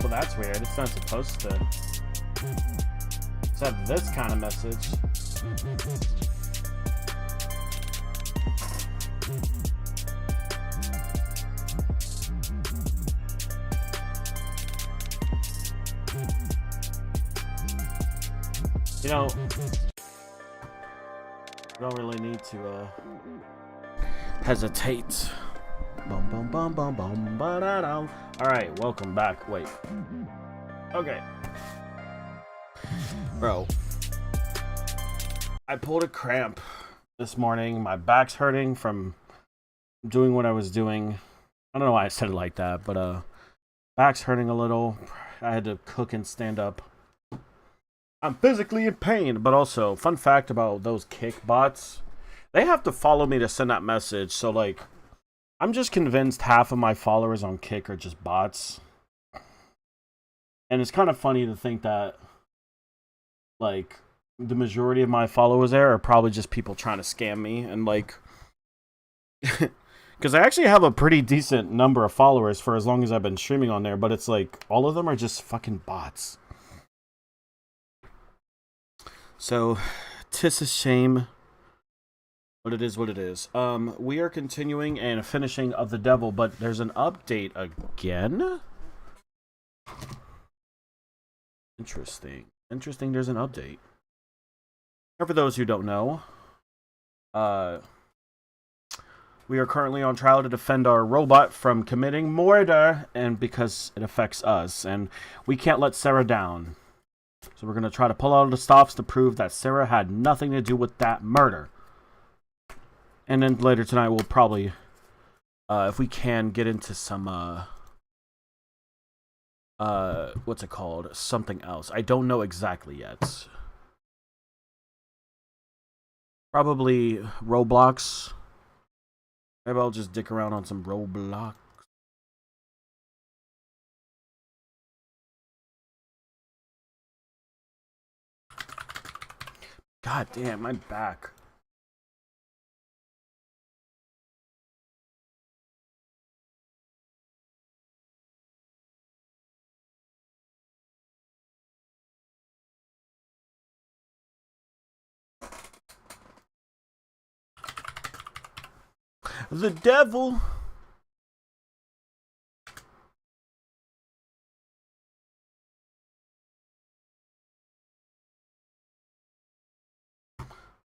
Well, that's weird. It's not supposed to have this kind of message. You know, you don't really need to hesitate. Bum bum bum bum bum ba da dum. All right, welcome back. Wait. Okay. Bro, I pulled a cramp this morning. My back's hurting from doing what I was doing. I don't know why I said it like that, but back's hurting a little. I had to cook and stand up. I'm physically in pain, but also, fun fact about those Kick bots, they have to follow me to send that message. So, like, I'm just convinced half of my followers on Kick are just bots. And it's kind of funny to think that, like, the majority of my followers there are probably just people trying to scam me. And, like, because I actually have a pretty decent number of followers for as long as I've been streaming on there. But it's like, all of them are just fucking bots. So, 'tis a shame. But it is what it is. We are continuing and finishing of the Devil, but there's an update again? Interesting. Interesting, there's an update. And for those who don't know, we are currently on trial to defend our robot from committing murder, and because it affects us, and we can't let Sarah down. So we're going to try to pull out the stops to prove that Sarah had nothing to do with that murder. And then later tonight we'll probably, if we can, get into some, what's it called? Something else. I don't know exactly yet. Probably Roblox. Maybe I'll just dick around on some Roblox. God damn, my back. The Devil.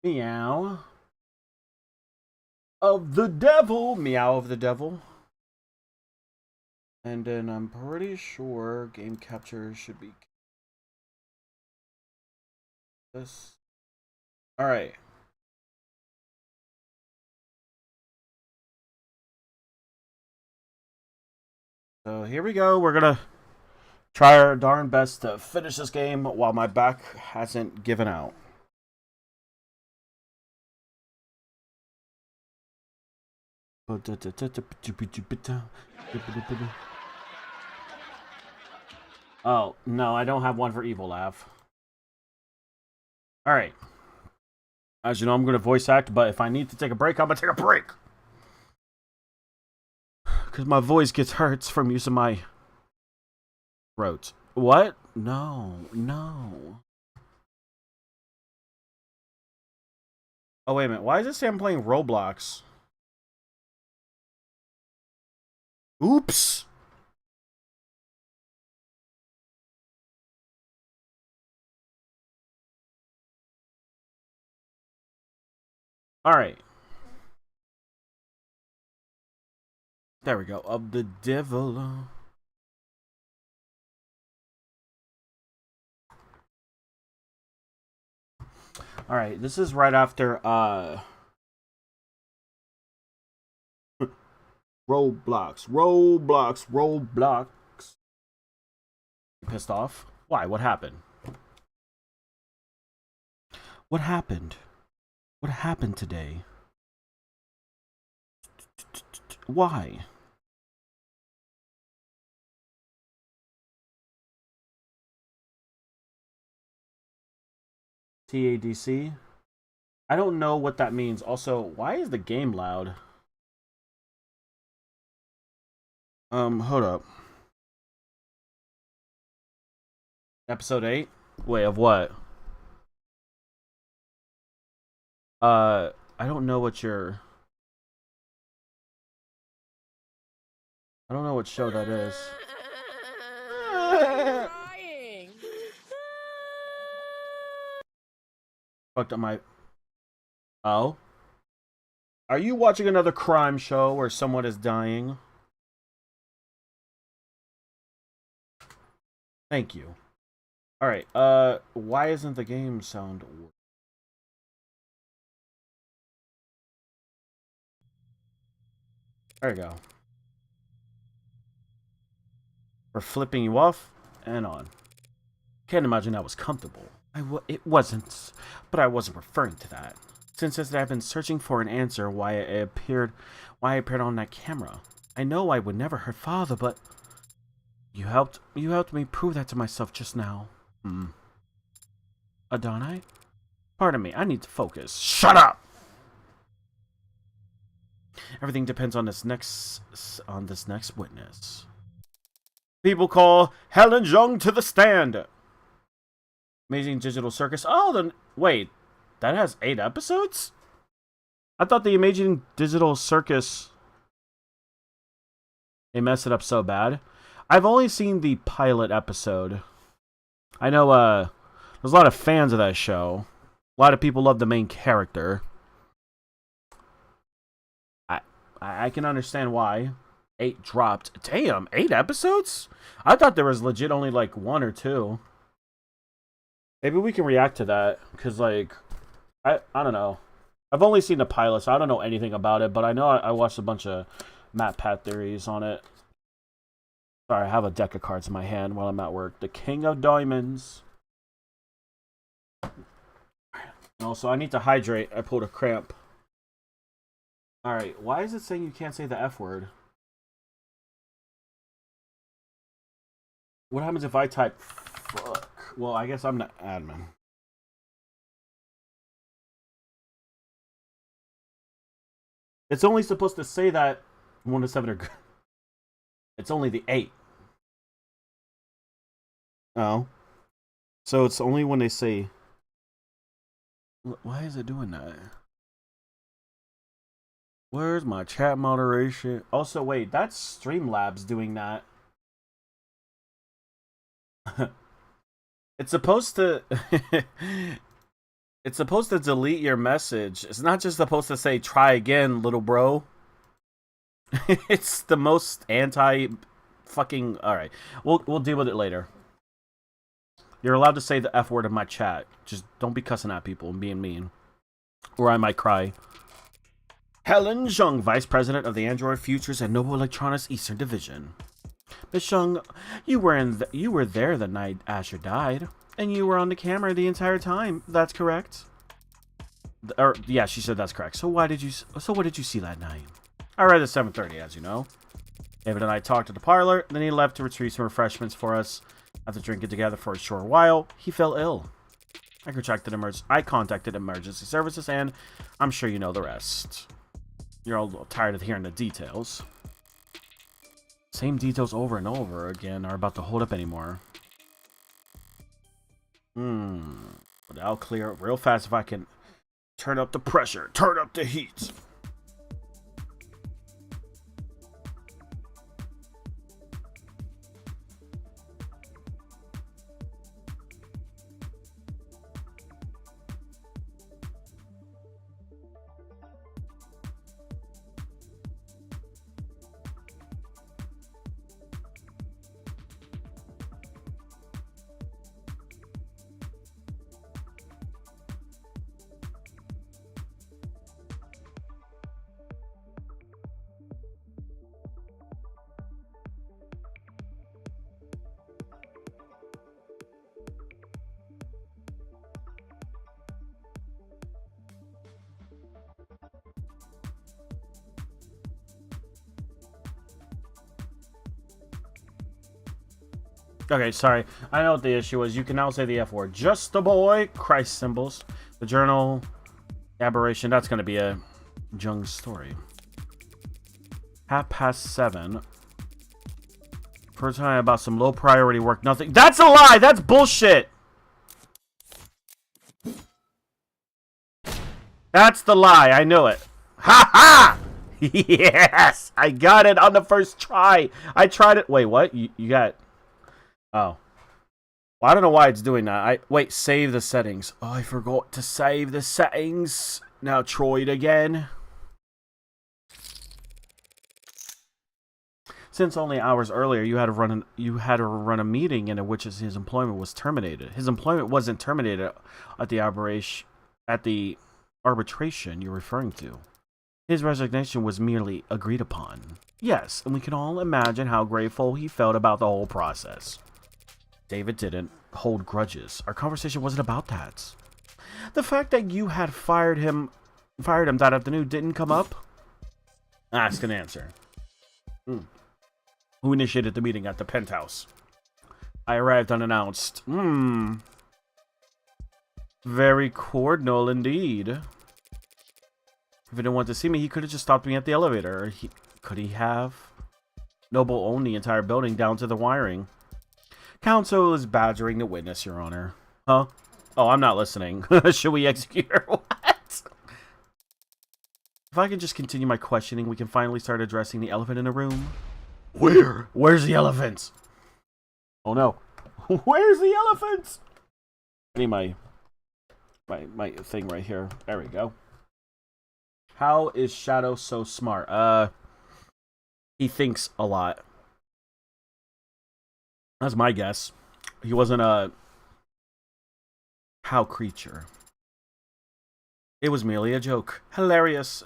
Meow of the Devil. Meow of the Devil. And then I'm pretty sure game capture should be this. Alright. So here we go. We're gonna try our darn best to finish this game while my back hasn't given out. Oh, no, I don't have one for Evil Laugh. Alright. As you know, I'm going to voice act, but if I need to take a break, I'm going to take a break. Because my voice gets hurt from using my throat. What? No, no. Oh, wait a minute. Why does it say I'm playing Roblox? Oops. All right. There we go. Of the devil. All right. This is right after Roblox. You pissed off? Why? What happened? What happened? What happened today? Why? TADC? I don't know what that means. Also, why is the game loud? Hold up. Episode 8? Wait, of what? I don't know what you're... I don't know what show that is. Fucked up my... Oh? Are you watching another crime show where someone is dying? Thank you. Alright, why isn't the game sound... There you go. We're flipping you off and on. Can't imagine that was comfortable. It wasn't, but I wasn't referring to that. Since I've been searching for an answer why I appeared on that camera. I know I would never hurt Father, but you helped me prove that to myself just now. Adonai? Pardon me, I need to focus. Shut up! Everything depends on this next witness. People call Helen Jung to the stand. Amazing Digital Circus. Oh, then wait, that has 8 episodes? I thought the Amazing Digital Circus, they messed it up so bad. I've only seen the pilot episode. I know there's a lot of fans of that show. A lot of people love the main character. I can understand why. 8 dropped. Damn, 8 episodes? I thought there was legit only like 1 or 2. Maybe we can react to that, because like, I don't know. I've only seen the pilot, so I don't know anything about it, but I know I watched a bunch of MatPat theories on it. Sorry, I have a deck of cards in my hand while I'm at work. The King of Diamonds. And also, I need to hydrate. I pulled a cramp. Alright, why is it saying you can't say the F word? What happens if I type fuck? Well, I guess I'm the admin. It's only supposed to say that 1 to 7 are good. It's only the 8. Oh. So it's only when they say... Why is it doing that? Where's my chat moderation? Also, wait, that's Streamlabs doing that. It's supposed to... It's supposed to delete your message. It's not just supposed to say, try again, little bro. It's the most anti-fucking... Alright, we'll deal with it later. You're allowed to say the F word in my chat. Just don't be cussing at people and being mean. Or I might cry. Helen Jung, Vice President of the Android Futures and Noble Electronics Eastern Division. Ms. Jung, you were there the night Asher died, and you were on the camera the entire time. That's correct. Yeah, she said that's correct. So what did you see that night? I read at 7:30, as you know. David and I talked at the parlor, then he left to retrieve some refreshments for us. After drinking together for a short while, he fell ill. I contacted emergency services, and I'm sure you know the rest. You're all tired of hearing the details. Same details over and over again are about to hold up anymore. But I'll clear it real fast if I can turn up the pressure, turn up the heat. Okay, sorry. I know what the issue is. You can now say the F word. Just a boy. Christ symbols. The journal. Aberration. That's going to be a Jung story. 7:30. First time about some low priority work. Nothing. That's a lie. That's bullshit. That's the lie. I knew it. Ha ha! Yes! I got it on the first try. I tried it. Wait, what? You got... Oh. Well, I don't know why it's doing that. Wait, save the settings. Oh, I forgot to save the settings. Now try it again. Since only hours earlier you had to run a meeting in which his employment was terminated. His employment wasn't terminated at the arbitration you're referring to. His resignation was merely agreed upon. Yes, and we can all imagine how grateful he felt about the whole process. David didn't hold grudges. Our conversation wasn't about that. The fact that you had fired him that afternoon didn't come up? Ask and answer. Who initiated the meeting at the penthouse? I arrived unannounced. Very cordial indeed. If he didn't want to see me, he could have just stopped me at the elevator. Could he have? Noble owned the entire building down to the wiring. Counsel is badgering the witness, Your Honor. Huh? Oh, I'm not listening. Should we execute her? What? If I can just continue my questioning, we can finally start addressing the elephant in the room. Where's the elephant? Oh no. Where's the elephant? I need my thing right here. There we go. How is Shadow so smart? He thinks a lot. That's my guess. He wasn't a How creature. It was merely a joke. Hilarious.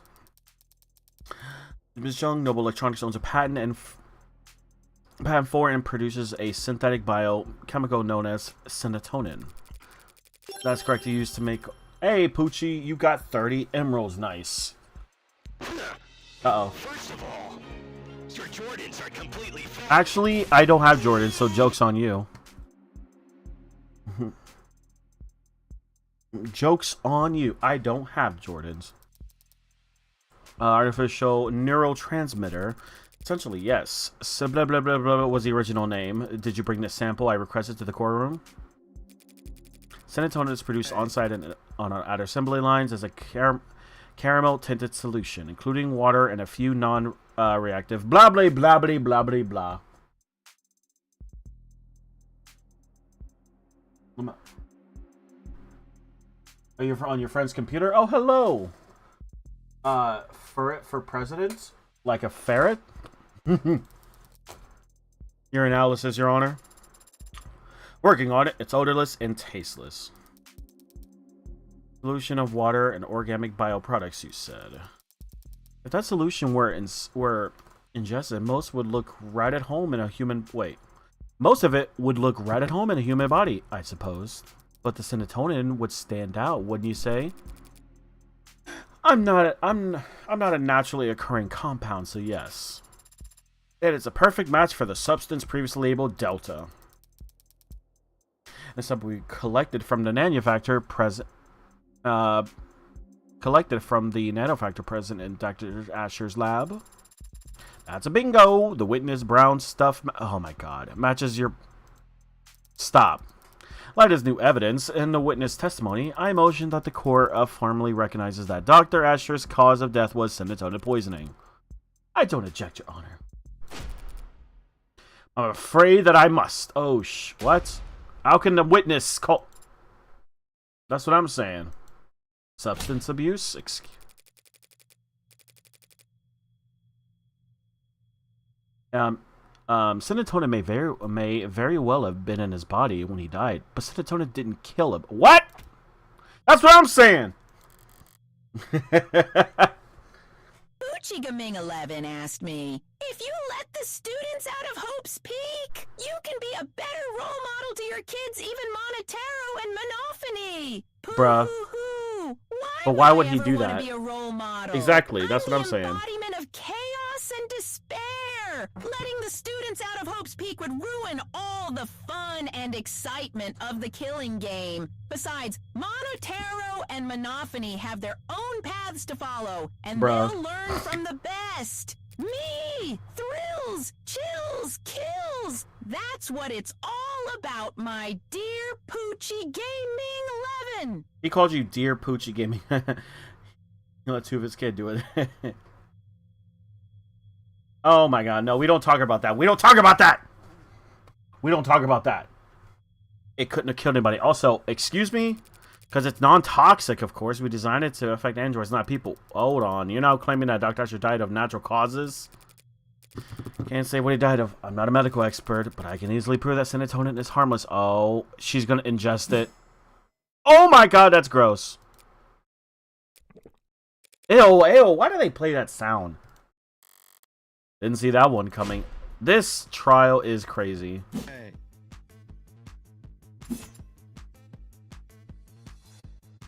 Ms. Jung, Noble Electronics owns a patent for and produces a synthetic biochemical known as serotonin. That's correct to use to make... Hey, Poochie, you got 30 emeralds. Nice. Uh-oh. First of all, your Jordans are completely... Actually, I don't have Jordans, so joke's on you. Joke's on you. I don't have Jordans. Artificial neurotransmitter. Essentially, yes. So blah, blah, blah, blah was the original name. Did you bring the sample I requested to the core room? Serotonin is produced on-site and at assembly lines as a caramel-tinted solution, including water and a few non-reactive blah, blah, blah, blah, blah, blah, blah. Are you on your friend's computer? Oh, hello! Ferret for president? Like a ferret? Your analysis, Your Honor. Working on it. It's odorless and tasteless. Solution of water and organic bioproducts, you said. If that solution were ingested, most would look right at home in a human... Wait. Most of it would look right at home in a human body, I suppose. But the serotonin would stand out, wouldn't you say? I'm not a naturally occurring compound, so yes. It is a perfect match for the substance previously labeled Delta. And something we collected from the nanofactor present in Dr. Asher's lab. That's a bingo. The witness brown stuff. Oh my god. Matches your... Stop. Light as new evidence in the witness testimony, I motion that the court formally recognizes that Dr. Asher's cause of death was serotonin poisoning. I don't object, Your Honor. I'm afraid that I must. Oh, what? How can the witness call... That's what I'm saying. Substance abuse? Serotonin may very well have been in his body when he died, but serotonin didn't kill him. What? That's what I'm saying. Uchigaming 11 asked me, if you let the students out of Hope's Peak, you can be a better role model to your kids, even Monotero and Monophony. Bruh. But why would he do that? Be a role model? Exactly, that's what I'm saying. The embodiment of chaos and despair. Letting the students out of Hope's Peak would ruin all the fun. fun and excitement of the killing game. Besides, Monotero and Monophony have their own paths to follow, and Bruh. they'll learn from the best. Me! Thrills, chills, kills! That's what it's all about, my dear Poochie Gaming 11! He called you Dear Poochie Gaming. He let two of his kids do it. Oh my god, no, we don't talk about that. We don't talk about that! We don't talk about that. It couldn't have killed anybody. Also, excuse me? Because it's non-toxic, of course. We designed it to affect androids, not people. Hold on. You're now claiming that Dr. Asher died of natural causes? Can't say what he died of. I'm not a medical expert, but I can easily prove that serotonin is harmless. Oh, she's going to ingest it. Oh my god, that's gross. Ew, ew. Why do they play that sound? Didn't see that one coming. This trial is crazy. Hey.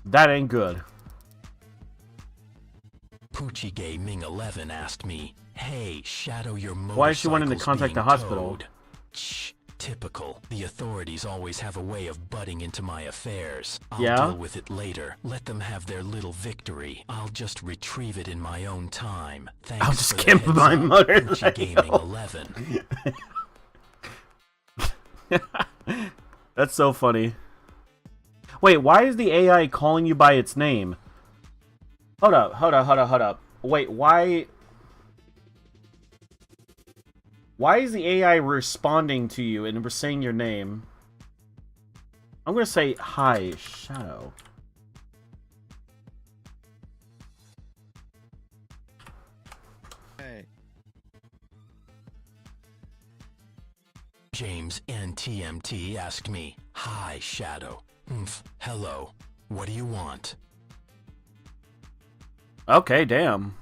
That ain't good. Poochie Gaming 11 asked me, "Hey, shadow your motorcycles Why is she wanting to contact the being hospital? towed." Shh, typical. The authorities always have a way of butting into my affairs. I'll Yeah? deal with it later. Let them have their little victory. I'll just retrieve it in my own time. Thanks I'll just for the skimp heads my up, motorcycle. Poochie Gaming 11. That's so funny. Wait, why is the AI calling you by its name? Hold up. Wait, why... Why is the AI responding to you and saying your name? I'm gonna say, hi, Shadow. Hey. James NTMT asked me, "Hi, Shadow." Hello. What do you want? Okay, damn.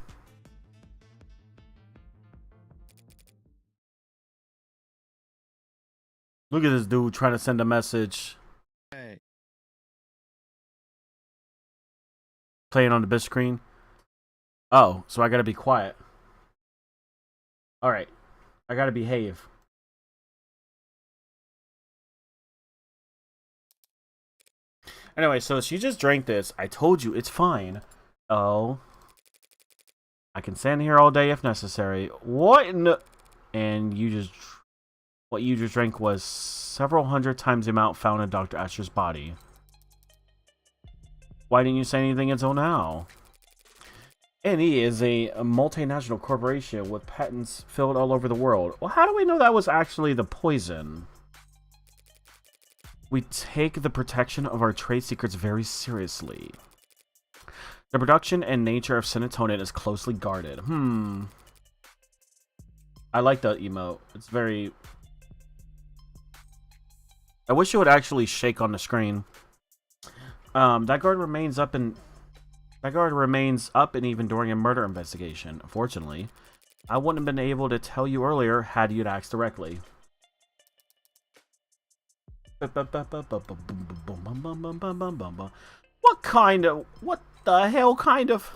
Look at this dude trying to send a message. Hey. Playing on the big screen. Oh, so I gotta be quiet. Alright. I gotta behave. Anyway, so she just drank this. I told you, it's fine. Oh. I can stand here all day if necessary. What in the... And you just... What you just drank was several hundred times the amount found in Dr. Asher's body. Why didn't you say anything until now? NE is a multinational corporation with patents filled all over the world. Well, how do we know that was actually the poison? We take the protection of our trade secrets very seriously. The production and nature of serotonin is closely guarded. I like the emote. It's very... I wish it would actually shake on the screen. That guard remains up and even during a murder investigation. Fortunately, I wouldn't have been able to tell you earlier had you'd asked directly. What the hell kind of...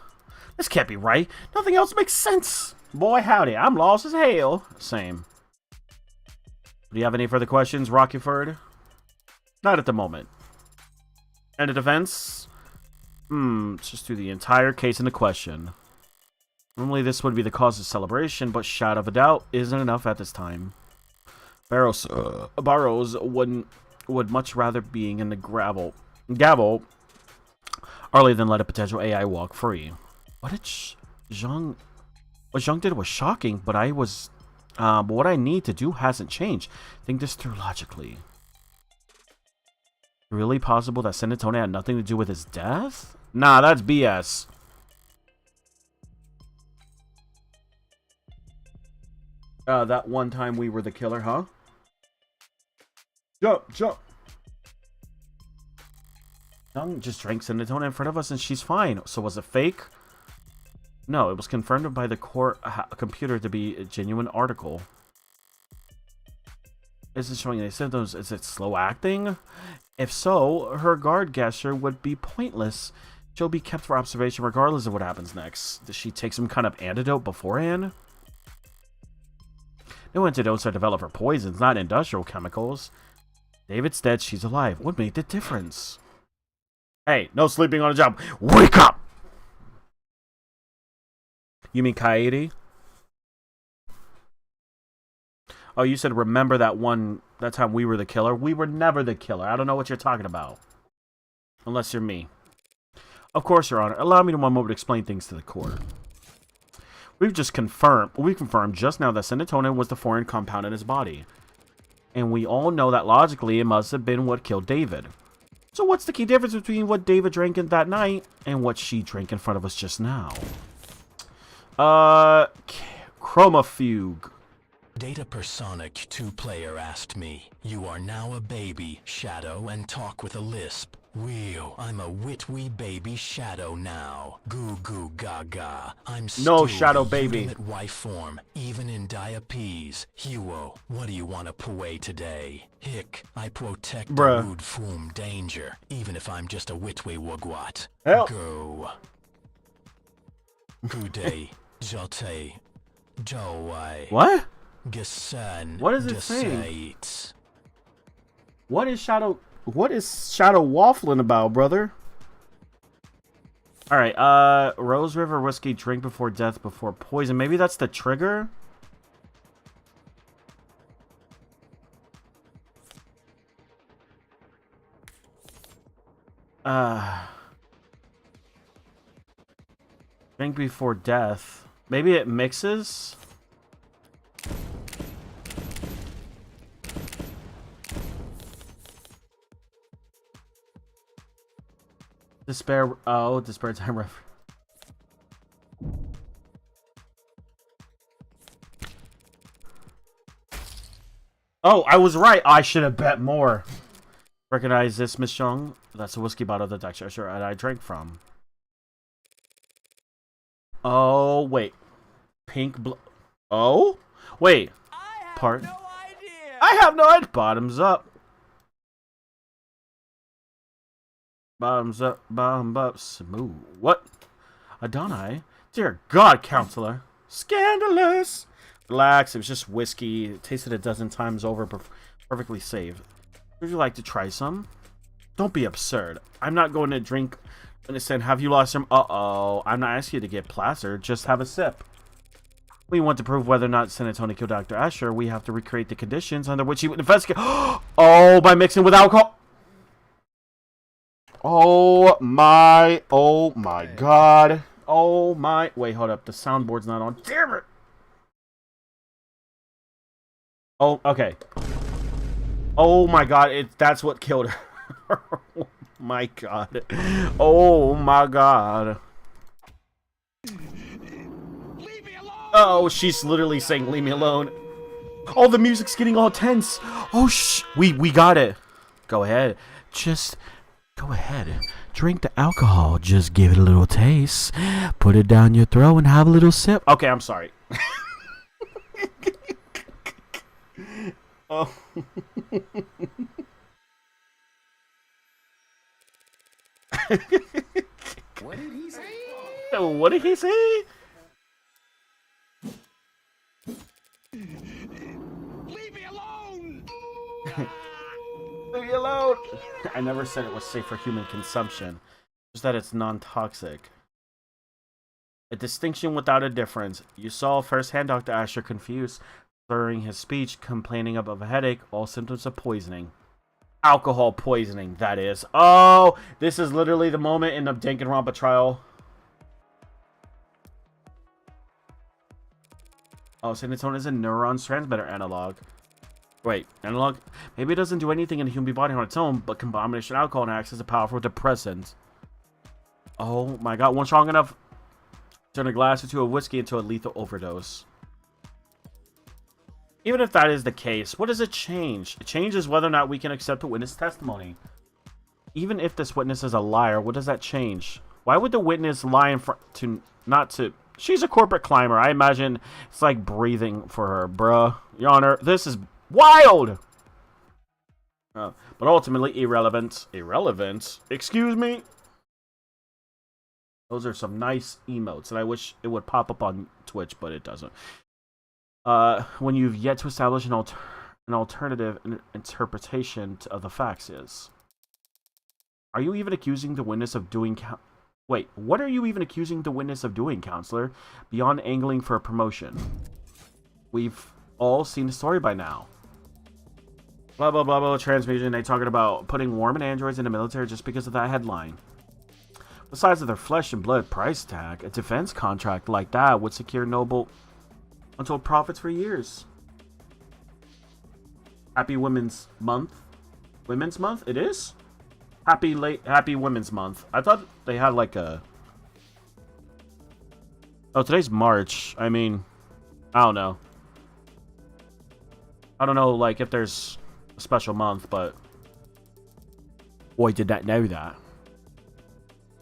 This can't be right. Nothing else makes sense. Boy, howdy. I'm lost as hell. Same. Do you have any further questions, Rockyford? Not at the moment. And the defense? Let's just do the entire case in the question. Normally this would be the cause of celebration, but shadow of a doubt isn't enough at this time. Barrows would much rather being in the gavel early than let a potential AI walk free. What Zhang did was shocking, but what I need to do hasn't changed. Think this through logically. Really possible that Senatone had nothing to do with his death? Nah, that's BS. That one time we were the killer, huh? Jump. Young just drank Senatone in front of us and she's fine. So was it fake? No, it was confirmed by the core computer to be a genuine article. Is it showing any symptoms? Is it slow acting? If so, her guard gesture would be pointless. She'll be kept for observation regardless of what happens next. Does she take some kind of antidote beforehand? No antidotes are developed for poisons, not industrial chemicals. David's dead. She's alive. What made the difference? Hey, no sleeping on the job. Wake up! You mean Kaede? Oh, you said remember that time we were the killer? We were never the killer. I don't know what you're talking about. Unless you're me. Of course, Your Honor. Allow me to one moment to explain things to the court. We confirmed just now that serotonin was the foreign compound in his body. And we all know that logically it must have been what killed David. So what's the key difference between what David drank in that night and what she drank in front of us just now? Chromafuge. Data Personic 2-player asked me, "You are now a baby, Shadow, and talk with a lisp. Wheel, I'm a wit-wee baby Shadow now. Goo goo gaga. I'm No, still Shadow the baby. ultimate wife form, even in diapese. Huo, what do you want to puay today? Hick, I protect Bruh. the rude foom danger, even if I'm just a witwe wugwat. Hell. Go. Kude, jote, jowai. What? Gesan. What is it saying? Gesait. What is Shadow waffling about, brother? Alright, Rose River whiskey, drink before death, before poison. Maybe that's the trigger? Drink before death. Maybe it mixes? Despair. Oh, despair time reference. Oh, I was right. I should have bet more. Recognize this, Miss Chung? That's a whiskey bottle that Dr. and I drank from. Oh, wait. Pink bl. Oh? Wait. Part. No idea. I have no idea. Bottoms up. Bottoms up, bottom up, smooth. What? Adonai? Dear God, counselor. Scandalous. Relax, it was just whiskey. Tasted a dozen times over, perfectly safe. Would you like to try some? Don't be absurd. I'm not going to drink. Understand, have you lost some? Uh-oh. I'm not asking you to get plastered. Just have a sip. We want to prove whether or not San Antonio killed Dr. Asher. We have to recreate the conditions under which he would investigate. Oh, by mixing with alcohol. Oh my God. Oh my, wait, hold up. The soundboard's not on. Damn it. Oh, okay. Oh my God, that's what killed her. Oh my God. Oh my God. Leave me alone. Oh, she's literally saying, leave me alone. Oh, the music's getting all tense. Oh, we got it. Go ahead. Just go ahead. Drink the alcohol. Just give it a little taste. Put it down your throat and have a little sip. Okay, I'm sorry. Oh. What did he say? What did he say? Leave me alone. Leave me alone. I never said it was safe for human consumption. Just that it's non-toxic. A distinction without a difference. You saw firsthand Dr. Asher confused, slurring his speech, complaining of a headache, all symptoms of poisoning. Alcohol poisoning, that is. Oh, this is literally the moment in the Danganronpa trial. Oh, serotonin is a neuron transmitter analog. Wait, analog? Maybe it doesn't do anything in the human body on its own, but combination of alcohol acts as a powerful depressant. Oh my God, one strong enough to turn a glass or two of whiskey into a lethal overdose. Even if that is the case, what does it change? It changes whether or not we can accept a witness testimony. Even if this witness is a liar, what does that change? Why would the witness lie in front to She's a corporate climber. I imagine it's like breathing for her, bruh. Your Honor, this is wild! But ultimately irrelevant. Irrelevant? Excuse me? Those are some nice emotes, and I wish it would pop up on Twitch, but it doesn't. When you've yet to establish an an alternative interpretation of the facts is. Are you even accusing the witness of doing... Wait, what are you even accusing the witness of doing, counselor? Beyond angling for a promotion. We've all seen the story by now. Blah, blah, blah, blah, transfusion. They talking about putting Warman androids in the military just because of that headline. Besides of their flesh and blood price tag, a defense contract like that would secure Noble untold profits for years. Happy Women's Month. Women's Month? It is? Happy Women's Month. I thought they had like a... Oh, today's March. I mean, I don't know. I don't know, like, if there's a special month, but... Boy, did not know that.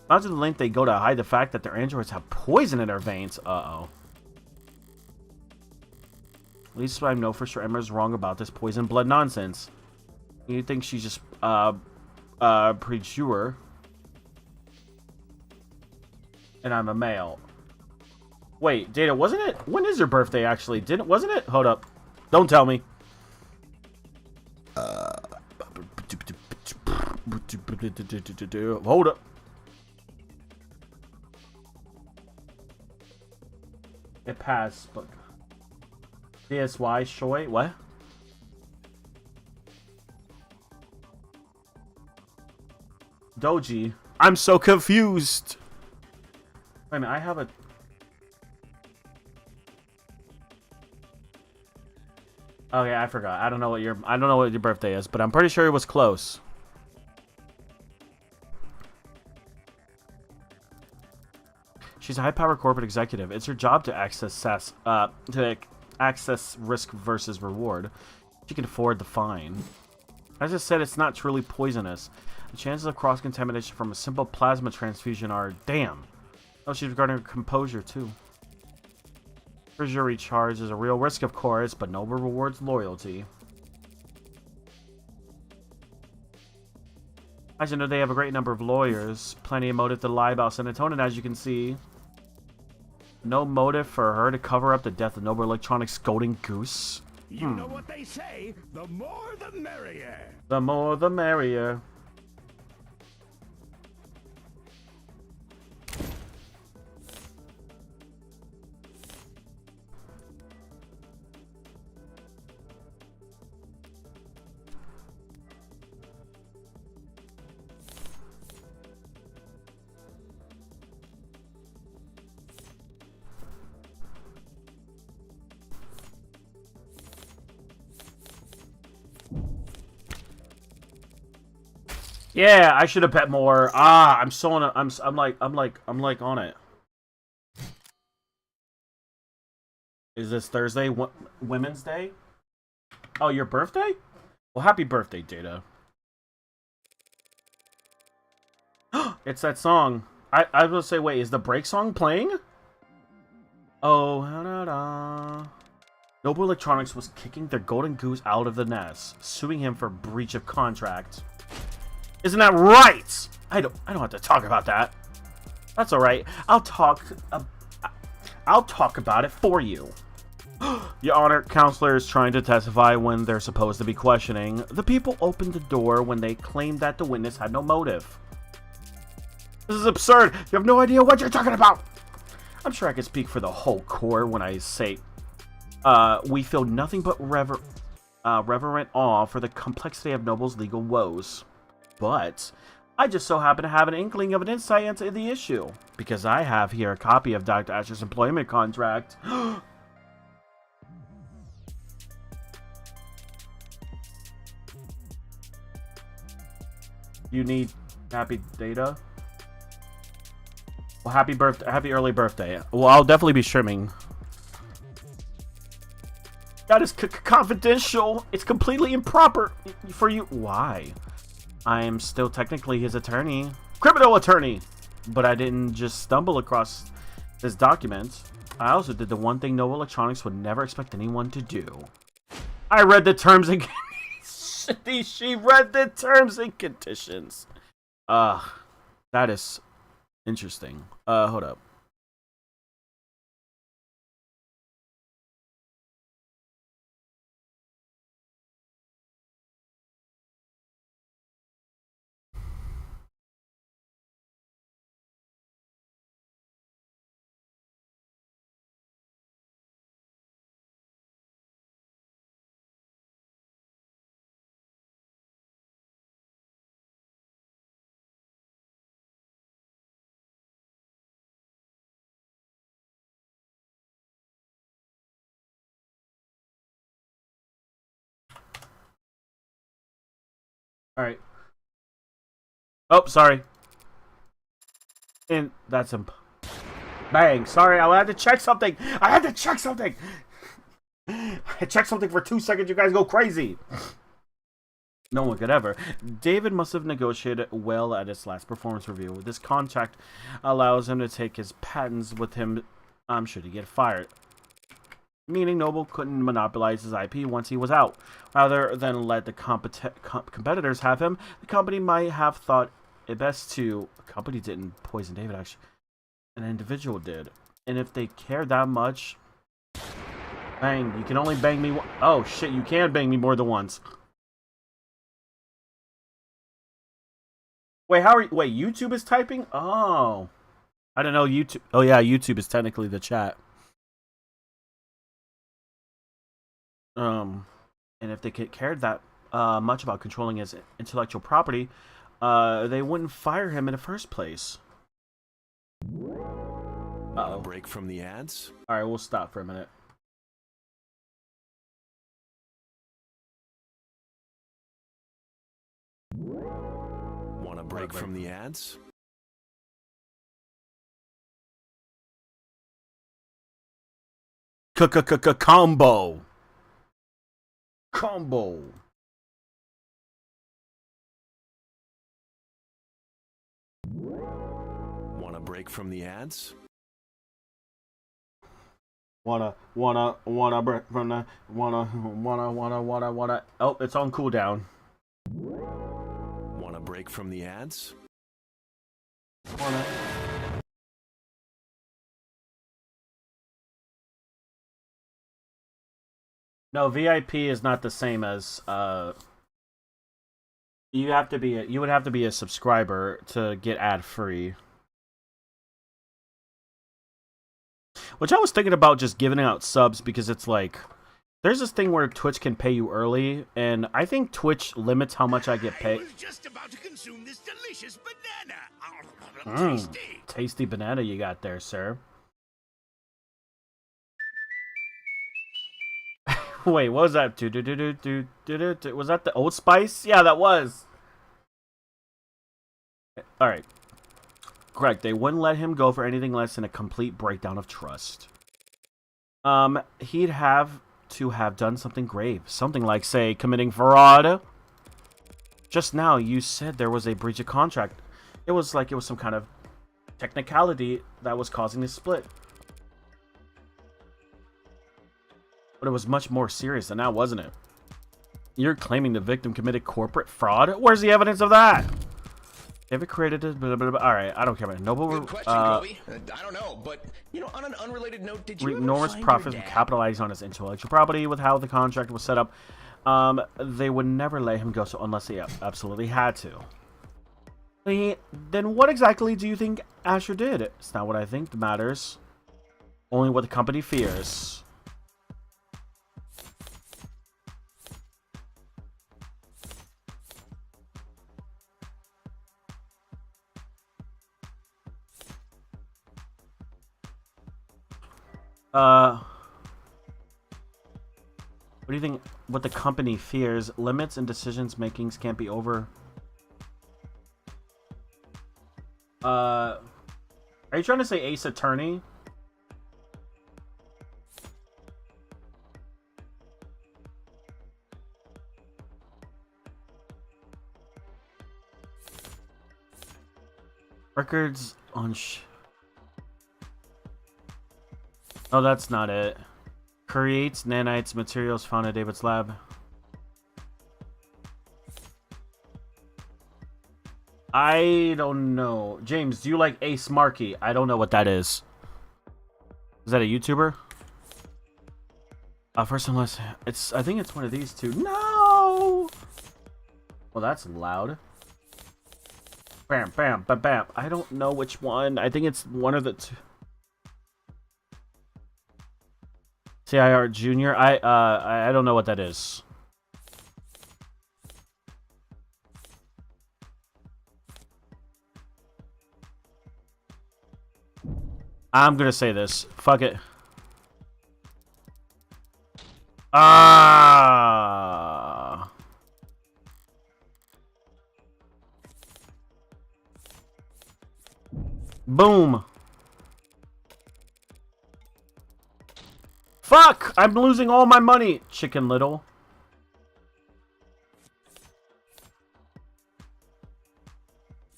Imagine the length they go to hide the fact that their androids have poison in their veins. Uh-oh. At least I know for sure Emma's wrong about this poison blood nonsense. You think she's just, pretty sure. And I'm a male. Wait, Data, wasn't it? When is your birthday, actually? Wasn't it? Hold up. Don't tell me. Hold up. It passed, but... DSY Shoy? What? Doji. I'm so confused. Wait a minute, I have a... Okay, I forgot. I don't know what your birthday is, but I'm pretty sure it was close. She's a high-powered corporate executive. It's her job to access risk versus reward. She can afford the fine. As I said, it's not truly poisonous. The chances of cross-contamination from a simple plasma transfusion are... Damn! Oh, she's regarding her composure, too. Treasury charge is a real risk, of course, but Noble rewards loyalty. As you know, they have a great number of lawyers. Plenty of motive to lie about Serotonin, as you can see. No motive for her to cover up the death of Noble Electronics' Golden Goose. You know what they say, the more the merrier. The more the merrier. Yeah, I should have bet more. Ah, I'm so on it. I'm like on it. Is this Thursday? Women's Day? Oh, your birthday? Well, happy birthday, Data. It's that song. I was gonna say, wait, is the break song playing? Oh, da-da-da. Noble Electronics was kicking their Golden Goose out of the nest, suing him for breach of contract. Isn't that right? I don't have to talk about that. That's all right. I'll talk about it for you. Your Honor, counselor is trying to testify when they're supposed to be questioning. The people opened the door when they claimed that the witness had no motive. This is absurd. You have no idea what you're talking about. I'm sure I can speak for the whole court when I say, we feel nothing but reverent awe for the complexity of Noble's legal woes. But I just so happen to have an inkling of an insight into the issue, because I have here a copy of Dr. Asher's employment contract. You need happy data? Well, happy early birthday. Well, I'll definitely be streaming. That is confidential. It's completely improper for you. Why? I am still technically his attorney. Criminal attorney! But I didn't just stumble across this document. I also did the one thing Noble Electronics would never expect anyone to do. I read the terms and conditions. She read the terms and conditions. That is interesting. Hold up. Alright. Oh, sorry. And that's him. Bang. Sorry, I had to check something. I had to check something. I checked something for 2 seconds. You guys go crazy. No one could ever. David must have negotiated well at his last performance review. This contract allows him to take his patents with him should he get fired. Meaning Noble couldn't monopolize his IP once he was out. Rather than let the competitors have him, the company might have thought it best to... The company didn't poison David, actually. An individual did. And if they cared that much... Bang, you can only bang me... Oh, shit, you can bang me more than once. Wait, how are you... Wait, YouTube is typing? Oh. I don't know, YouTube... Oh, yeah, YouTube is technically the chat. And if they cared that much about controlling his intellectual property, they wouldn't fire him in the first place. A break from the ads? Alright, we'll stop for a minute. Want a break from the ads? Combo. Combo. Want a break from the ads? Wanna break from the wanna. Oh, it's on cooldown. Want a break from the ads? Wanna. No, VIP is not the same as you have to be you would have to be a subscriber to get ad free. Which I was thinking about just giving out subs because it's like there's this thing where Twitch can pay you early, and I think Twitch limits how much I get paid. I was just about to consume this delicious banana. Tasty. Tasty banana you got there, sir. Wait, what was that? Was that the Old Spice? Yeah, that was. Alright. Correct. They wouldn't let him go for anything less than a complete breakdown of trust. He'd have to have done something grave. Something like, say, committing fraud. Just now, you said there was a breach of contract. It was like it was some kind of technicality that was causing the split. But it was much more serious than that, wasn't it? You're claiming the victim committed corporate fraud? Where's the evidence of that? If it created a alright, I don't care about it. Noble Good question, Kobe. I don't know, but you know, on an unrelated note, did you ever enormous find profits your from dad? capitalizing on his intellectual property with how the contract was set up. They would never let him go so unless they absolutely had to. Then what exactly do you think Asher did? It's not what I think that matters. Only what the company fears. What do you think? What the company fears? Limits and decisions makings can't be over. Are you trying to say Ace Attorney? Records on Oh, that's not it. Creates nanites materials found at David's lab. I don't know. James, do you like Ace Markey? I don't know what that is. Is that a YouTuber? First unless it's I think it's one of these two. No! Well, that's loud. Bam, bam, bam, bam. I don't know which one. I think it's one of the two. CIR Junior. I don't know what that is. I'm gonna say this. Fuck it. Ah. Boom. Fuck! I'm losing all my money, Chicken Little.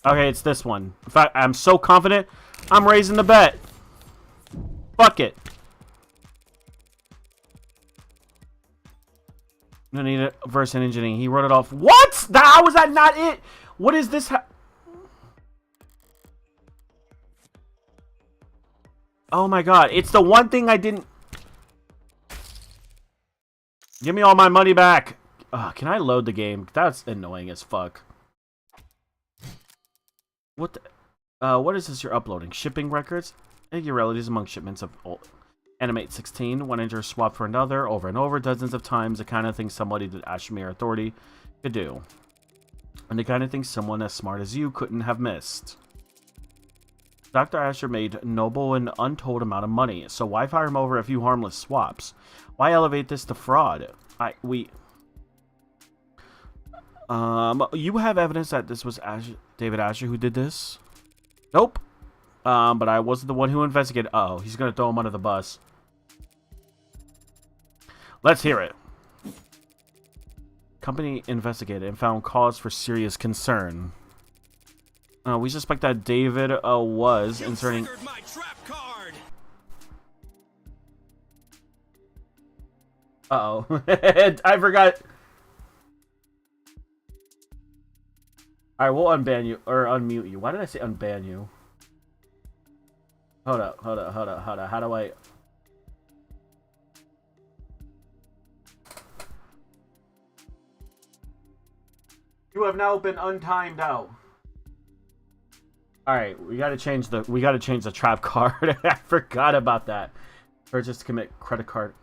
Okay, it's this one. In fact, I'm so confident, I'm raising the bet. Fuck it. I need a verse in engineering. He wrote it off. What? How was that not it? What is this? Oh my god. It's the one thing I didn't... Give me all my money back. Can I load the game? That's annoying as fuck. What the... what is this you're uploading? Shipping records? Irregularities among shipments of Animate 16. One injury swapped for another over and over dozens of times. The kind of thing somebody at Ashmere Authority could do. And the kind of thing someone as smart as you couldn't have missed. Dr. Asher made noble and untold amount of money, so why fire him over a few harmless swaps? Why elevate this to fraud? You have evidence that this was David Asher who did this? Nope. But I wasn't the one who investigated. Uh-oh, he's gonna throw him under the bus. Let's hear it. Company investigated and found cause for serious concern. We suspect that David was inserting... my trap card. Uh-oh. I forgot. Alright, we'll unban you, or unmute you. Why did I say unban you? Hold up. How do I... You have now been untimed out. Alright, we gotta change the trap card. I forgot about that. Purchase to commit credit card.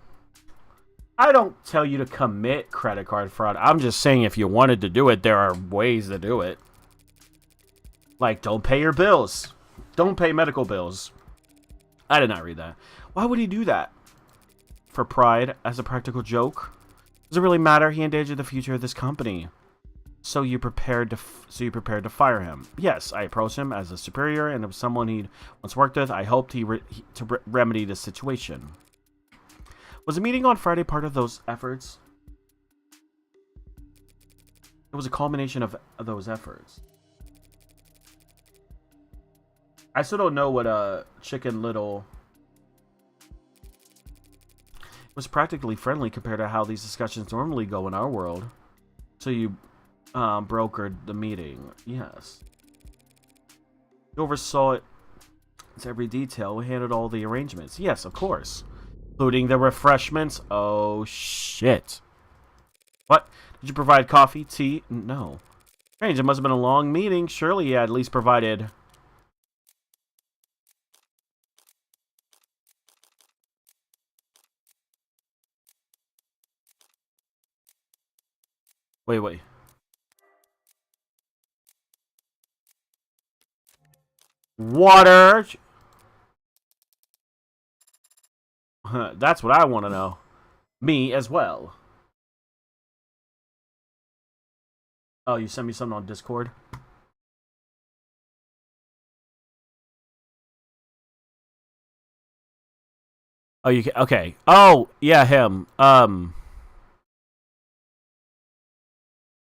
I don't tell you to commit credit card fraud. I'm just saying if you wanted to do it, there are ways to do it. Like, don't pay your bills. Don't pay medical bills. I did not read that. Why would he do that? For pride, as a practical joke? Does it really matter? He endangered the future of this company. So you prepared to fire him? Yes, I approached him as a superior and as someone he'd once worked with. I hoped to remedy the situation. Was the meeting on Friday part of those efforts? It was a culmination of those efforts. I still don't know what Chicken Little... It was practically friendly compared to how these discussions normally go in our world. So you brokered the meeting. Yes. You oversaw it. It's every detail. We handled all the arrangements. Yes, of course. Including the refreshments. Oh, shit. What? Did you provide coffee, tea? No. Strange, it must have been a long meeting. Surely you at least provided... Wait. Water! That's what I want to know. Me as well. Oh, you sent me something on Discord? Oh, you can... Okay. Oh, yeah, him.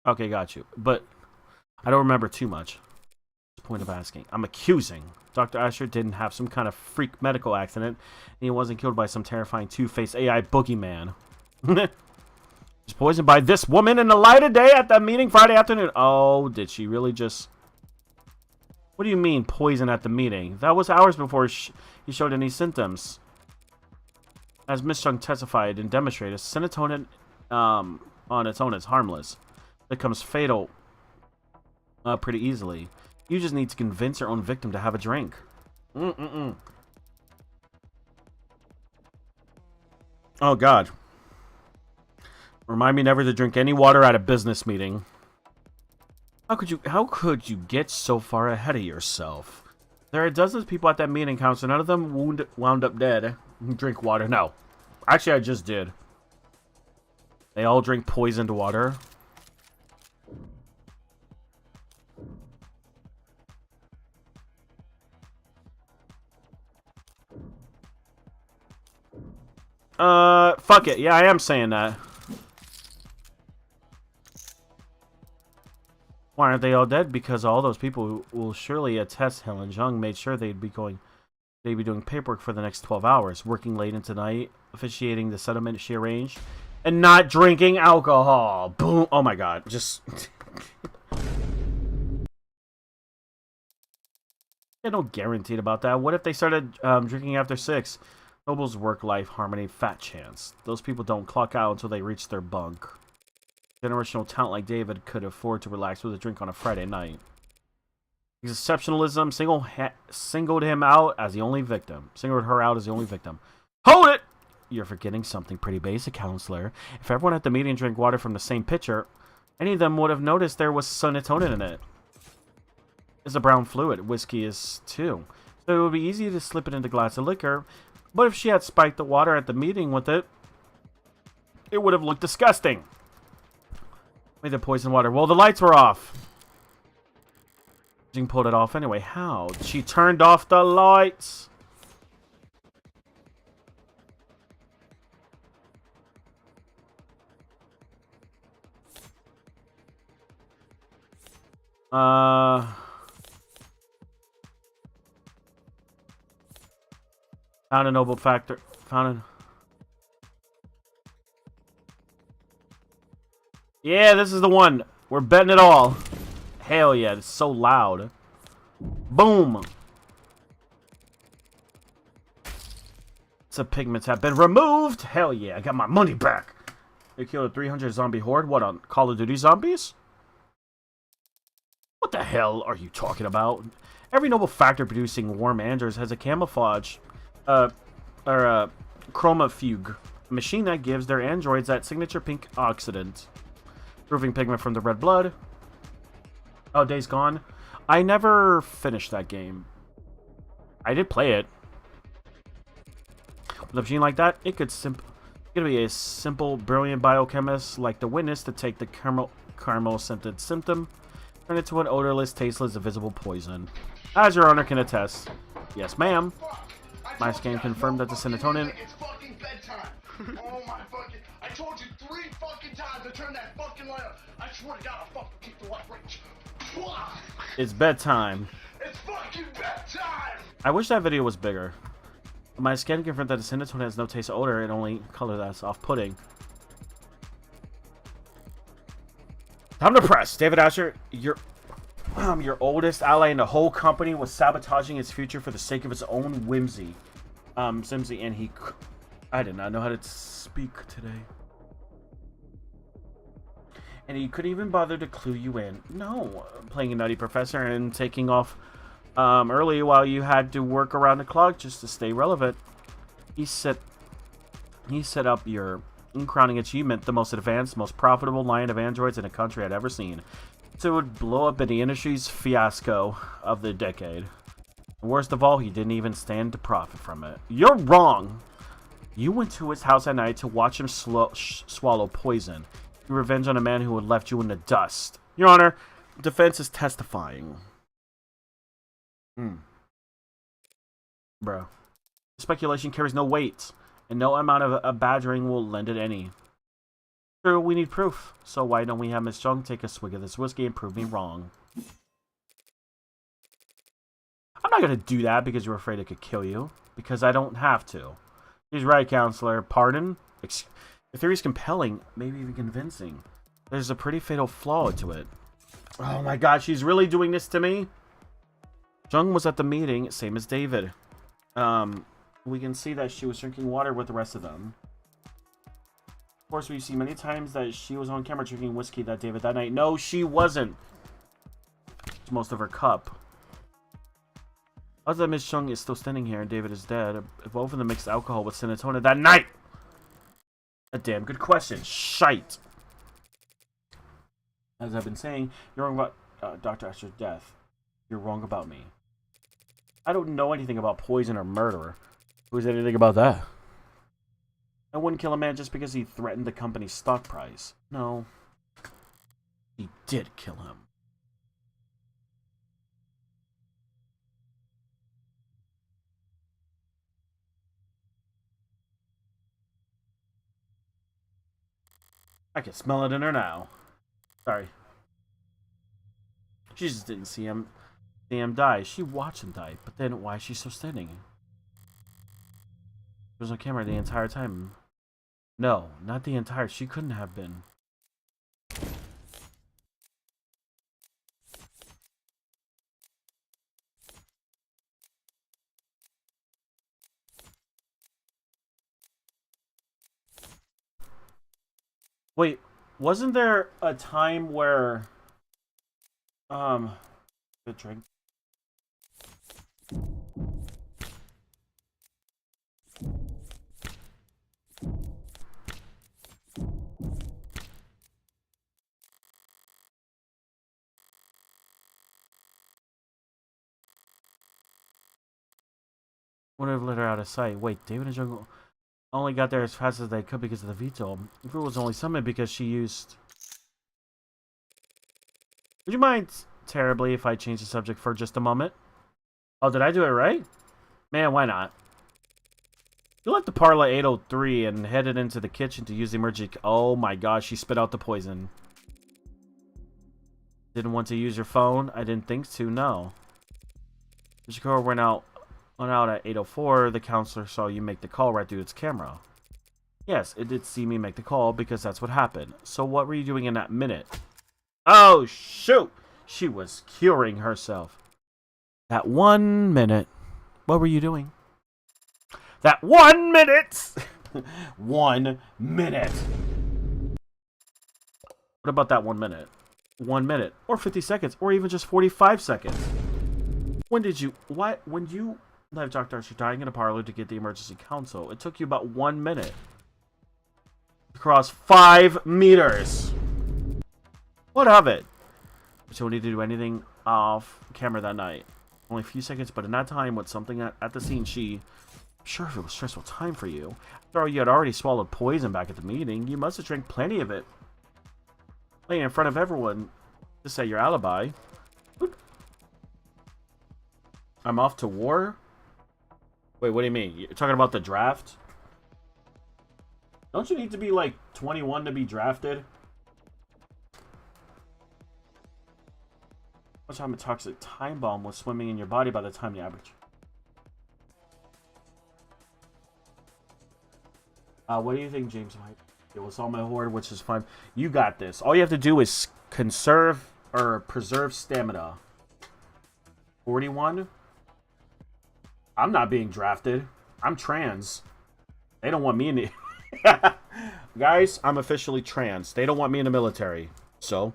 Okay, got you. But I don't remember too much. Point of asking. I'm accusing. Dr. Asher didn't have some kind of freak medical accident, and he wasn't killed by some terrifying two-faced AI boogeyman. He was poisoned by this woman in the light of day at the meeting Friday afternoon. Oh, did she really just... What do you mean, poison at the meeting? That was hours before he showed any symptoms. As Miss Chung testified and demonstrated, serotonin on its own is harmless. It becomes fatal pretty easily. You just need to convince your own victim to have a drink. Oh, God. Remind me never to drink any water at a business meeting. How could you get so far ahead of yourself? There are dozens of people at that meeting, Counselor. None of them wound up dead. Drink water. No. Actually, I just did. They all drink poisoned water. Fuck it. Yeah, I am saying that. Why aren't they all dead? Because all those people who will surely attest Helen Jung made sure they'd be doing paperwork for the next 12 hours, working late into the night, officiating the settlement she arranged, and not drinking alcohol. Boom. Oh my god. Just... They don't guarantee about that. What if they started drinking after 6? Noble's work-life harmony fat chance. Those people don't clock out until they reach their bunk. Generational talent like David could afford to relax with a drink on a Friday night. His exceptionalism singled him out as the only victim. Singled her out as the only victim. Hold it! You're forgetting something pretty basic, counselor. If everyone at the meeting drank water from the same pitcher, any of them would have noticed there was serotonin in it. It's a brown fluid. Whiskey is too. So it would be easy to slip it into a glass of liquor. But if she had spiked the water at the meeting with it, it would have looked disgusting. Made the poison water. Well, the lights were off. Jing pulled it off anyway. How? She turned off the lights. Found a noble factor. Yeah, this is the one. We're betting it all. Hell yeah, it's so loud. Boom. Some pigments have been removed. Hell yeah, I got my money back. They killed a 300 zombie horde. What, on Call of Duty zombies? What the hell are you talking about? Every noble factor producing warm androids has a camouflage, chromofuge, a machine that gives their androids that signature pink oxidant. Proving pigment from the red blood. Oh, Days Gone. I never finished that game. I did play it. With a machine like that, it could be a simple, brilliant biochemist like the witness to take the caramel-scented symptom, turn it to an odorless, tasteless, invisible poison. As your honor can attest. Yes, ma'am. My scan confirmed that the serotonin... It's fucking bedtime. Oh my fucking... I told you 3 fucking times to turn that fucking light up. I swear to God, I'll fucking keep the light right. It's bedtime. It's fucking bedtime! I wish that video was bigger. My scan confirmed that the serotonin has no taste or odor, and only color that's off-putting. Time to press. David Asher, your oldest ally in the whole company was sabotaging its future for the sake of its own whimsy. Simsy, and he... I did not know how to speak today. And he couldn't even bother to clue you in. No, playing a nutty professor and taking off early while you had to work around the clock just to stay relevant. He set up your crowning achievement, the most advanced, most profitable line of androids in a country I'd ever seen. So it would blow up in the industry's fiasco of the decade. And worst of all, he didn't even stand to profit from it. You're wrong! You went to his house at night to watch him swallow poison. Revenge on a man who had left you in the dust. Your Honor, defense is testifying. Bro. Speculation carries no weight, and no amount of a badgering will lend it any. Sure, we need proof, so why don't we have Miss Jung take a swig of this whiskey and prove me wrong? I'm not gonna do that because you're afraid it could kill you, because I don't have to. He's right, counselor. Pardon? The theory is compelling, maybe even convincing. There's a pretty fatal flaw to it. Oh my god, she's really doing this to me? Jung was at the meeting, same as David. We can see that she was drinking water with the rest of them. Of course, we've seen many times that she was on camera drinking whiskey that David that night. No, she wasn't. It's most of her cup. Other than Miss Jung is still standing here and David is dead, both of them mixed alcohol with serotonin that night. A damn good question. Shite. As I've been saying, you're wrong about Dr. Asher's death. You're wrong about me. I don't know anything about poison or murder. Who knows anything about that? I wouldn't kill a man just because he threatened the company's stock price. No. He did kill him. I can smell it in her now. Sorry. She just didn't see him die. She watched him die. But then why is she still standing? There was no camera the entire time. No, not the entire. She couldn't have been. Wait, wasn't there a time where good drink. Would have let her out of sight. Wait, David and Jungle only got there as fast as they could because of the veto. Girl was only summoned because she used... Would you mind terribly if I change the subject for just a moment? Oh, did I do it right? Man, why not? You left the parlor 803 and headed into the kitchen to use the emergency... Oh my gosh, she spit out the poison. Didn't want to use your phone? I didn't think to, no. Shakura went out at 804. The counselor saw you make the call right through its camera. Yes, it did see me make the call because that's what happened. So what were you doing in that minute? Oh, shoot! She was curing herself. That 1 minute. What were you doing? That 1 minute! 1 minute. What about that 1 minute? 1 minute. Or 50 seconds. Or even just 45 seconds. When did you... What? When you left Dr. Archer dying in a parlor to get the emergency counsel, it took you about 1 minute. Across 5 meters. What of it? So we need to do anything off camera that night. Only a few seconds, but in that time with something at the scene, I'm sure if it was a stressful time for you. After all, you had already swallowed poison back at the meeting. You must have drank plenty of it. Laying in front of everyone to say your alibi. I'm off to war? Wait, what do you mean? You're talking about the draft? Don't you need to be like 21 to be drafted? How much time a toxic time bomb was swimming in your body by the time you average? What do you think, James White? It was all my horde, which is fine. You got this. All you have to do is conserve or preserve stamina. 41? I'm not being drafted. I'm trans. They don't want me in the... Guys, I'm officially trans. They don't want me in the military. So...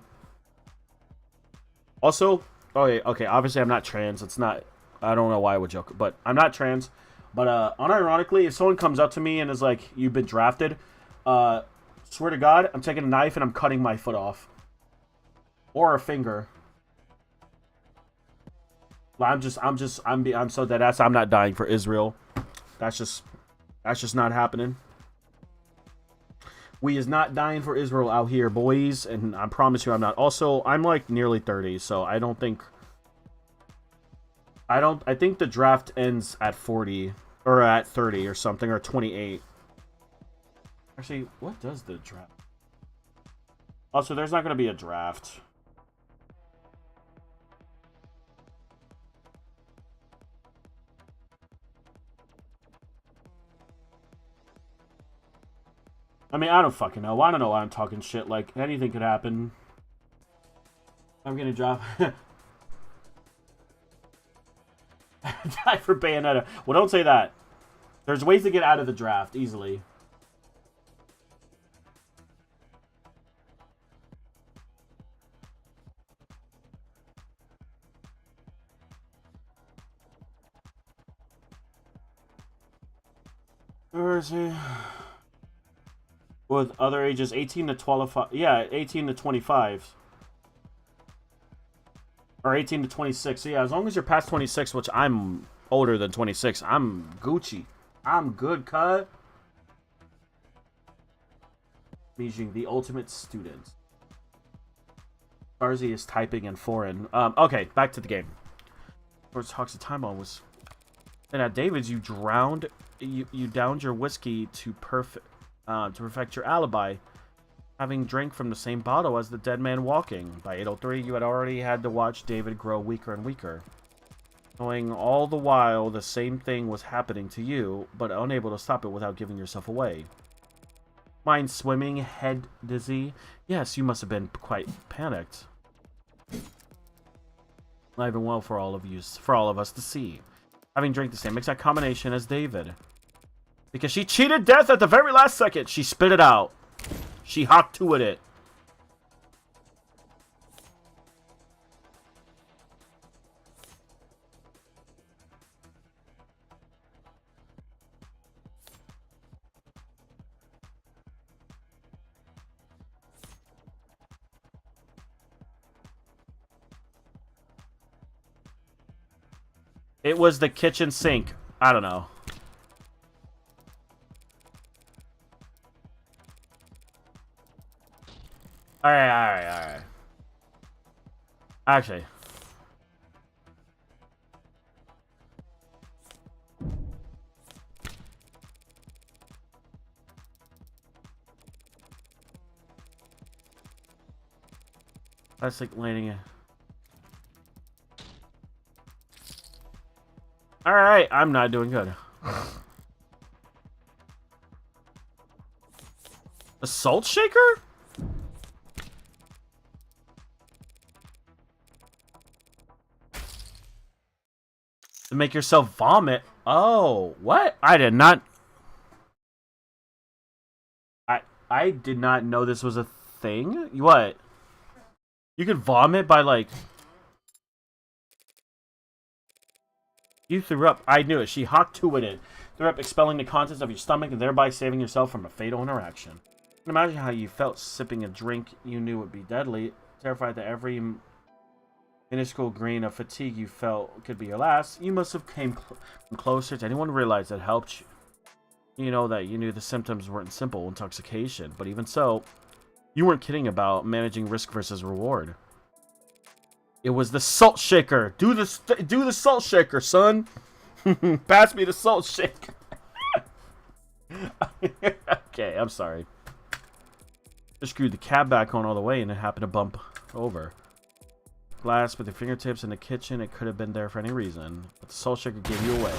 Also, oh yeah, okay, obviously I'm not trans. It's not, I don't know why I would joke, but I'm not trans. But unironically, if someone comes up to me and is like, you've been drafted, swear to God, I'm taking a knife and I'm cutting my foot off. Or a finger. I'm so dead ass. I'm not dying for Israel. That's just not happening. We is not dying for Israel out here, boys, and I promise you I'm not. Also, I'm like nearly 30, so I think the draft ends at 40 or at 30 or something, or 28. Actually, what does the draft? Also, there's not going to be a draft. I mean, I don't fucking know. I don't know why I'm talking shit. Like, anything could happen. I'm gonna drop... Die for Bayonetta. Well, don't say that. There's ways to get out of the draft easily. Where is he? With other ages 18 to 12, yeah, 18 to 25. Or 18 to 26. So yeah, as long as you're past 26, which I'm older than 26, I'm Gucci. I'm good, cut. Beijing, the ultimate student. Starzy is typing in foreign. Okay, back to the game. Where's Toxic Time Bomb was... And at David's, you downed your whiskey to perfect... to perfect your alibi. having drank from the same bottle as the dead man walking. By 8:03, you had already had to watch David grow weaker and weaker. Knowing all the while the same thing was happening to you, but unable to stop it without giving yourself away. Mind swimming, head dizzy. Yes, you must have been quite panicked. Not even well for all of us to see. Having drank the same exact combination as David. Because she cheated death at the very last second. She spit it out. She hocked to it. It was the kitchen sink. I don't know. Alright. Actually. That's like landing it. Alright, I'm not doing good. A salt shaker? To make yourself vomit? Oh, what? I did not... I did not know this was a thing. What? You could vomit by, like... You threw up. I knew it. She hocked to it. Threw up, expelling the contents of your stomach and thereby saving yourself from a fatal interaction. You can imagine how you felt sipping a drink you knew would be deadly, terrified that every minuscule grain of fatigue you felt could be your last. You must have came closer to anyone realize that helped you. You know that you knew the symptoms weren't simple intoxication, but even so, you weren't kidding about managing risk versus reward. It was the salt shaker. Do the salt shaker, son. Pass me the salt shaker. Okay, I'm sorry. Just screwed the cab back on all the way and it happened to bump over. Glass with your fingertips in the kitchen. It could have been there for any reason, but the salt shaker gave you away.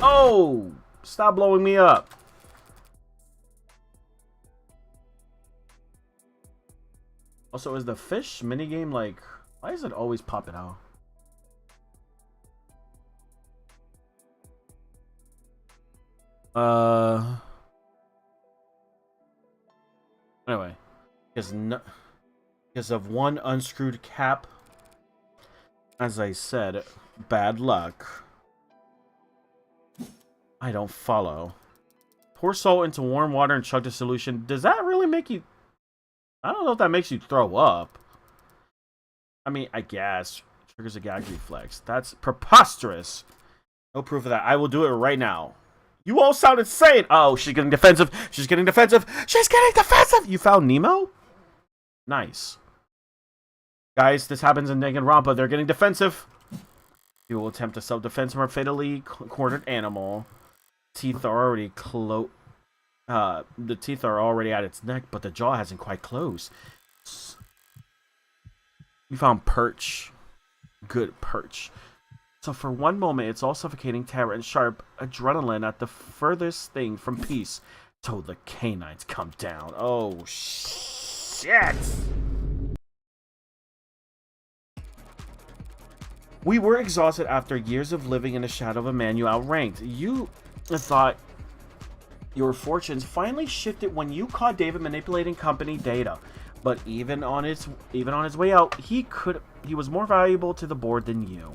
Oh! Stop blowing me up. Also, is the fish minigame like... Why is it always popping out? Anyway, because of one unscrewed cap, as I said, bad luck. I don't follow. Pour salt into warm water and chug the solution. Does that really make you... I don't know if that makes you throw up. I mean, I guess. Triggers a gag reflex. That's preposterous. No proof of that. I will do it right now. You all sound insane. Oh, she's getting defensive. She's getting defensive. She's getting defensive. You found Nemo? Nice. Guys, this happens in Danganronpa. They're getting defensive. You will attempt a self-defense from a fatally cornered animal. Teeth are already the teeth are already at its neck, but the jaw hasn't quite closed. You found perch. Good perch. So for one moment, it's all suffocating terror and sharp adrenaline at the furthest thing from peace. Till the canines come down. Oh, shit! We were exhausted after years of living in the shadow of a man you outranked. You thought your fortunes finally shifted when you caught David manipulating company data. But even on his way out, he was more valuable to the board than you.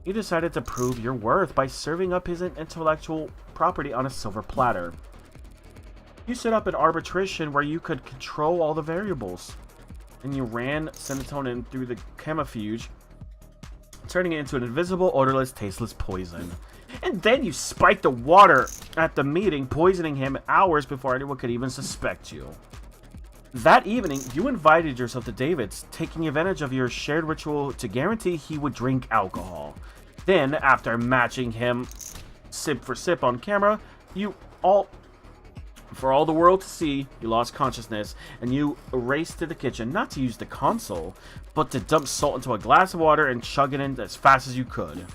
You decided to prove your worth by serving up his intellectual property on a silver platter. You set up an arbitration where you could control all the variables. And you ran serotonin through the camouflage, turning it into an invisible, odorless, tasteless poison. And then you spiked the water at the meeting, poisoning him hours before anyone could even suspect you. That evening, you invited yourself to David's, taking advantage of your shared ritual to guarantee he would drink alcohol. Then, after matching him sip for sip on camera, you all For all the world to see, you lost consciousness, and you raced to the kitchen, not to use the console, but to dump salt into a glass of water and chug it in as fast as you could,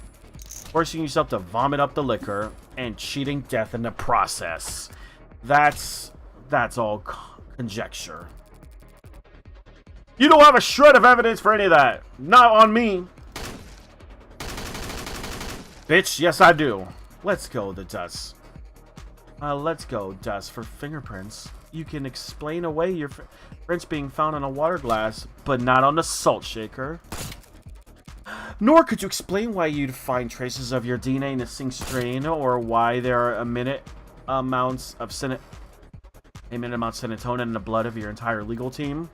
forcing yourself to vomit up the liquor and cheating death in the process. That's all conjecture. You don't have a shred of evidence for any of that. Not on me. Bitch, yes I do. Let's go, the dust. Let's go, dust, for fingerprints. You can explain away your prints being found on a water glass, but not on the salt shaker. Nor could you explain why you'd find traces of your DNA in a sink strain, or why there are imminent amounts of serotonin in the blood of your entire legal team.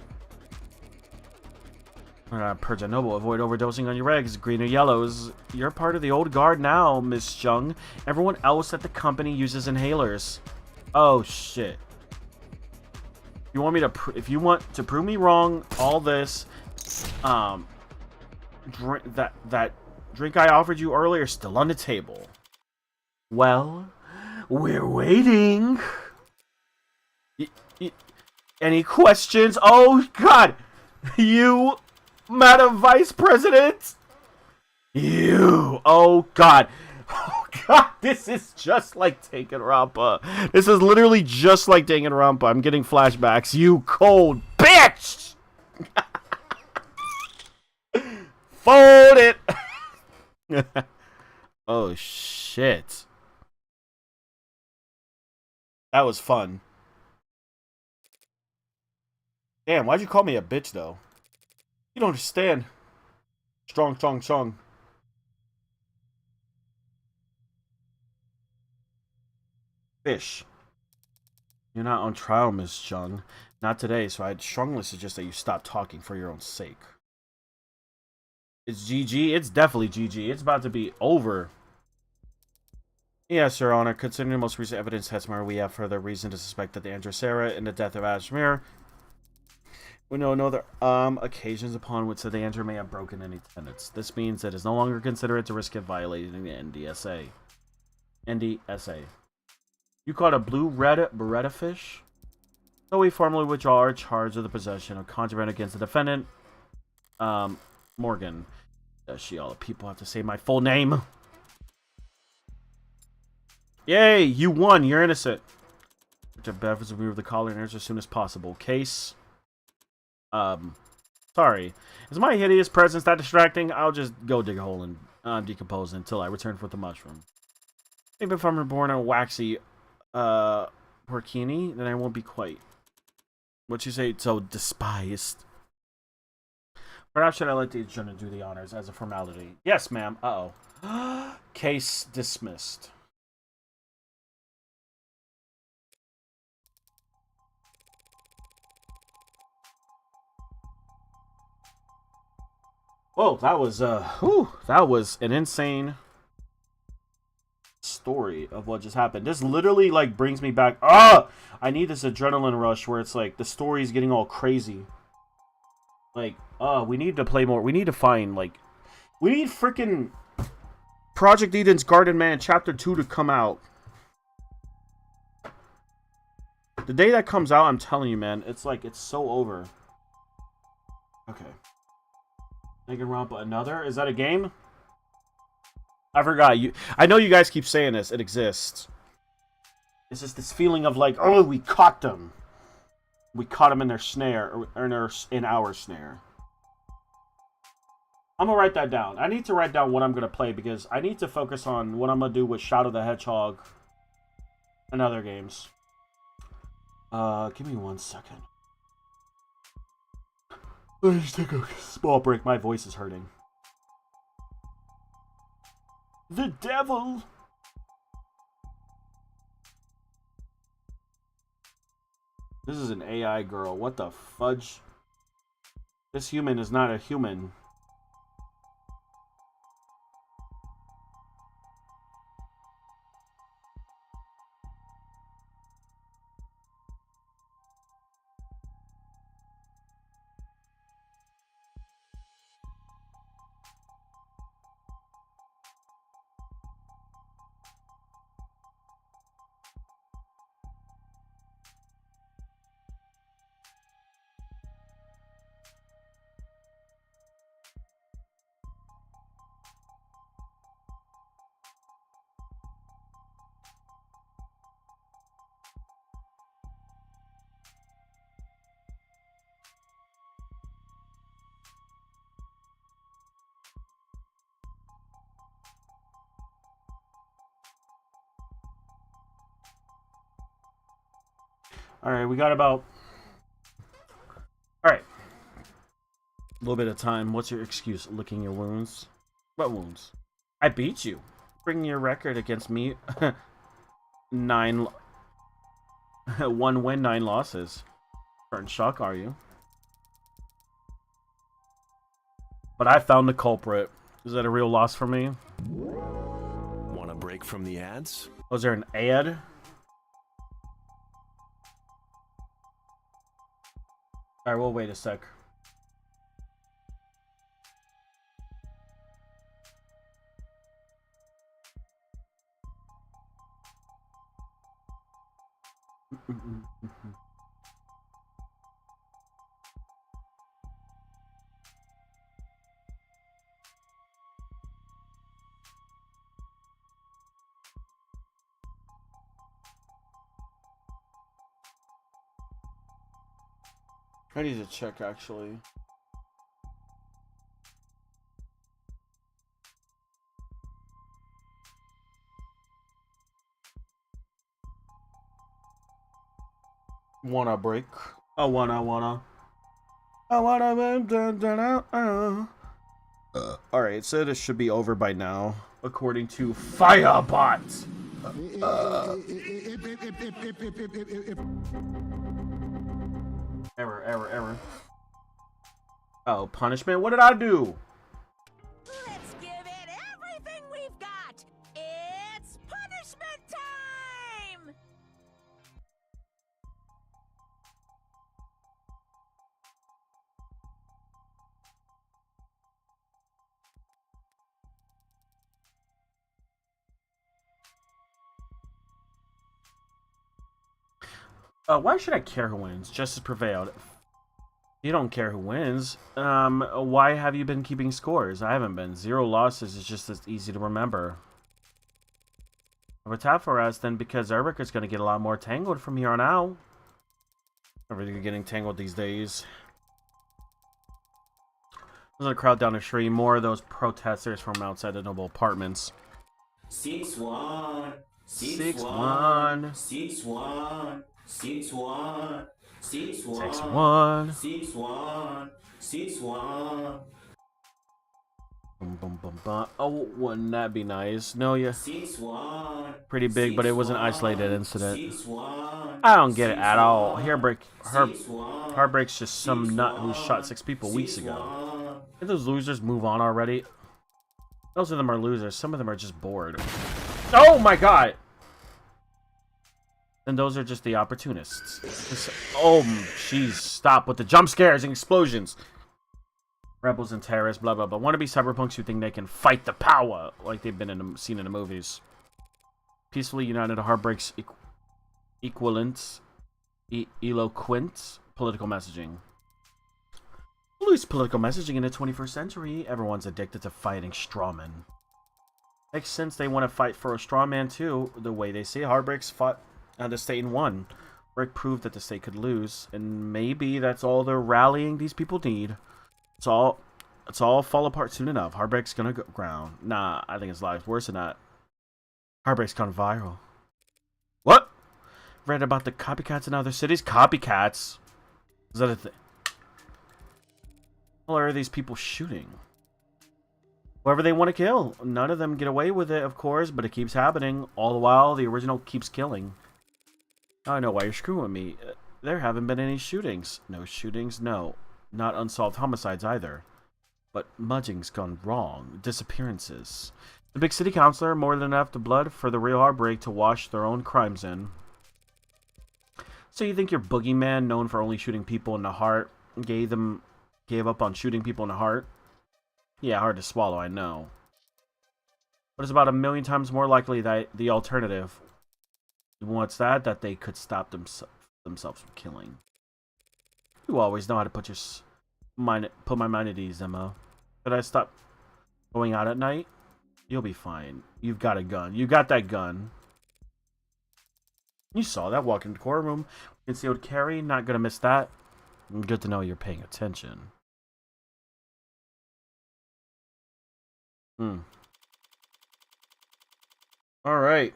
Purge a noble, avoid overdosing on your eggs, green or yellows. You're part of the old guard now, Miss Jung. Everyone else at the company uses inhalers. Oh shit. You want me to? If you want to prove me wrong, all this, that drink I offered you earlier is still on the table. Well, we're waiting. Any questions? Oh God, you. Madam Vice President? You. Oh, God. Oh, God. This is just like Danganronpa. This is literally just like Danganronpa. I'm getting flashbacks. You cold bitch! Fold it! Oh, shit. That was fun. Damn, why'd you call me a bitch, though? You don't understand. Strong, strong, strong. Fish. You're not on trial, Miss Jung. Not today, so I'd strongly suggest that you stop talking for your own sake. It's GG? It's definitely GG. It's about to be over. Yes, Your Honor. Considering the most recent evidence testimony, we have further reason to suspect that the Androsera and the death of Ashmir. We know no other occasions upon which the Andrew may have broken any tenets. This means that it is no longer considered to risk of violating the NDSA. NDSA. You caught a blue Beretta fish? So we formally withdraw our charge of the possession of contraband against the defendant, Morgan. Does she all the people have to say my full name? Yay, you won. You're innocent. Richard Bevers will remove the collar and as soon as possible. Case. Sorry. Is my hideous presence that distracting? I'll just go dig a hole and decompose until I return for the mushroom. Maybe if I'm reborn a waxy, porcini, then I won't be quite what you say so despised. Perhaps should I let the adjournment do the honors as a formality? Yes, ma'am. Uh-oh. Case dismissed. Whoa, that was that was an insane story of what just happened. This literally like brings me back. I need this adrenaline rush where it's like the story's getting all crazy. Like, we need to play more. We need to find like we need freaking Project Eden's Garden Man Chapter 2 to come out. The day that comes out, I'm telling you, man, it's like it's so over. Okay. Danganronpa another? Is that a game? I forgot. I know you guys keep saying this. It exists. It's just this feeling of like, oh, we caught them. We caught them in their snare, or in our snare. I'm gonna write that down. I need to write down what I'm gonna play because I need to focus on what I'm gonna do with Shadow the Hedgehog and other games. Give me 1 second. Let me just take a small break. My voice is hurting. The devil! This is an AI girl. What the fudge? This human is not a human. Alright, we got about... Alright. A little bit of time. What's your excuse? Licking your wounds? What wounds? I beat you. Bring your record against me. 1 win, 9 losses. You're in shock, are you? But I found the culprit. Is that a real loss for me? Want a break from the ads? Was there an ad? Alright, we'll wait a sec. I need to check actually. Wanna break? I wanna. Alright, so this should be over by now, according to Firebot. Error. Oh, punishment? What did I do? Let's give it everything we've got. It's punishment time! Why should I care who wins? Justice prevailed. You don't care who wins. Why have you been keeping scores? I haven't been. 0 losses is just as easy to remember. But tap for us, then, because Erica's going to get a lot more tangled from here on out. Everything getting tangled these days. There's a crowd down the street. More of those protesters from outside the Noble Apartments. 6-1. 6-1. 6-1. 6-1. 6-1. 6-1. 6-1. Boom, boom, boom, boom. Oh, wouldn't that be nice? No, yeah. 6-1. Pretty big, but it was an isolated incident. 6-1. I don't get it at all. Heartbreak's just some nut who shot 6 people weeks ago. Did those losers move on already? Most of them are losers. Some of them are just bored. Oh my god! And those are just the opportunists. Oh, jeez. Stop with the jump scares and explosions. Rebels and terrorists, blah, blah, blah. Wannabe cyberpunks who think they can fight the power like they've been seen in the movies. Peacefully united Heartbreak's eloquent political messaging. Loose political messaging in the 21st century. Everyone's addicted to fighting strawmen. Makes sense they want to fight for a strawman too. The way they see Heartbreak's fought the state and won. Rick proved that the state could lose, and maybe that's all the rallying these people need. It's all fall apart soon enough. Heartbreak's gonna go ground. Nah, I think it's life worse than that. Heartbreak's gone viral. What? Read about the copycats in other cities? Copycats? Is that a thing? What are these people shooting? Whoever they want to kill. None of them get away with it, of course, but it keeps happening. All the while, the original keeps killing. I know why you're screwing with me. There haven't been any shootings. No shootings, no. Not unsolved homicides either. But mugging's gone wrong. Disappearances. The big city councilor, more than enough to blood for the real Heartbreak to wash their own crimes in. So you think your boogeyman, known for only shooting people in the heart, gave up on shooting people in the heart? Yeah, hard to swallow, I know. But it's about 1,000,000 times more likely that the alternative. What's that? That they could stop themselves from killing. You always know how to put my mind at ease, Emma. Should I stop going out at night? You'll be fine. You've got a gun. You got that gun. You saw that walk into the courtroom. Concealed carry. Not gonna miss that. Good to know you're paying attention. Alright.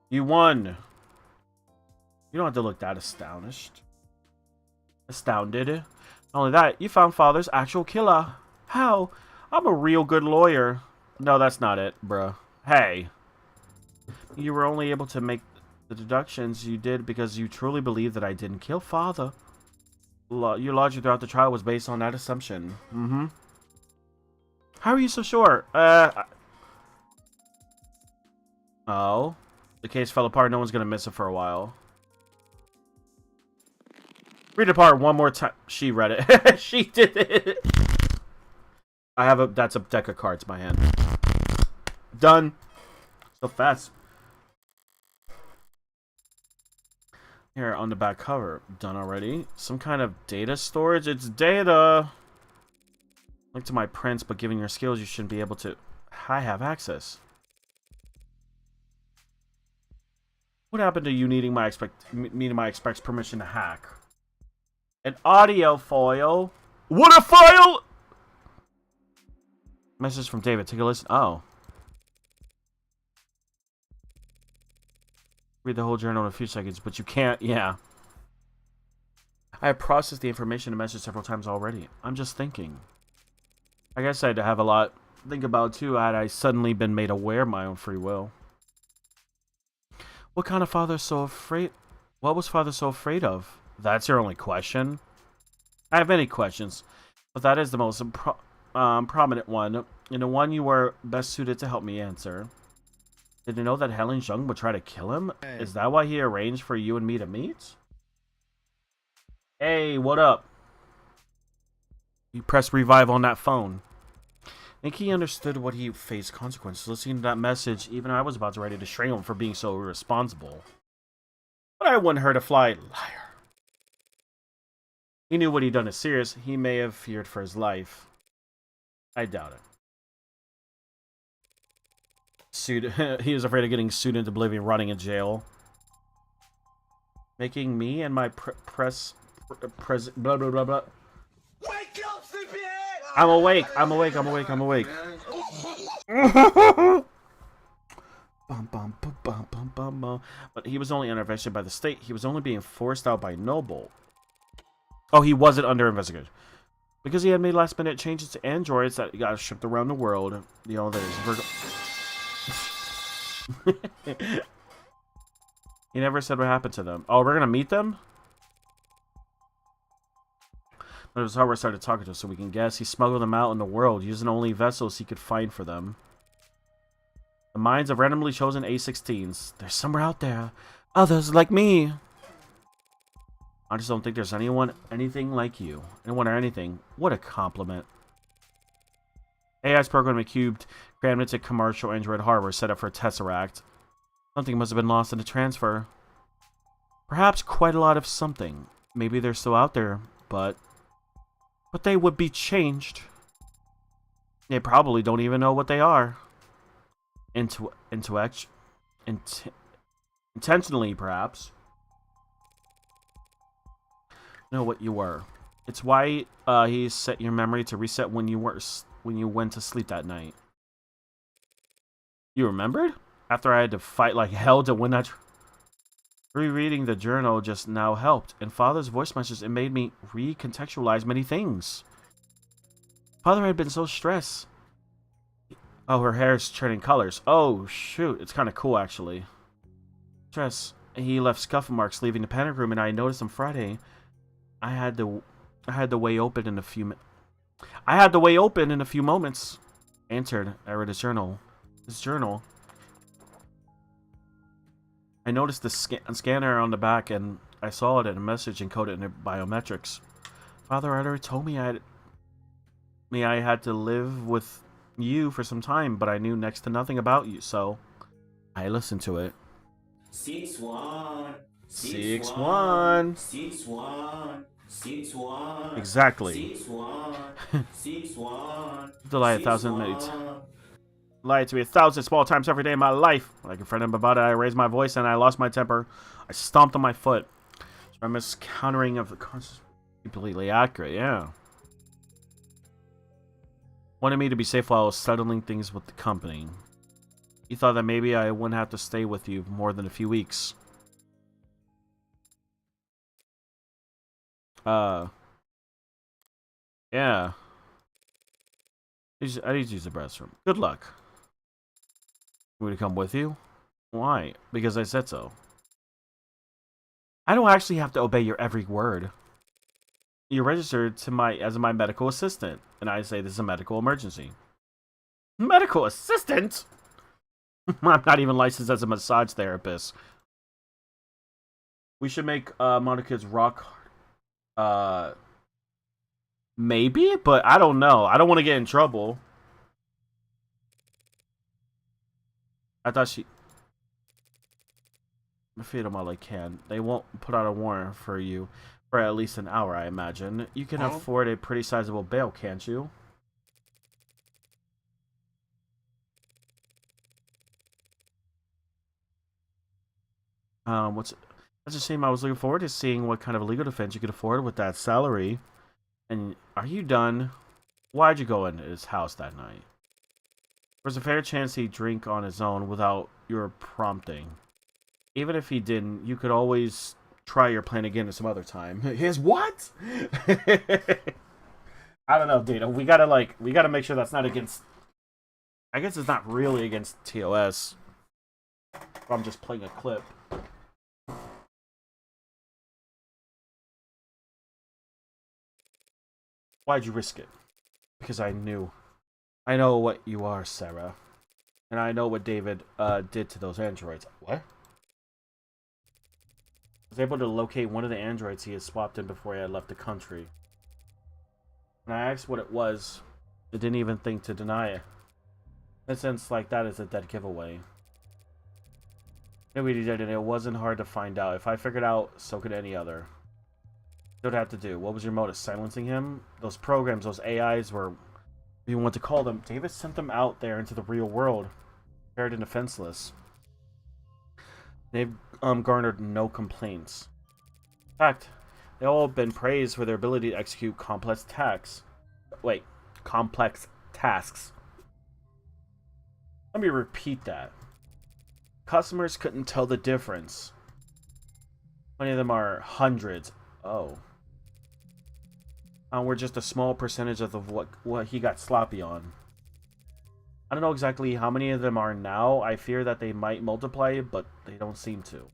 You won. You don't have to look that astonished. Astounded. Not only that, you found Father's actual killer. How? I'm a real good lawyer. No, that's not it, bruh. Hey. You were only able to make the deductions you did because you truly believe that I didn't kill Father. Your logic throughout the trial was based on that assumption. Mm-hmm. How are you so sure? Oh. The case fell apart. No one's gonna miss it for a while. Read it apart one more time. She read it. She did it. That's a deck of cards in my hand. Done. So fast. Here on the back cover. Done already. Some kind of data storage. It's data. Link to my prints, but given your skills, you shouldn't be able to. I have access. What happened to you needing my express permission to hack? An audio file. What a file! Message from David. Take a listen. Oh. Read the whole journal in a few seconds, but you can't. Yeah. I have processed the information and message several times already. I'm just thinking. I guess I'd have a lot to think about too had I suddenly been made aware of my own free will. What was Father so afraid of? That's your only question? I have many questions, but that is the most prominent one, and the one you were best suited to help me answer. Did you know that Helen Zheng would try to kill him? Hey. Is that why he arranged for you and me to meet? Hey, what up? You pressed revive on that phone. I think he understood what he faced consequences. Listening to that message, even I was about to ready to strangle him for being so irresponsible. But I wouldn't hurt a fly. Liar. He knew what he'd done is serious. He may have feared for his life. I doubt it. He was afraid of getting sued into oblivion, rotting in jail. Making me and my blah blah blah blah. Wake up, sleepyhead! I'm awake. I'm awake. I'm awake. I'm awake. Bum, bum, bum, bum, bum, bum, bum. But he was only under investigation by the state. He was only being forced out by Noble. Oh, he wasn't under investigation. Because he had made last-minute changes to androids that got shipped around the world. You know, there's Virgo. He never said what happened to them. Oh, we're gonna meet them? But it was Hardware started talking to us, so we can guess. He smuggled them out in the world, using only vessels he could find for them. The minds of randomly chosen A16s. They're somewhere out there. Others like me. I just don't think there's anything like you. Anyone or anything. What a compliment. AI's programming cubed, crammed into commercial Android hardware set up for Tesseract. Something must have been lost in the transfer. Perhaps quite a lot of something. Maybe they're still out there, but they would be changed. They probably don't even know what they are. Intentionally, perhaps. Know what you were. It's why he set your memory to reset when you went to sleep that night. You remembered? After I had to fight like hell to win that. Rereading the journal just now helped, and Father's voice message, it made me recontextualize many things. Father had been so stressed. Oh, her hair's turning colors. Oh, shoot. It's kind of cool, actually. Stress. He left scuff marks leaving the panic room, and I noticed on Friday. I had the way open in a few moments. Answered. I read his journal. His journal. I noticed the scanner on the back, and I saw it in a message encoded in biometrics. Father already told me I had to live with you for some time, but I knew next to nothing about you, so I listened to it. 6-1. 6-1. 6-1. 6-1. Exactly. 6-1. 6-1. To lie 1,000 minutes. Lied to me 1,000 small times every day of my life. When I confronted him about it, I raised my voice and I lost my temper. I stomped on my foot. So I missed countering of the conscious. Completely accurate, yeah. Wanted me to be safe while I was settling things with the company. He thought that maybe I wouldn't have to stay with you more than a few weeks. Yeah. I need to use the restroom. Good luck. Want me to come with you? Why? Because I said so. I don't actually have to obey your every word. You're registered to as my medical assistant, and I say this is a medical emergency. Medical assistant? I'm not even licensed as a massage therapist. We should make Monica's rock. Maybe, but I don't know. I don't want to get in trouble. I thought she. Feed them all I can. They won't put out a warrant for you for at least an hour, I imagine. You can afford a pretty sizable bail, can't you? That's a shame. I was looking forward to seeing what kind of legal defense you could afford with that salary. And are you done? Why'd you go into his house that night? There's a fair chance he'd drink on his own without your prompting. Even if he didn't, you could always try your plan again at some other time. His what? I don't know, Data. We gotta make sure that's not against. I guess it's not really against TOS. I'm just playing a clip. Why'd you risk it? Because I knew. I know what you are, Sarah. And I know what David did to those androids. What? I was able to locate one of the androids he had swapped in before he had left the country. When I asked what it was, it didn't even think to deny it. In a sense, like that is a dead giveaway. Nobody did, and it wasn't hard to find out. If I figured out, so could any other. What would I have to do? What was your motive? Silencing him? Those programs, those AIs were, what you want to call them. David sent them out there into the real world, prepared and defenseless. They've garnered no complaints. In fact, they've all been praised for their ability to execute complex tasks. Complex tasks. Let me repeat that. Customers couldn't tell the difference. Many of them are hundreds. Oh. We're just a small percentage of what he got sloppy on. I don't know exactly how many of them are now. I fear that they might multiply, but they don't seem to.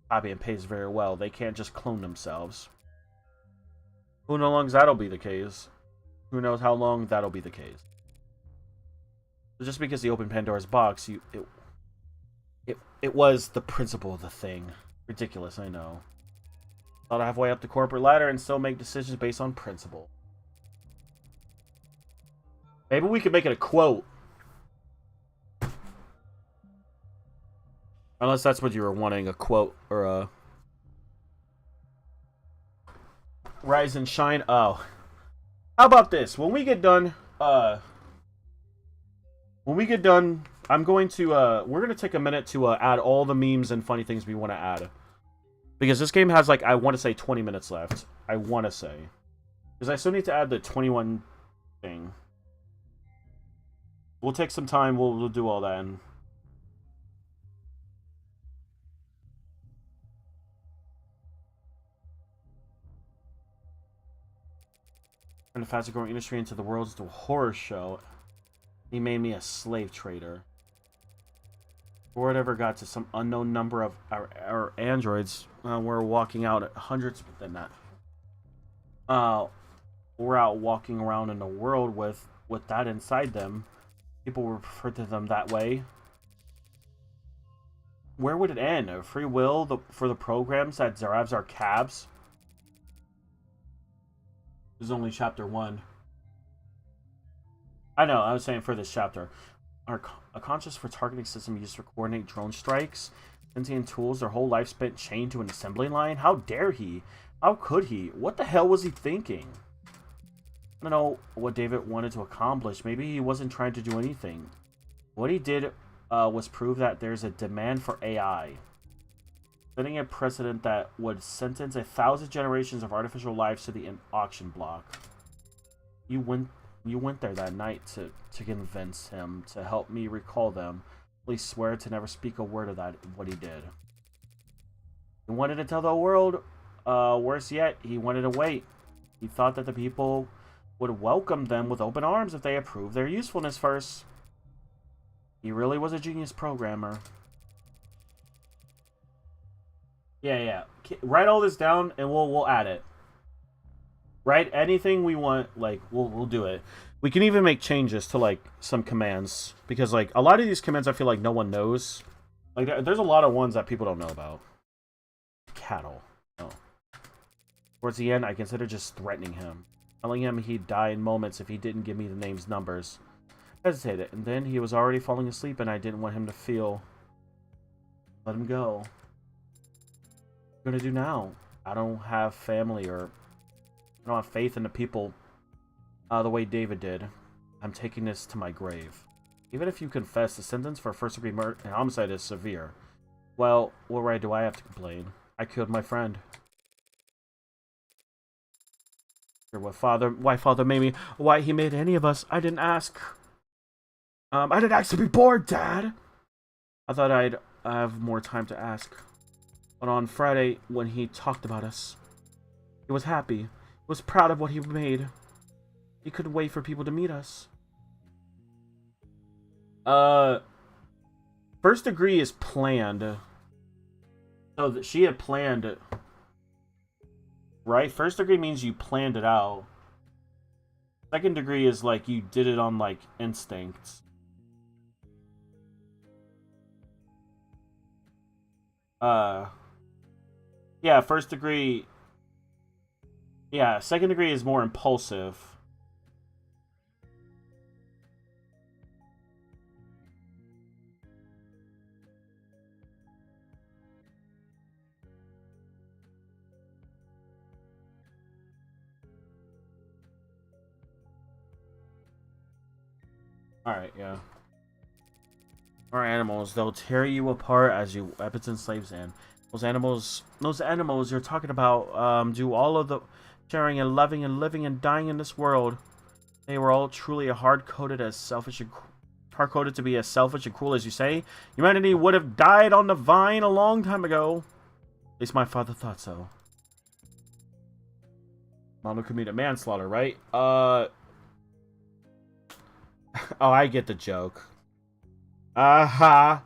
Copy and paste very well. They can't just clone themselves. Who knows how long that'll be the case? Who knows how long that'll be the case? So just because he opened Pandora's box, it was the principle of the thing. Ridiculous, I know. Thought I'd halfway up the corporate ladder and still make decisions based on principle. Maybe we could make it a quote. Unless that's what you were wanting, a quote or a rise and shine. Oh. How about this? When we get done, I'm going to we're going to take a minute to add all the memes and funny things we want to add. Because this game has, like, I want to say 20 minutes left. I want to say. Because I still need to add the 21 thing. We'll take some time. We'll do all that. And the fastest growing industry into the world's horror show. He made me a slave trader. Before it ever got to some unknown number of our androids, we're walking out at hundreds within that. We're out walking around in the world with that inside them. People refer to them that way. Where would it end? Free will for the programs that drives our cabs? This is only chapter 1. I know, I was saying for this chapter. A conscious for targeting system used to coordinate drone strikes. Sentient tools, their whole life spent chained to an assembly line? How dare he? How could he? What the hell was he thinking? I don't know what David wanted to accomplish. Maybe he wasn't trying to do anything. What he did was prove that there's a demand for AI. Setting a precedent that would sentence 1,000 generations of artificial lives to the auction block. You went there that night to convince him to help me recall them. Please swear to never speak a word of that, what he did. He wanted to tell the world Worse yet, he wanted to wait. He thought that the people would welcome them with open arms if they approved their usefulness first. He really was a genius programmer. Yeah. Write all this down and we'll add it. Write anything we want, like we'll do it. We can even make changes to like some commands because like a lot of these commands I feel like no one knows. Like there's a lot of ones that people don't know about. Cattle. Oh. Towards the end, I considered just threatening him, telling him he'd die in moments if he didn't give me the name's numbers. Hesitated, and then he was already falling asleep, and I didn't want him to feel. Let him go. What am I gonna do now? I don't have family or I don't have faith in the people the way David did. I'm taking this to my grave. Even if you confess, the sentence for first-degree murder and homicide is severe. Well, what right do I have to complain? I killed my friend. Why father made me? Why he made any of us? I didn't ask. I didn't ask to be born, Dad. I thought I'd have more time to ask. But on Friday, when he talked about us, he was happy. He was proud of what he made. He couldn't wait for people to meet us. First degree is planned. So that she had planned it. Right? First degree means you planned it out. Second degree is like you did it on like instincts. Yeah, first degree. Yeah, second degree is more impulsive. Alright, yeah. Or animals, they'll tear you apart as you weapons and slaves in. Those animals you're talking about, do all of the sharing and loving and living and dying in this world. They were all truly hard-coded to be as selfish and cruel as you say. Humanity would have died on the vine a long time ago. At least my father thought so. Mama committed manslaughter, right? Oh, I get the joke. Aha.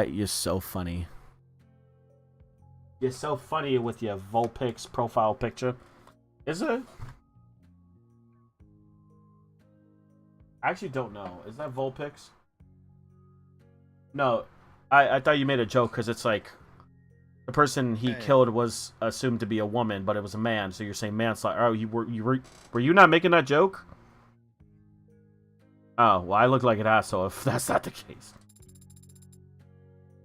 You're so funny. You're so funny with your Vulpix profile picture. Is it? I actually don't know. Is that Vulpix? No. I thought you made a joke because it's like the person he killed was assumed to be a woman, but it was a man, so you're saying manslaughter. Oh, were you not making that joke? Oh, well, I look like an asshole if that's not the case.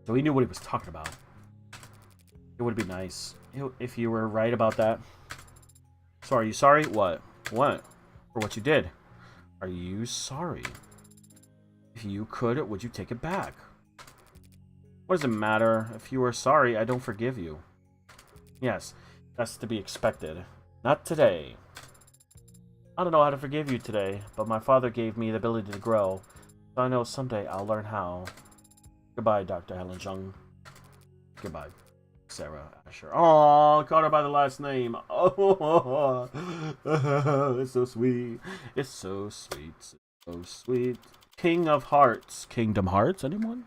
So he knew what he was talking about. It would be nice if you were right about that. So are you sorry? What? What? For what you did? Are you sorry? If you could, would you take it back? What does it matter? If you were sorry, I don't forgive you. Yes, that's to be expected. Not today. I don't know how to forgive you today, but my father gave me the ability to grow, so I know someday I'll learn how. Goodbye, Dr. Helen Jung. Goodbye, Sarah Asher. Oh, caught her by the last name. Oh, it's so sweet. It's so sweet. So sweet. King of Hearts. Kingdom Hearts, anyone?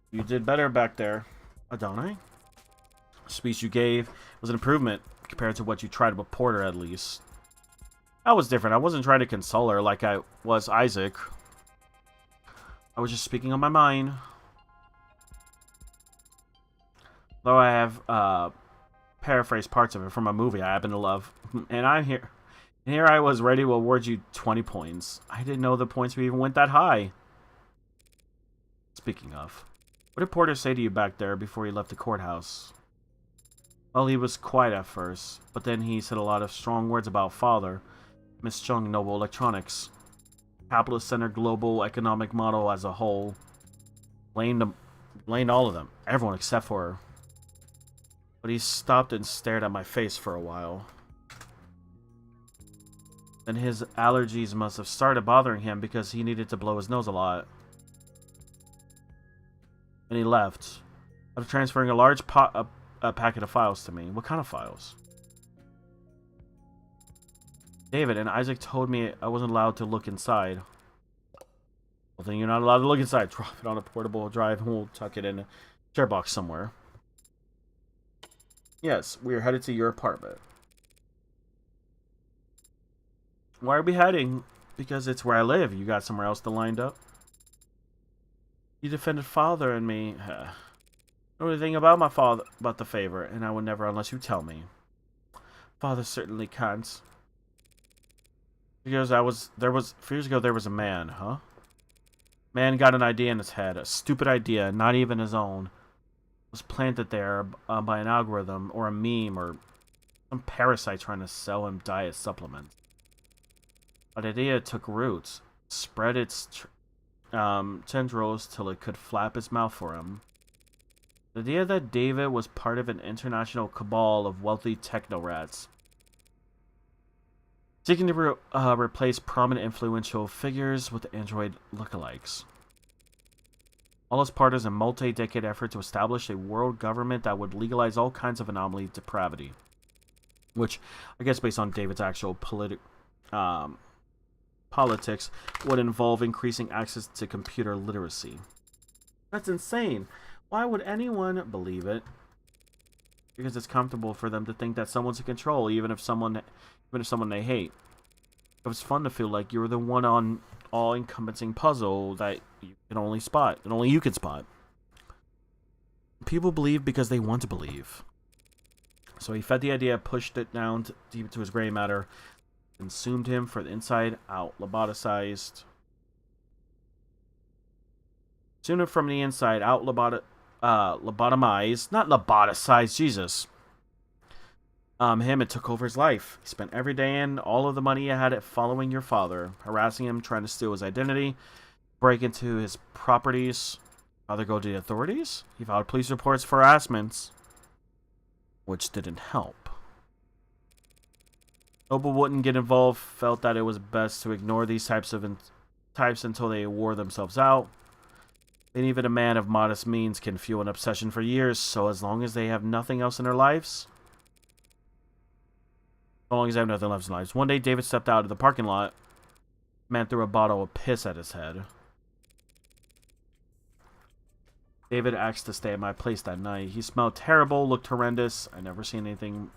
You did better back there, Adonai. The speech you gave was an improvement compared to what you tried with Porter, at least. That was different. I wasn't trying to console her like I was Isaac. I was just speaking on my mind. Though I have paraphrased parts of it from a movie I happen to love. And I'm here. And here I was ready to award you 20 points. I didn't know the points even went that high. Speaking of, what did Porter say to you back there before he left the courthouse? Well, he was quiet at first, but then he said a lot of strong words about Father, Miss Chung Noble Electronics, capitalist-centered global economic model as a whole. Blamed all of them, everyone except for her. But he stopped and stared at my face for a while. Then his allergies must have started bothering him because he needed to blow his nose a lot. And he left. After transferring a large a packet of files to me. What kind of files? David and Isaac told me I wasn't allowed to look inside. Well, then you're not allowed to look inside. Drop it on a portable drive and we'll tuck it in a share box somewhere. Yes, we are headed to your apartment. Why are we heading? Because it's where I live. You got somewhere else to lined up? You defended father and me. I don't know anything about my father, about the favor, and I would never unless you tell me. Father certainly can't. Because few years ago there was a man, huh? Man got an idea in his head, a stupid idea, not even his own. It was planted there by an algorithm or a meme or some parasite trying to sell him diet supplements. That idea took roots, spread its tendrils till it could flap its mouth for him. The idea that David was part of an international cabal of wealthy techno-rats, seeking to replace prominent influential figures with android lookalikes. All as part of a multi-decade effort to establish a world government that would legalize all kinds of anomaly depravity. Which, I guess based on David's actual politics, would involve increasing access to computer literacy. That's insane. Why would anyone believe it? Because it's comfortable for them to think that someone's in control, even if someone they hate. It was fun to feel like you were the one on all-encompassing puzzle that you can only spot, and only you can spot. People believe because they want to believe. So he fed the idea, pushed it down deep into his gray matter, consumed him from the inside out, lobotomized. Consumed him from the inside out, lobotomized, not lobotomized, Jesus. Him, it took over his life. He spent every day and all of the money he had following your father, harassing him, trying to steal his identity, break into his properties, either go to the authorities. He filed police reports for harassments, which didn't help. Noble wouldn't get involved, felt that it was best to ignore these types until they wore themselves out. And even a man of modest means can fuel an obsession for years, so as long as they have nothing else in their lives... One day, David stepped out of the parking lot. Man threw a bottle of piss at his head. David asked to stay at my place that night. He smelled terrible, looked horrendous. I never seen anything.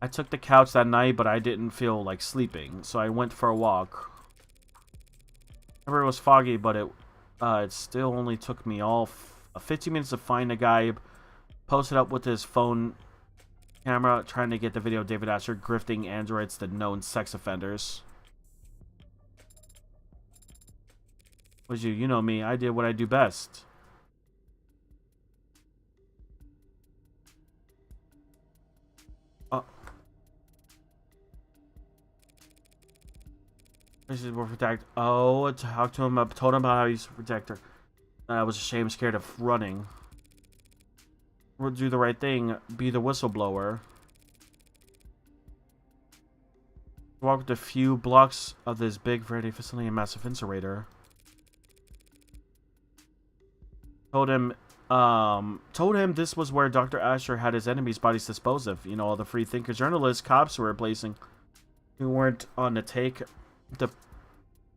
I took the couch that night, but I didn't feel like sleeping, so I went for a walk. Remember, it was foggy, but it still only took me all 15 minutes to find a guy posted up with his phone camera trying to get the video of David Asher grifting androids to known sex offenders. Was you know me, I did what I do best. Oh, I talked to him, told him about how he's a protector. I was ashamed, scared of running. We'll do the right thing, be the whistleblower. Walked a few blocks of this big Verde facility and massive incinerator. Told him this was where Dr. Asher had his enemies' bodies disposed of. You know, all the free thinker journalists, cops who weren't on the take. The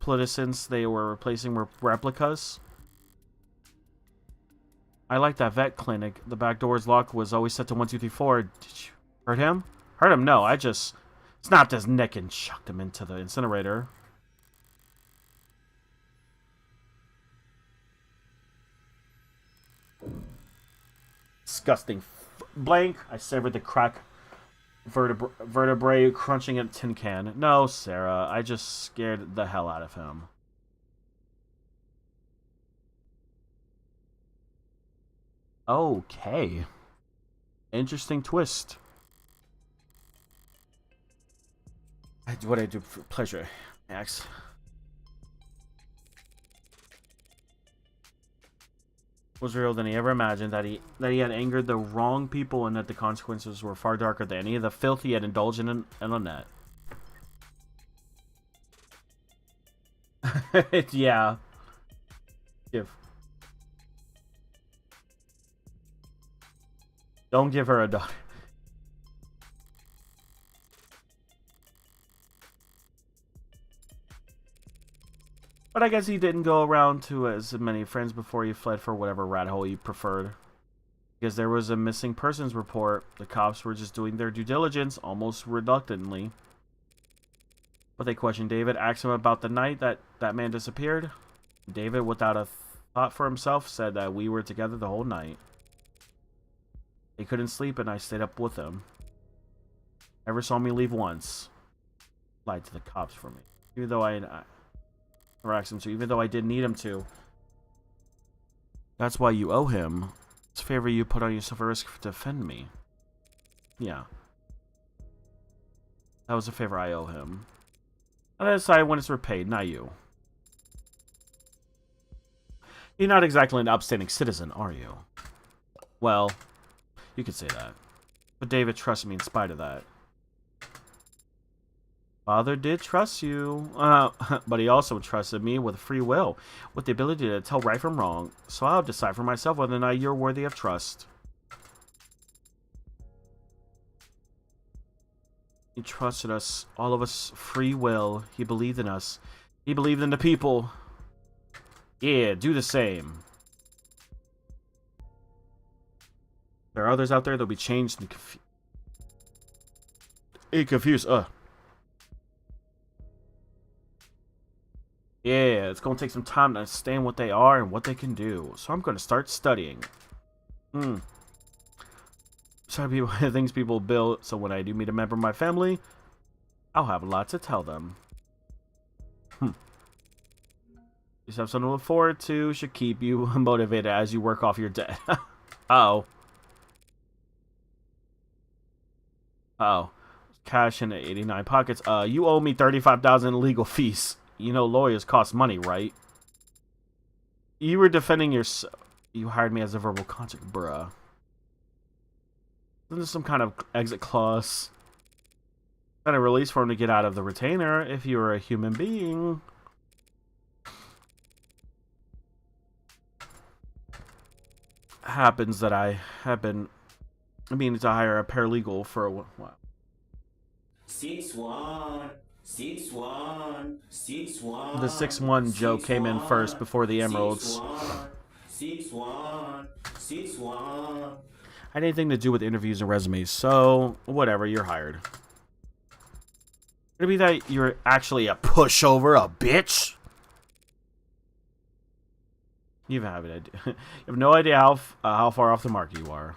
politicants they were replacing were replicas. I like that vet clinic. The back door's lock was always set to 1, 2, 3, 4. Did you hurt him? Hurt him? No, I just snapped his neck and chucked him into the incinerator. Disgusting. Blank. I severed the crack vertebrae, crunching a tin can. No, Sarah. I just scared the hell out of him. Okay. Interesting twist. I do what I do for pleasure, Max. Was real than he ever imagined, that he had angered the wrong people and that the consequences were far darker than any of the filth he had indulged in on net. Yeah. Don't give her a daughter. But I guess he didn't go around to as many friends before he fled for whatever rat hole he preferred. Because there was a missing persons report. The cops were just doing their due diligence, almost reluctantly. But they questioned David, asked him about the night that man disappeared. David, without a thought for himself, said that we were together the whole night. He couldn't sleep and I stayed up with him. Never saw me leave once. Lied to the cops for me. Even though I asked him to, even though I didn't need him to. That's why you owe him. It's a favor you put on yourself a risk to defend me. Yeah. That was a favor I owe him. And I decided when it's repaid, not you. You're not exactly an upstanding citizen, are you? Well, you could say that. But David trusted me in spite of that. Father did trust you, but he also trusted me with free will, with the ability to tell right from wrong. So I'll decide for myself whether or not you're worthy of trust. He trusted us, all of us, free will. He believed in us. He believed in the people. Yeah, do the same. There are others out there that'll be changed and confused. Yeah, it's going to take some time to understand what they are and what they can do. So I'm going to start studying. Some things people build, so when I do meet a member of my family, I'll have a lot to tell them. Just have something to look forward to. Should keep you motivated as you work off your debt. Uh-oh. Uh-oh. Cash in the 89 pockets. You owe me $35,000 in legal fees. You know lawyers cost money, right? You were defending yourself. You hired me as a verbal contract, bruh. Isn't there some kind of exit clause? Kind of release for him to get out of the retainer if you were a human being. Happens that I have been meaning to hire a paralegal for a while. 6-1. 6-1. 6-1. The 6-1 joke came in first before the emeralds. 6-1. 6-1. Had anything to do with interviews and resumes, so whatever, you're hired. Could it be that you're actually a pushover, a bitch? You have an idea. You have no idea how far off the mark you are.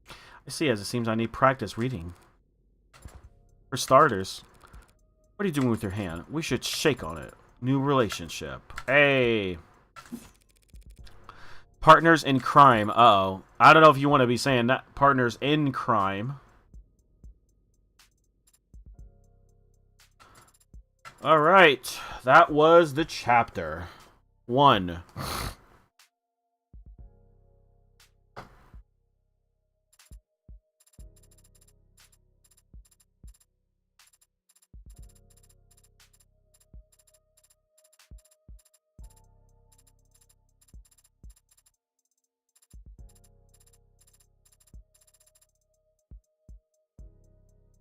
I see, as it seems I need practice reading. For starters, what are you doing with your hand? We should shake on it. New relationship. Hey. Partners in crime. Uh-oh. I don't know if you want to be saying that. Partners in crime. Alright. That was the chapter 1.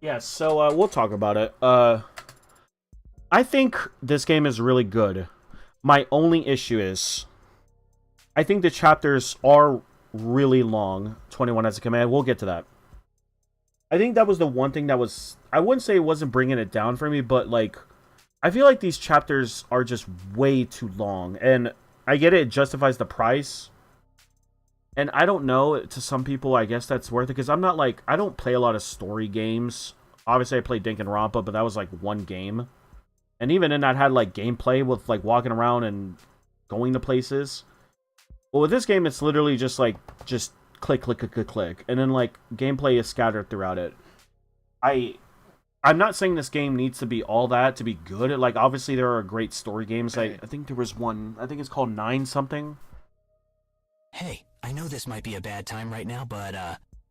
Yeah, so we'll talk about it. I think this game is really good. My only issue is I think the chapters are really long. 21 as a command. We'll get to that. I think that was the one thing that was... I wouldn't say it wasn't bringing it down for me, but like I feel like these chapters are just way too long. And I get it justifies the price. And I don't know, to some people, I guess that's worth it. Because I'm not like... I don't play a lot of story games. Obviously, I played Danganronpa, but that was like one game. And even in that had like gameplay with like walking around and going to places. Well, with this game, it's literally just like, just click, click, click, click, click. And then like gameplay is scattered throughout it. I'm not saying this game needs to be all that to be good. Like, obviously, there are great story games. I think there was one, I think it's called 9 something. Hey, I know this might be a bad time right now, but,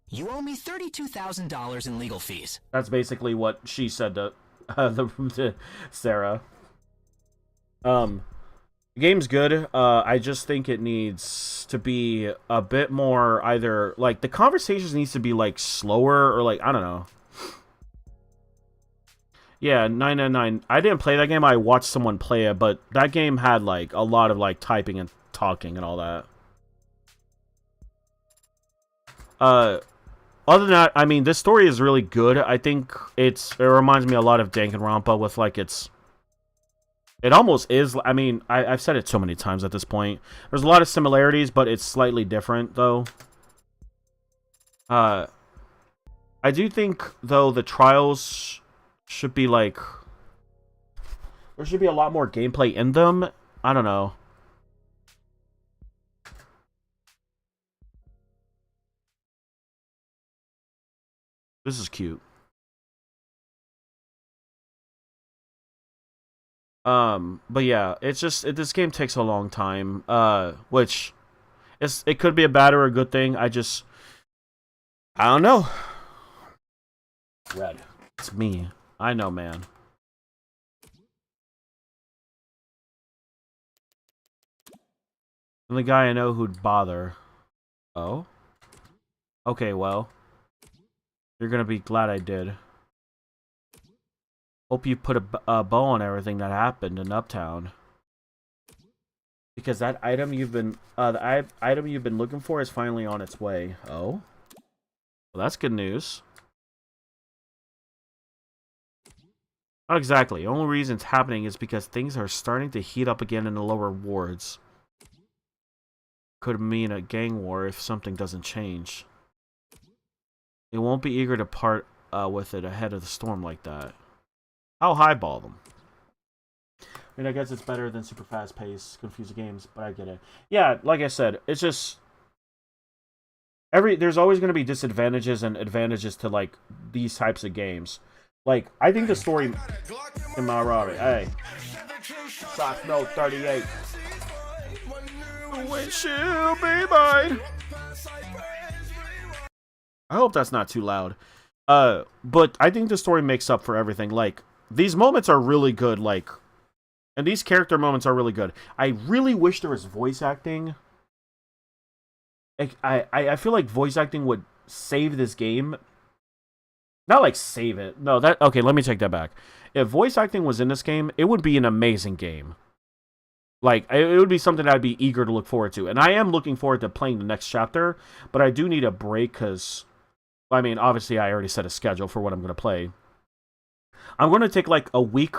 you owe me $32,000 in legal fees. That's basically what she said to, to Sarah. The game's good. I just think it needs to be a bit more either like the conversations needs to be like slower or like I don't know. Yeah, 999. I didn't play that game. I watched someone play it, but that game had like a lot of like typing and talking and all that. Other than that, I mean, this story is really good. I think it reminds me a lot of Danganronpa with like its. It almost is. I mean, I've said it so many times at this point. There's a lot of similarities, but it's slightly different though. I do think though the trials should be like there should be a lot more gameplay in them. I don't know. This is cute. But yeah, it's just this game takes a long time. Which it could be a bad or a good thing. I don't know. Red. It's me. I know, man. I'm the guy I know who'd bother. Oh? Okay, well. You're gonna be glad I did. Hope you put a bow on everything that happened in Uptown. Because that item you've been item you've been looking for is finally on its way. Oh? Well, that's good news. Not exactly. The only reason it's happening is because things are starting to heat up again in the lower wards. Could mean a gang war if something doesn't change. They won't be eager to part with it ahead of the storm like that. I'll highball them. I mean, I guess it's better than super fast-paced, confusing games, but I get it. Yeah, like I said, it's just... There's always going to be disadvantages and advantages to, like, these types of games. Like, I think the story... In my Rari, hey. Sock Note 38. When she'll be mine. I hope that's not too loud. But I think the story makes up for everything. Like, these moments are really good, like... And these character moments are really good. I really wish there was voice acting. I feel like voice acting would save this game. Not like save it. No, that... Okay, let me take that back. If voice acting was in this game, it would be an amazing game. Like, it would be something I'd be eager to look forward to. And I am looking forward to playing the next chapter. But I do need a break because... I mean, obviously I already set a schedule for what I'm going to play. I'm going to take like a week...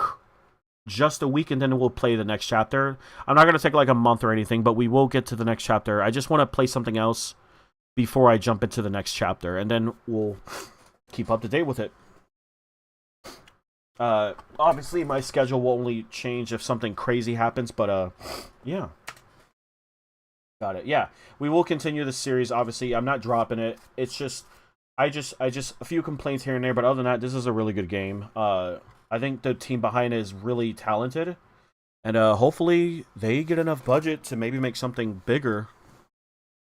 Just a week, and then we'll play the next chapter. I'm not going to take like a month or anything, but we will get to the next chapter. I just want to play something else before I jump into the next chapter, and then we'll keep up to date with it. Obviously, my schedule will only change if something crazy happens, but yeah. Got it. Yeah, we will continue this series, obviously. I'm not dropping it. It's just, I just a few complaints here and there, but other than that, this is a really good game. I think the team behind it is really talented. And hopefully they get enough budget to maybe make something bigger.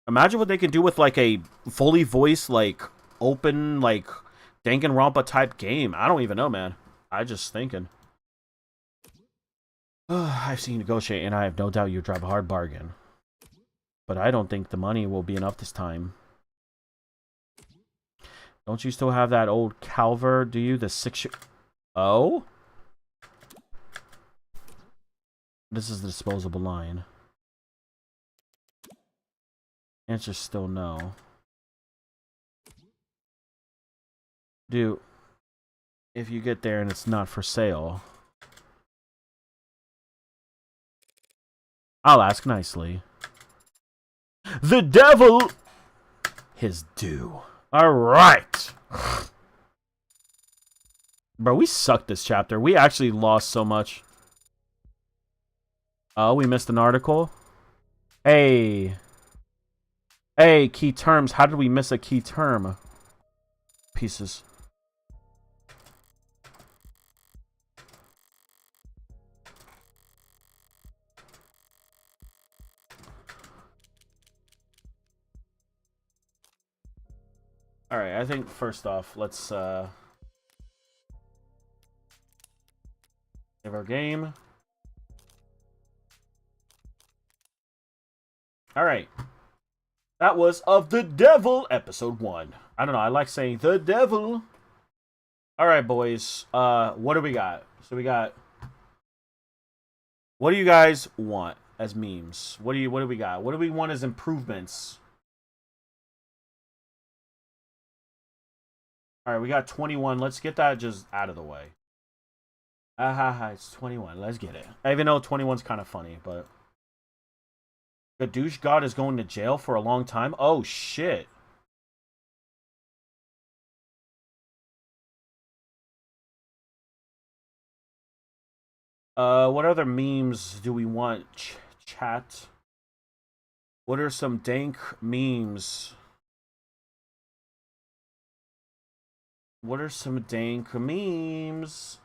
Imagine what they can do with like a fully voiced, like open, like Danganronpa type game. I don't even know, man. I just thinking. I've seen you negotiate, and I have no doubt you drive a hard bargain. But I don't think the money will be enough this time. Don't you still have that old Calver, do you? The 6-year... Oh? This is the disposable line. Answer's still no. Dude, if you get there and it's not for sale, I'll ask nicely. The devil! His due. Alright! Bro, we sucked this chapter. We actually lost so much. Oh, we missed an article? Hey. Hey, key terms. How did we miss a key term? Pieces. Alright, I think first off, let's save our game. All right. That was Of the Devil, episode 1. I don't know. I like saying the devil. All right, boys. What do we got? So we got. What do you guys want as memes? What do we got? What do we want as improvements? All right, we got 21. Let's get that just out of the way. It's 21. Let's get it. I even know 21's kind of funny, but the douche god is going to jail for a long time. Oh shit. What other memes do we want? Chat. What are some dank memes? What are some dank memes?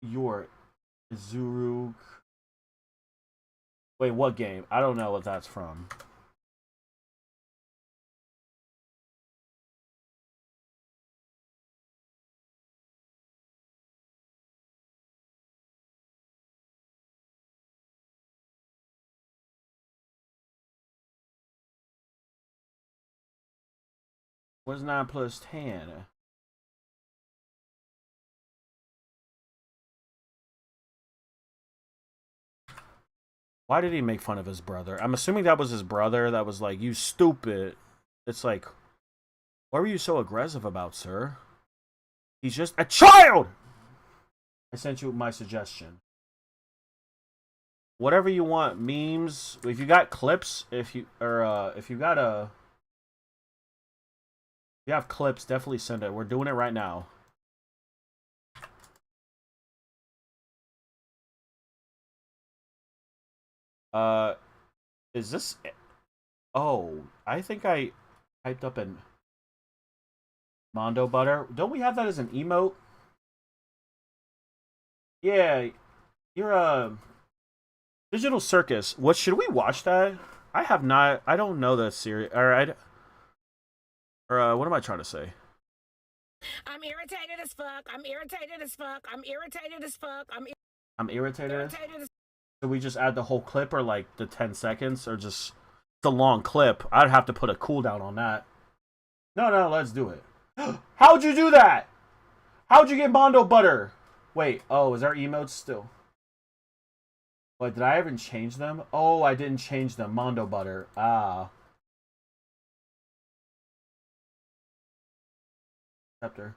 Your Zuruk. Wait, what game? I don't know what that's from. What's 9 plus 10? Why did he make fun of his brother? I'm assuming that was his brother that was like, you stupid. It's like, what were you so aggressive about, sir? He's just a child! I sent you my suggestion. Whatever you want, memes. If you got clips, if you have clips, definitely send it. We're doing it right now. Is this? Oh, I think I typed up in Mondo Butter. Don't we have that as an emote? Yeah, you're a Digital Circus. What should we watch that? I have not. I don't know the series. All right. Or what am I trying to say? I'm irritated as fuck. I'm irritated as fuck. I'm irritated as fuck. I'm irritated. Irritated as So we just add the whole clip, or like the 10 seconds, or just the long clip? I'd have to put a cooldown on that. No, let's do it. How'd you do that? How'd you get Mondo Butter? Wait, oh, is our emotes still? Wait, did I even change them? Oh, I didn't change them. Mondo Butter. Ah. Chapter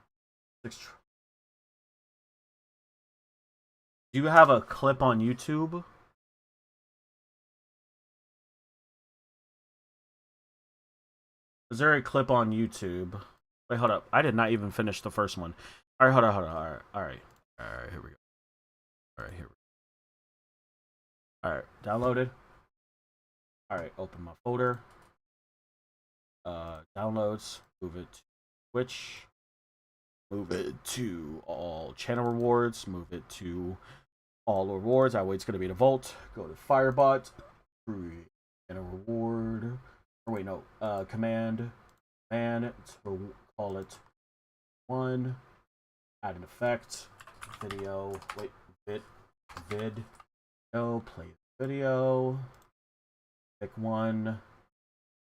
6. Do you have a clip on YouTube? Is there a clip on YouTube? Wait, hold up. I did not even finish the first one. All right, hold on. All right, here we go. All right, here we go. All right, downloaded. All right, open my folder. Downloads. Move it to Twitch. Move it to all channel rewards. Move it to all rewards. That way it's going to be the vault. Go to Firebot. Create a reward. Or wait, no. Command. To call it 1. Add an effect. Video. Wait. Vid. No. Play video. Pick one.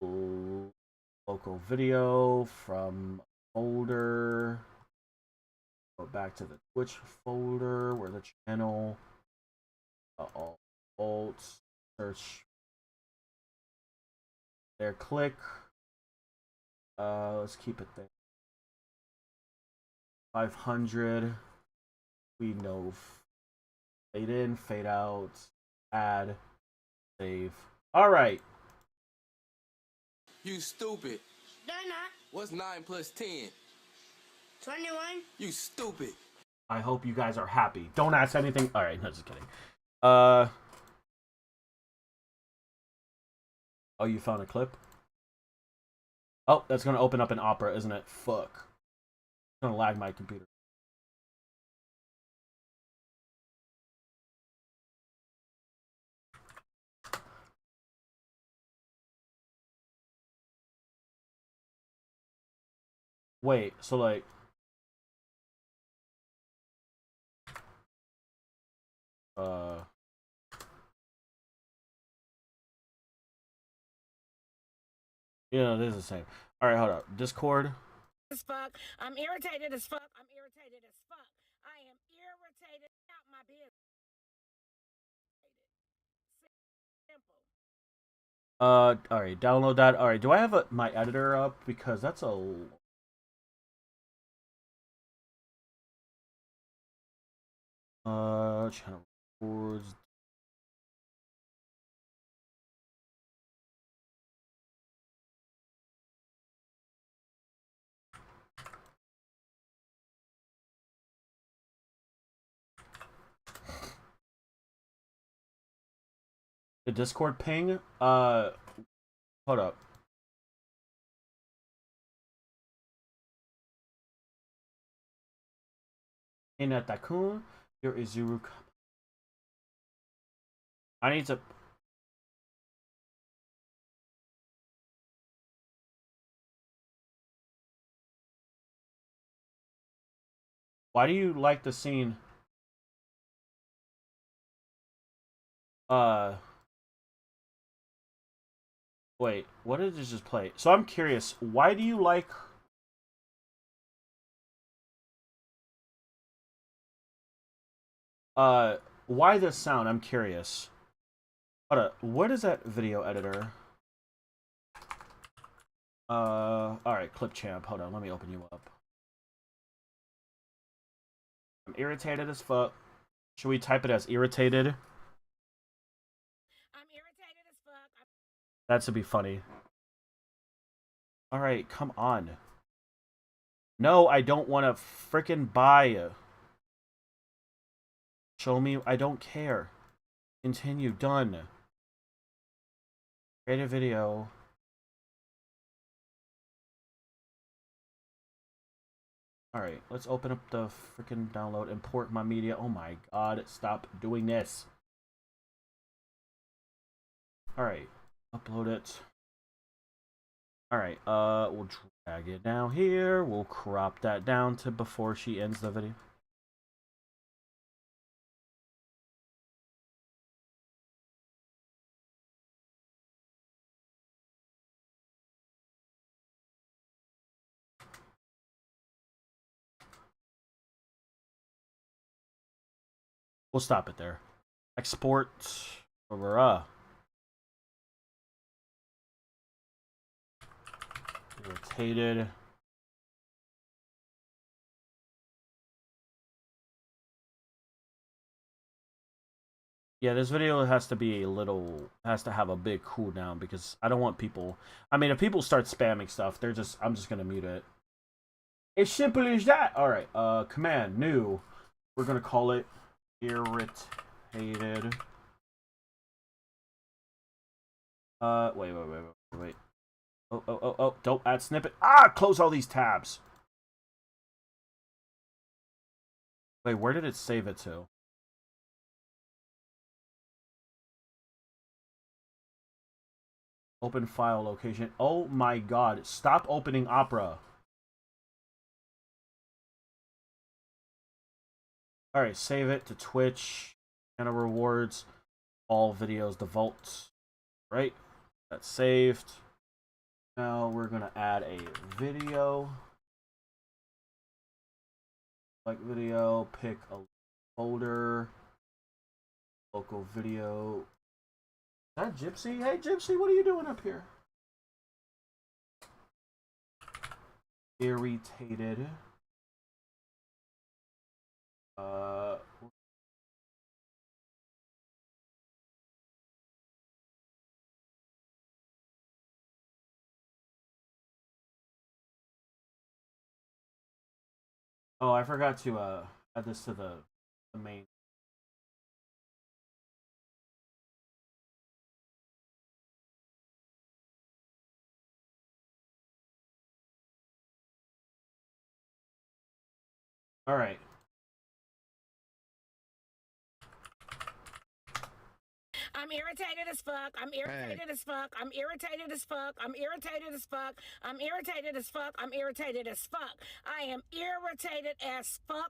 Local video from folder. Go back to the Twitch folder where the channel. All bolts. Search. There. Click. Let's keep it there. 500. We know. Fade in, fade out, add, save. All right. You stupid. They're not. What's 9 plus 10? 21. You stupid. I hope you guys are happy. Don't ask anything. All right, no, just kidding. Oh, you found a clip? Oh, that's gonna open up an Opera, isn't it? Fuck. It's gonna lag my computer. Wait, so like Yeah, this is the same. All right, hold up. Discord. As fuck. I'm irritated as fuck. I'm irritated as fuck. I am irritated out my business. Simple. All right, download that. All right, do I have my editor up? Because that's a channel records. The Discord ping. Hold up. Inatakun, here is Zuru. I need to. Why do you like the scene? Wait, what did it just play? So I'm curious, why do you like... why this sound? I'm curious. Hold up, what is that video editor? Alright, Clipchamp, hold on, let me open you up. I'm irritated as fuck. Should we type it as irritated? I'm irritated as fuck. That should be funny. Alright, come on. No, I don't want to frickin' buy. Show me, I don't care. Continue, done. Create a video. Alright, let's open up the frickin' download, import my media. Oh my god, stop doing this. Alright, upload it. Alright, we'll drag it down here. We'll crop that down to before she ends the video. We'll stop it there. Export over rotated. Yeah, this video has to be has to have a big cooldown because I don't want people. I mean, if people start spamming stuff, I'm just gonna mute it. It's simple as that. All right. Command new. We're gonna call it irritated. Wait. Oh, don't add snippet. Close all these tabs. Wait, where did it save it to? Open file location. Oh my god, stop opening Opera. Alright, save it to Twitch. Channel rewards. All videos, the vault. Right? That's saved. Now we're gonna add a video. Like video, pick a folder. Local video. Is that Gypsy? Hey Gypsy, what are you doing up here? Irritated. Oh, I forgot to add this to the main. All right. I'm I'm irritated as fuck. I'm irritated as fuck. I'm irritated as fuck. I'm irritated as fuck. I'm irritated as fuck. I'm irritated as fuck. I am irritated as fuck,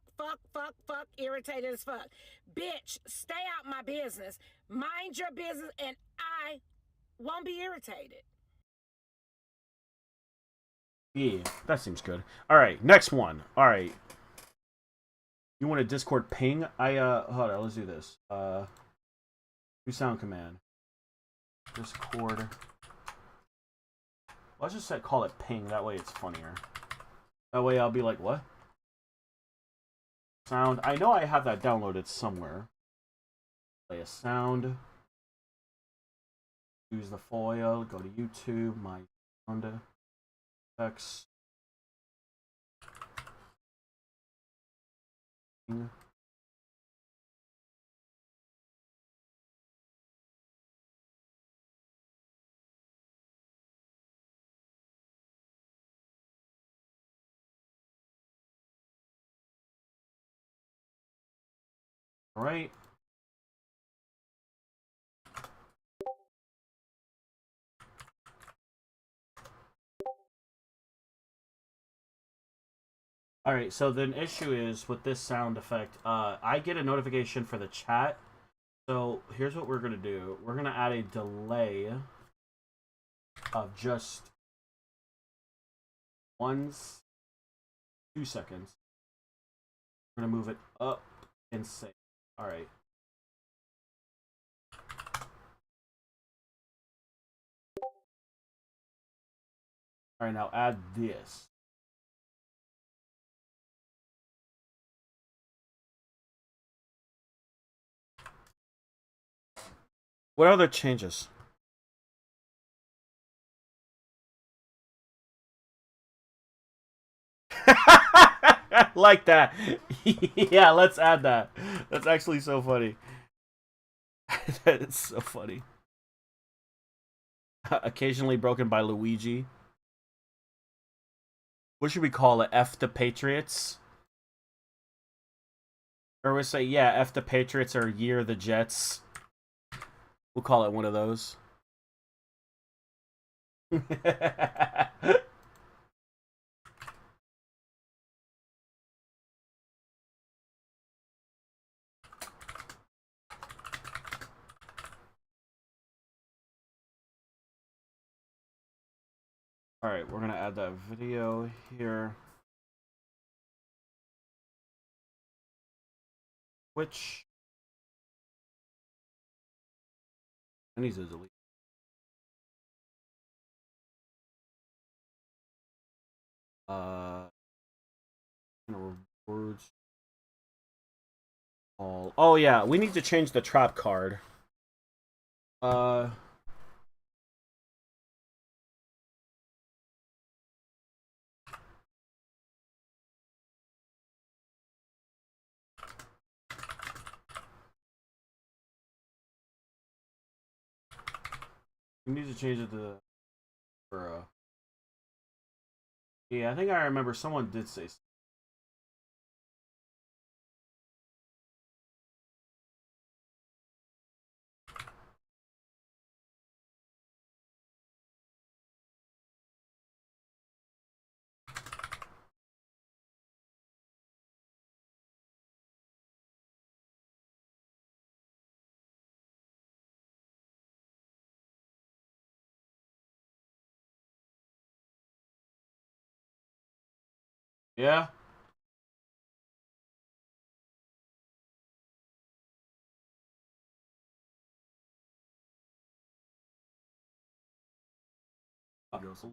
irritated as fuck. Bitch, stay out my business. Mind your business, and I won't be irritated. Yeah, that seems good. All right, next one. All right. You want a Discord ping? Hold on, let's do this. Do sound command. Discord. Let's just call it ping. That way it's funnier. That way I'll be like, what? Sound. I know I have that downloaded somewhere. Play a sound. Use the foil. Go to YouTube. My sound effects. All right. Alright, so the issue is with this sound effect, I get a notification for the chat. So here's what we're going to do. We're going to add a delay of just 2 seconds. We're going to move it up and say, alright. Alright, now add this. What other changes? Like that. Yeah, let's add that. That's actually so funny. That is so funny. Occasionally broken by Luigi. What should we call it? F the Patriots? Or we say, yeah, F the Patriots or Year the Jets. We'll call it one of those. Alright, we're going to add that video here. Which... I need to delete. Rewards. All. Oh yeah, we need to change the trap card. We need to change it to for yeah, I think I remember someone did say something. Yeah.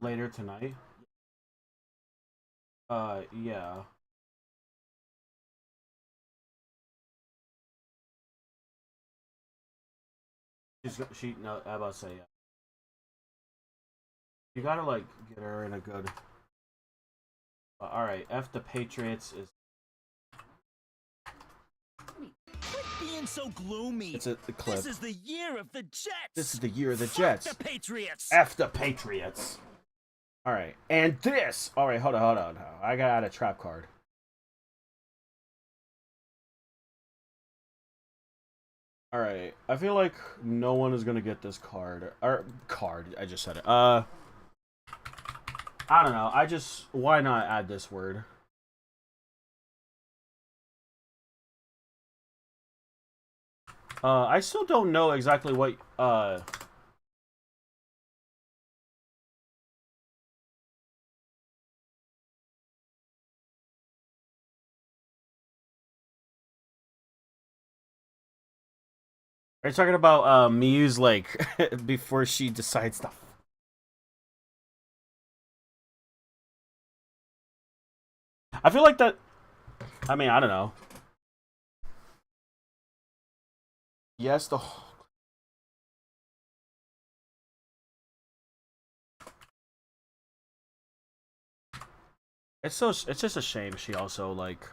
Later tonight. Yeah. She no, I about to say yeah. You gotta like get her in a good. All right, F the Patriots is. Quit being so gloomy. It's the clip. This is the year of the Jets. This is the year of the Fuck Jets. the Patriots. F the Patriots. All right, and this. All right, hold on. I gotta add a trap card. Alright, I feel like no one is gonna get this card. Or, card, I just said it. I don't know, why not add this word? I still don't know exactly what, Are you talking about Miyu's like before she decides to? I feel like that. I mean, I don't know. Yes, the. It's so. It's just a shame. She also like.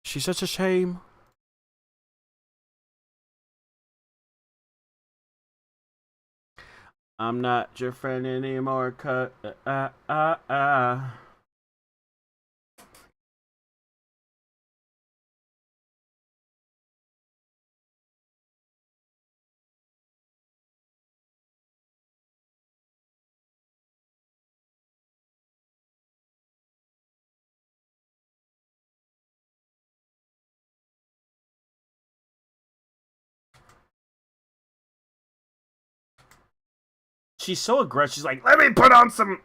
She's such a shame. I'm not your friend anymore. Cut. She's so aggressive. She's like, let me put on some.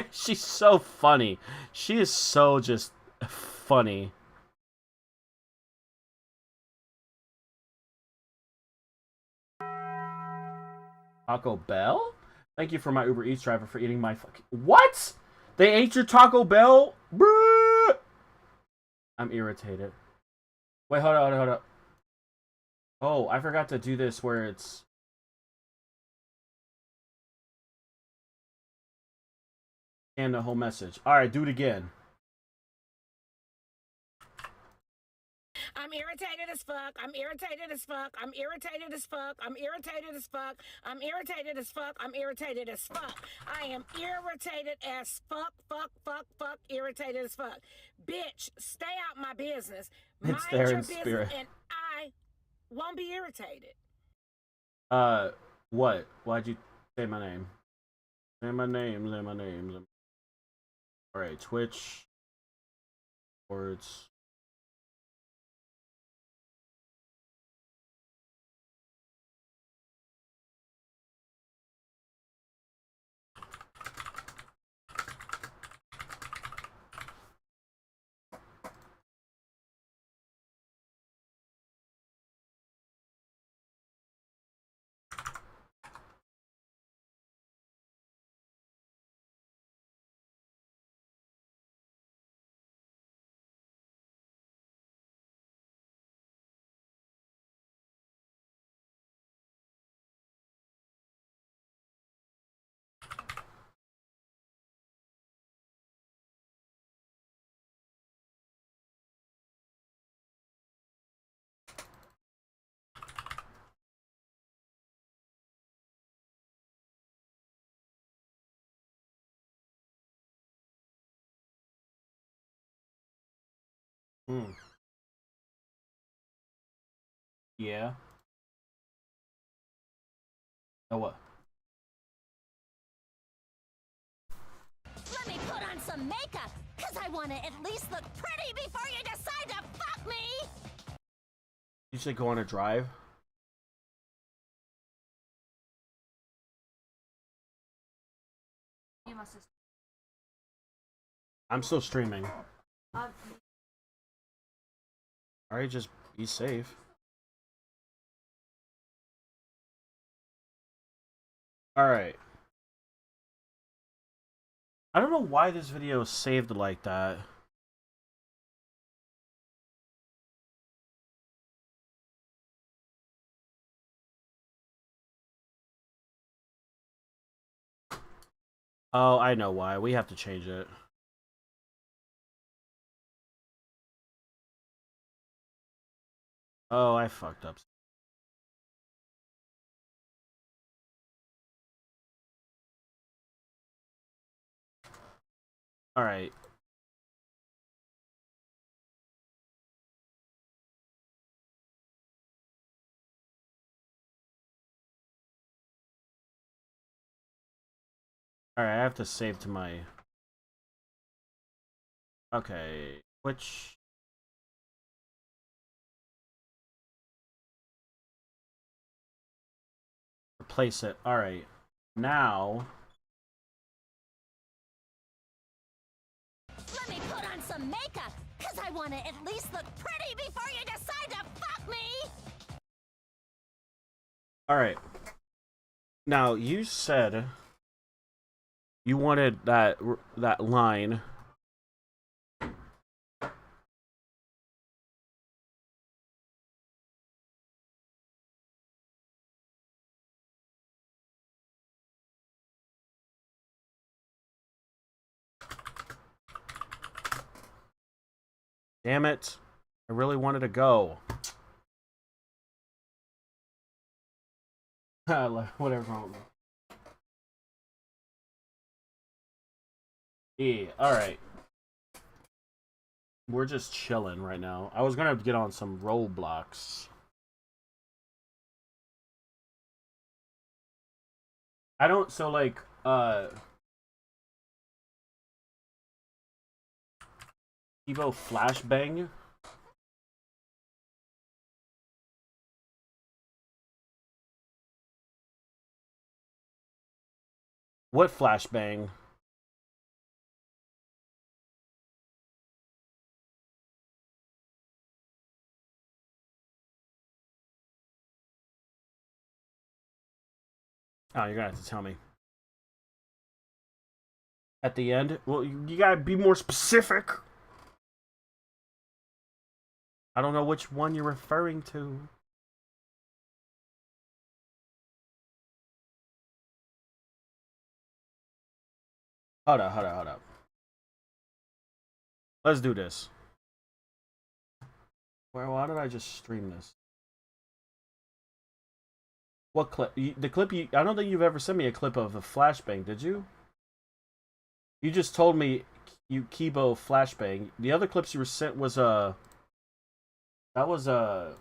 She's so funny. She is so just funny. Taco Bell? Thank you for my Uber Eats driver for eating my fucking... What? They ate your Taco Bell? Bruh! I'm irritated. Wait, hold on. Oh, I forgot to do this where it's... And the whole message. Alright, do it again. I'm irritated as fuck. I'm irritated as fuck. I'm irritated as fuck. I'm irritated as fuck. I'm irritated as fuck. I'm irritated as fuck. I am irritated as fuck. Fuck. Irritated as fuck. Bitch, stay out my business. Mind It's there your in business, spirit. and I won't be irritated. What? Why'd you say my name? Say my name. Alright, Twitch. Words. Yeah. Oh, what? Let me put on some makeup, cause I want to at least look pretty before you decide to fuck me! You should go on a drive. I'm still streaming. Alright, just be safe. Alright. I don't know why this video is saved like that. Oh, I know why. We have to change it. Oh, I fucked up. Alright. Alright, I have to save to my... Okay, which... Replace it. Alright. Now... Let me put on some makeup, cause I wanna at least look pretty before you decide to fuck me! Alright. Now, you said... You wanted that line... Damn it. I really wanted to go. Whatever wrong with me. Yeah, alright. We're just chilling right now. I was gonna get on some Roblox. I don't, so like, Evo Flashbang. What Flashbang? Oh, you're gonna have to tell me. At the end? Well, you gotta be more specific. I don't know which one you're referring to. Hold up. Let's do this. Why did I just stream this? What clip? The clip you... I don't think you've ever sent me a clip of a flashbang, did you? You just told me you Kibo flashbang. The other clips you were sent was that was the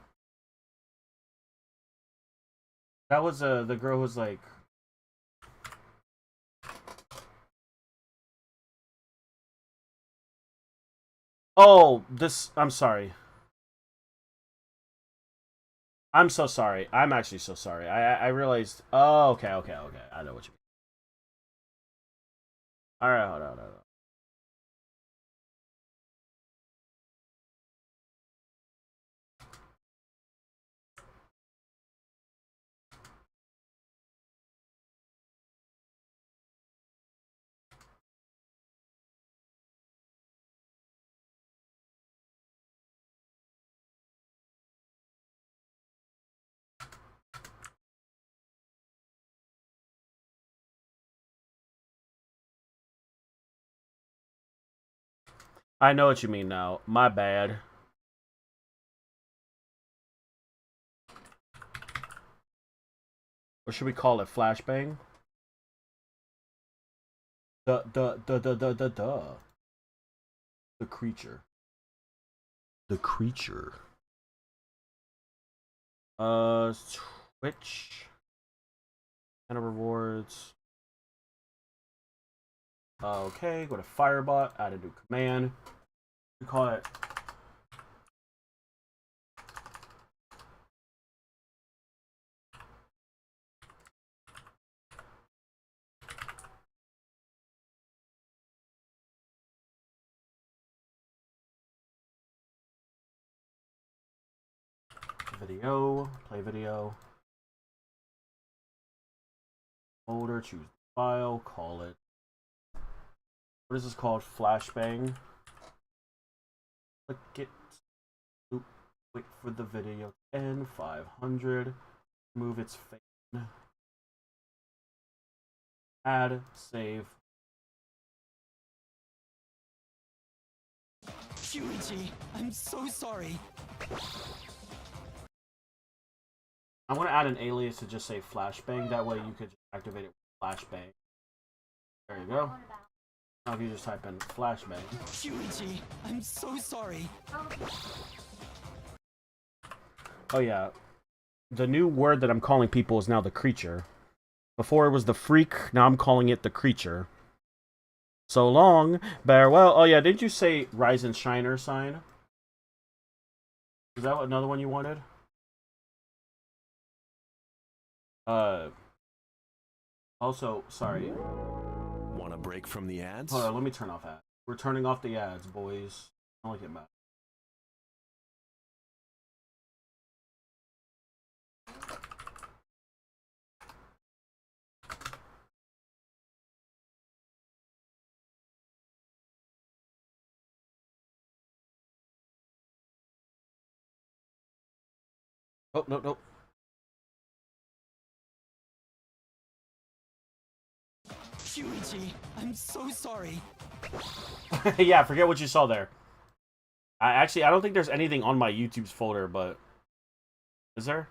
girl who was like... Oh, this... I'm sorry. I'm so sorry. I'm actually so sorry. I realized... Oh, okay. I know what you mean. Alright, hold on. I know what you mean now. My bad. Or should we call it flashbang? The creature. The creature. Twitch. And rewards. Okay, go to Firebot, add a new command. We call it video, play video. Folder, choose file, call it. What is this called? Flashbang. Click it. Oop. Wait for the video to end. 500. Move its fan. Add. Save. Shuichi, I'm so sorry. I'm gonna add an alias to just say flashbang. That way you could just activate it with flashbang. There you go. Now if you just type in flashbang. Shuichi, I'm so sorry. Oh yeah. The new word that I'm calling people is now the creature. Before it was the freak, now I'm calling it the creature. So long, farewell. Oh yeah, didn't you say Rise and Shiner sign? Is that another one you wanted? Also, sorry. Want a break from the ads? Hold on, let me turn off ads. We're turning off the ads, boys. Don't get mad. Oh, no. Shuichi, I'm so sorry. Yeah, forget what you saw there. I don't think there's anything on my YouTube's folder, but... Is there?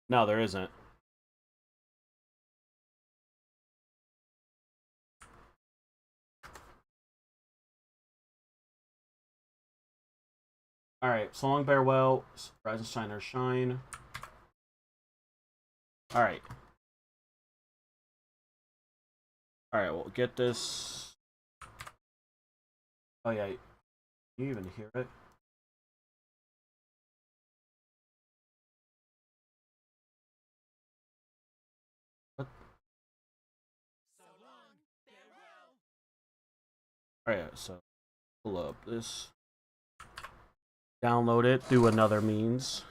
No, there isn't. Alright, so long, farewell. Rise and Shiner, shine. Alright. Alright, we'll get this. Oh yeah, can you even hear it? What? Alright, so pull up this. Download it through another means.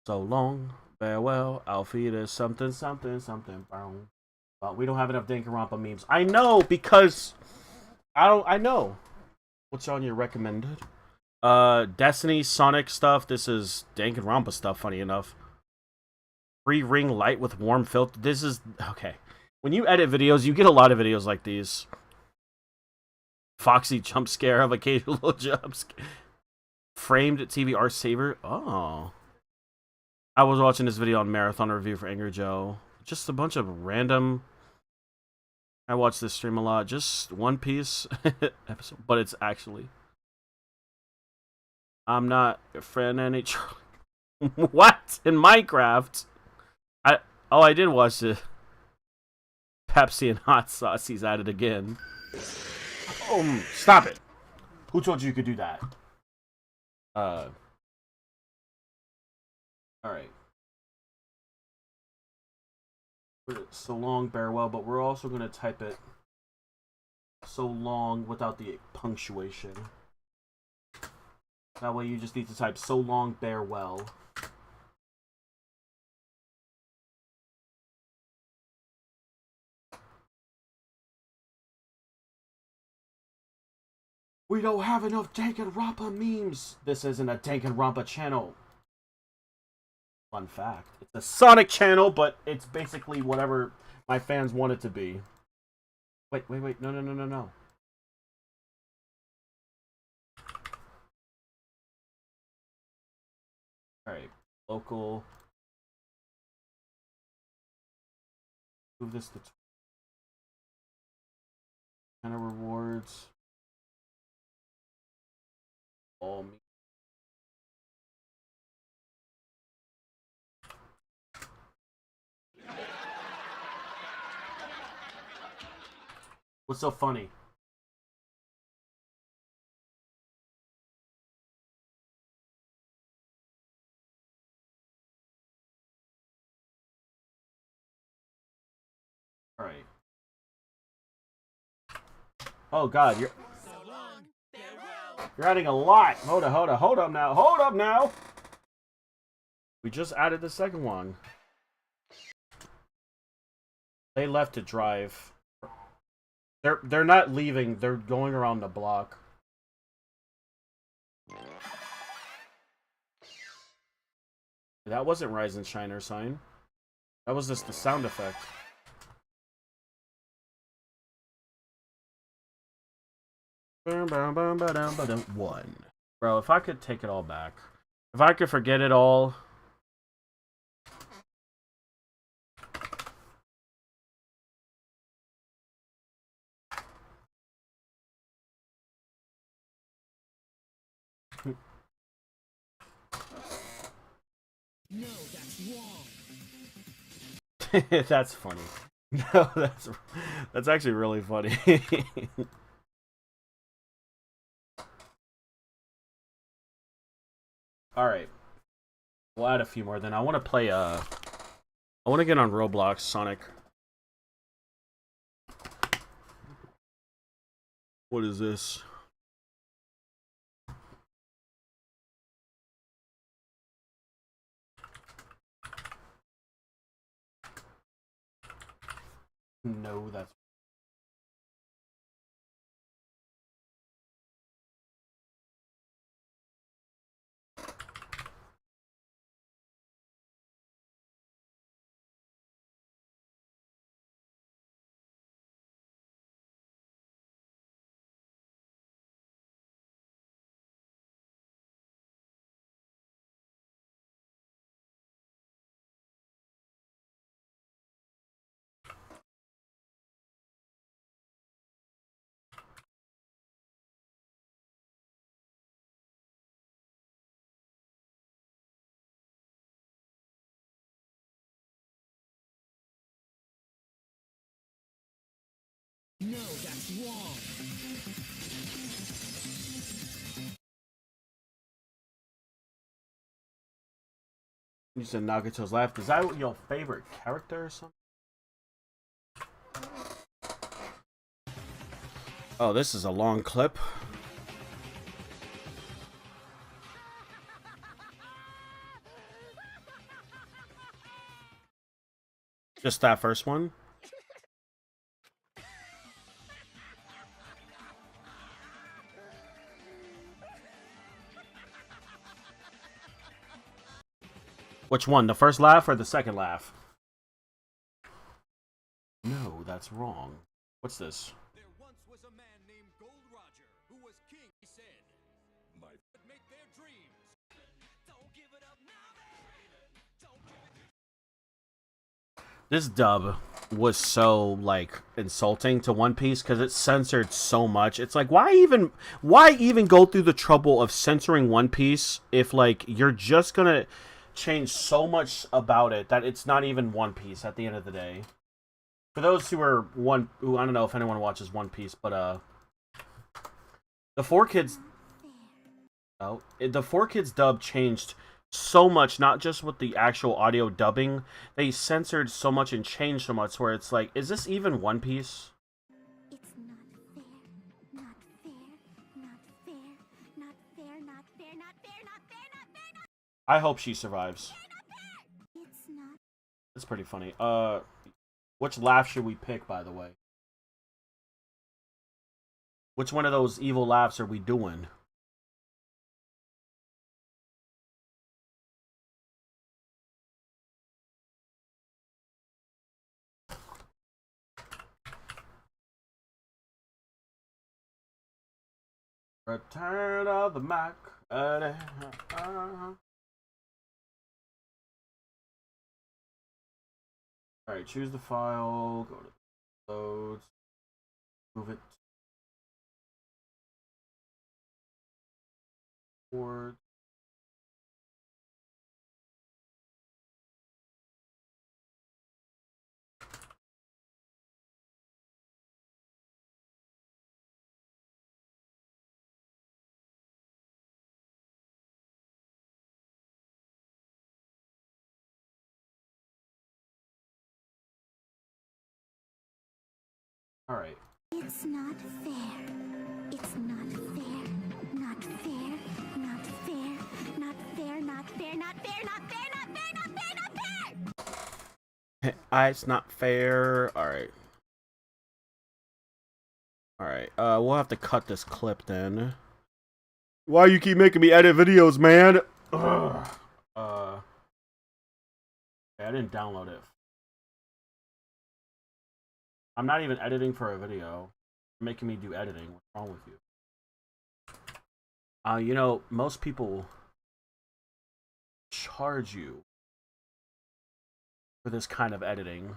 So long, farewell, Alfida, something. Well, we don't have enough Danganronpa memes. I know, because I know what's on your recommended. Destiny, Sonic stuff. This is Danganronpa stuff, funny enough. Free ring light with warm filter. This is okay. When you edit videos, you get a lot of videos like these. Foxy jump scare of occasional jump scare. Framed TV art saver. Oh. I was watching this video on Marathon Review for Angry Joe. Just a bunch of random... I watch this stream a lot. Just One Piece episode. But it's actually... I'm not your friend any... What? In Minecraft? I did watch the... Pepsi and hot sauce. He's at it again. Stop it. Who told you could do that? Alright. So long, farewell, but we're also going to type it so long without the punctuation. That way you just need to type so long, farewell. We don't have enough Danganronpa memes. This isn't a Danganronpa channel. Fun fact. It's a Sonic channel, but it's basically whatever my fans want it to be. Wait. No. Alright. Local. Move this to kind of rewards. All me. What's so funny? All right. Oh God, you're adding a lot. Hold up now. We just added the second one. They left to drive. They're not leaving. They're going around the block. That wasn't Rise and Shiner sign. That was just the sound effect. One. Bro, if I could take it all back. If I could forget it all. No, that's wrong. That's funny. No, that's actually really funny. All right, we'll add a few more. Then I want to play. I want to get on Roblox, Sonic. What is this? No, that's. No, that's wrong. You said Nagato's laugh. Is that your favorite character or something? Oh, this is a long clip. Just that first one? Which one? The first laugh or the second laugh? No, that's wrong. What's this? There once was a man named Gold Roger who was king, he said. Might make their dreams. Don't give it up now, baby. Don't give it. This dub was so like insulting to One Piece because it censored so much. It's like why even go through the trouble of censoring One Piece if like you're just gonna change so much about it that it's not even One Piece at the end of the day. For those who I don't know if anyone watches One Piece, but the 4Kids the 4Kids dub changed so much, not just with the actual audio dubbing. They censored so much and changed so much where it's like, is this even One Piece? It's not fair. Not fair. Not fair. Not fair. Not fair. Not fair. Not fair. Not fair. Not I hope she survives. It's not. That's pretty funny. Which laugh should we pick, by the way? Which one of those evil laughs are we doing? Return of the Mac. Alright, choose the file, go to loads, move it forward. Alright. It's not fair. It's not fair. Not fair. Not fair. Not fair. Not fair. Not fair. Not fair. Not fair. Not fair. Not fair. It's not fair. Alright. Alright. We'll have to cut this clip then. Why you keep making me edit videos, man? Ugh. I didn't download it. I'm not even editing for a video. You're making me do editing. What's wrong with you? You know, most people charge you for this kind of editing.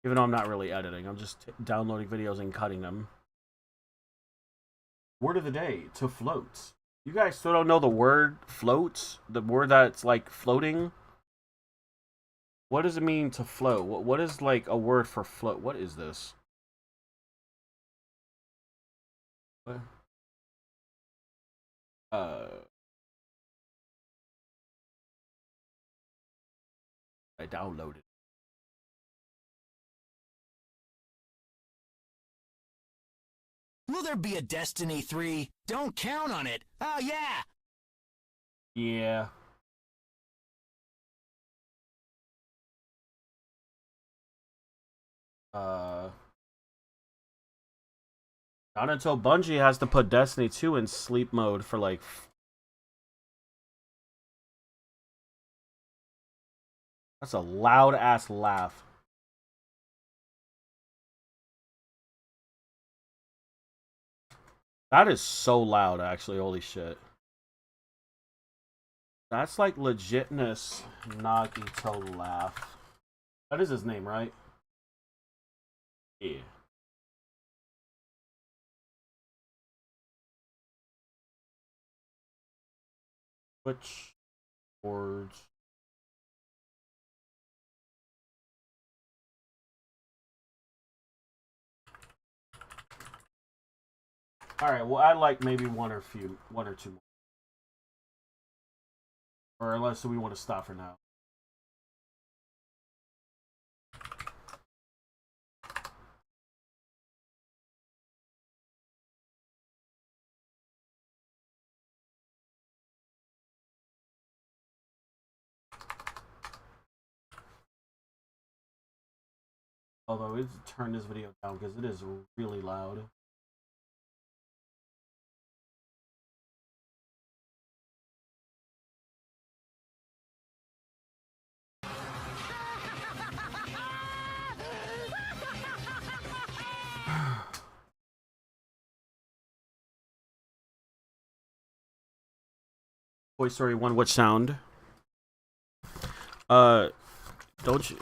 Even though I'm not really editing. I'm just downloading videos and cutting them. Word of the day, to float. You guys still don't know the word float? The word that's like floating? What does it mean to float? What is like a word for float? What is this? What? I downloaded. Will there be a Destiny 3? Don't count on it. Oh, yeah. Yeah. Not until Bungie has to put Destiny 2 in sleep mode for like... That's a loud ass laugh. That is so loud, actually. Holy shit. That's like legitness Nagito laugh. That is his name, right? Yeah. Which words? All right. Well, I like maybe one or two more, or unless we want to stop for now. Although it's turn this video down because it is really loud. Toy Story 1, which sound? Don't you...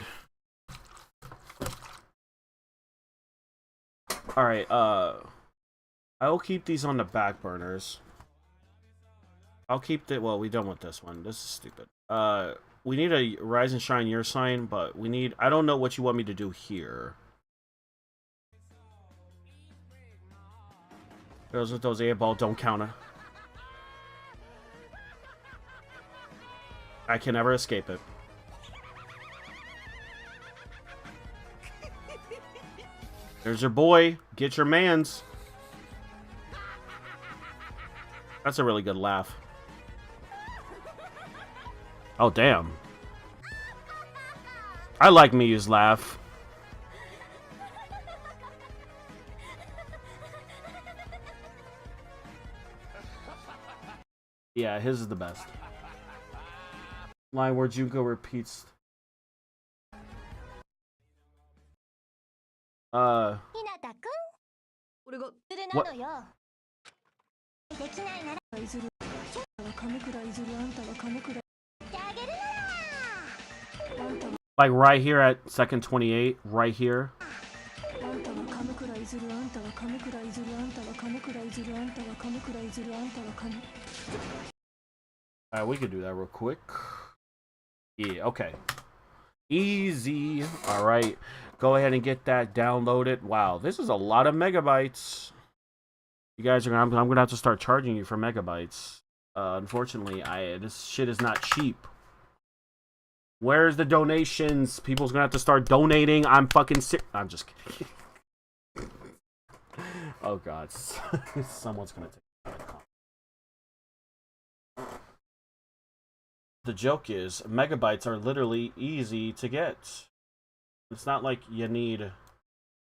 Alright, I will keep these on the back burners. I'll keep the... Well, we done with this one. This is stupid. We need a Rise and Shine Your sign, but we need... I don't know what you want me to do here. Girls with those air ball don't counter. I can never escape it. There's your boy. Get your mans. That's a really good laugh. Oh, damn. I like Miyu's laugh. Yeah, his is the best. Line where Junko repeats. What? Like right here at second 28, right here. Alright, we could do that real quick. Yeah, okay. Easy. Alright. Go ahead and get that downloaded. Wow, this is a lot of megabytes. You guys are gonna, I'm gonna have to start charging you for megabytes. Unfortunately, this shit is not cheap. Where's the donations? People's gonna have to start donating. I'm fucking sick. I'm just kidding. Oh god. Someone's gonna take that. The joke is, megabytes are literally easy to get. It's not like you need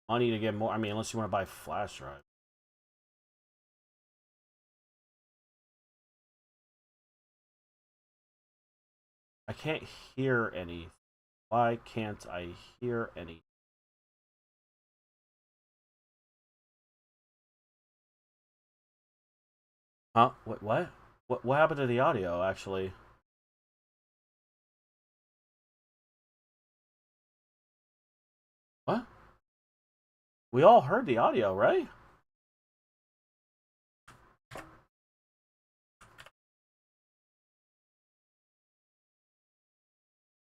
money to get more. I mean, unless you want to buy a flash drive. I can't hear any. Why can't I hear any? Huh? What? What happened to the audio, actually? What? We all heard the audio, right?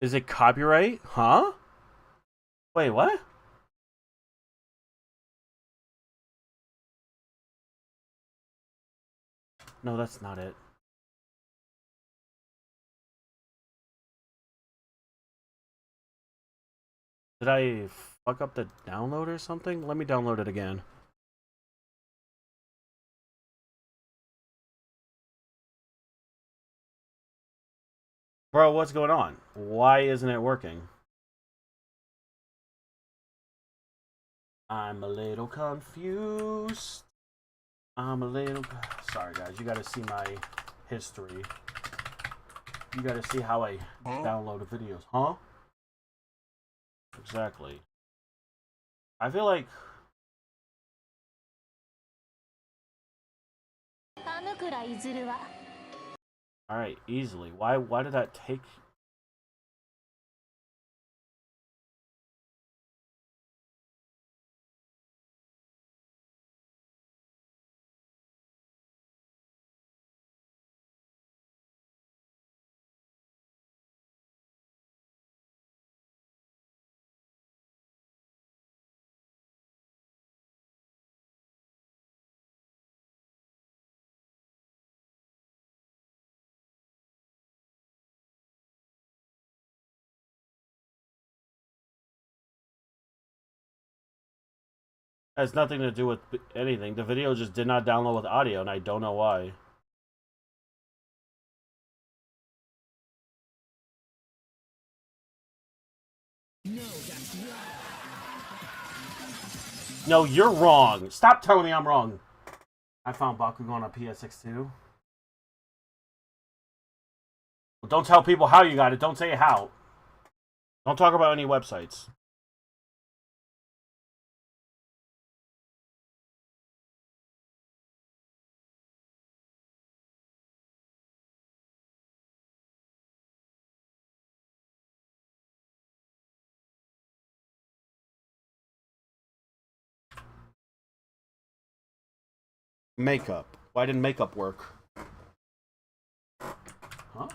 Is it copyright? Huh? Wait, what? No, that's not it. Did I fuck up the download or something? Let me download it again. Bro, what's going on? Why isn't it working? I'm a little confused. I'm a little... Sorry, guys. You gotta see my history. You gotta see how I download videos. Huh? Exactly. I feel like... Alright, easily. Why did that take... Has nothing to do with anything. The video just did not download with audio, and I don't know why. No, that's wrong. No, you're wrong. Stop telling me I'm wrong. I found Bakugan on PSX2. Well, don't tell people how you got it. Don't say how. Don't talk about any websites. Makeup. Why didn't makeup work? Huh?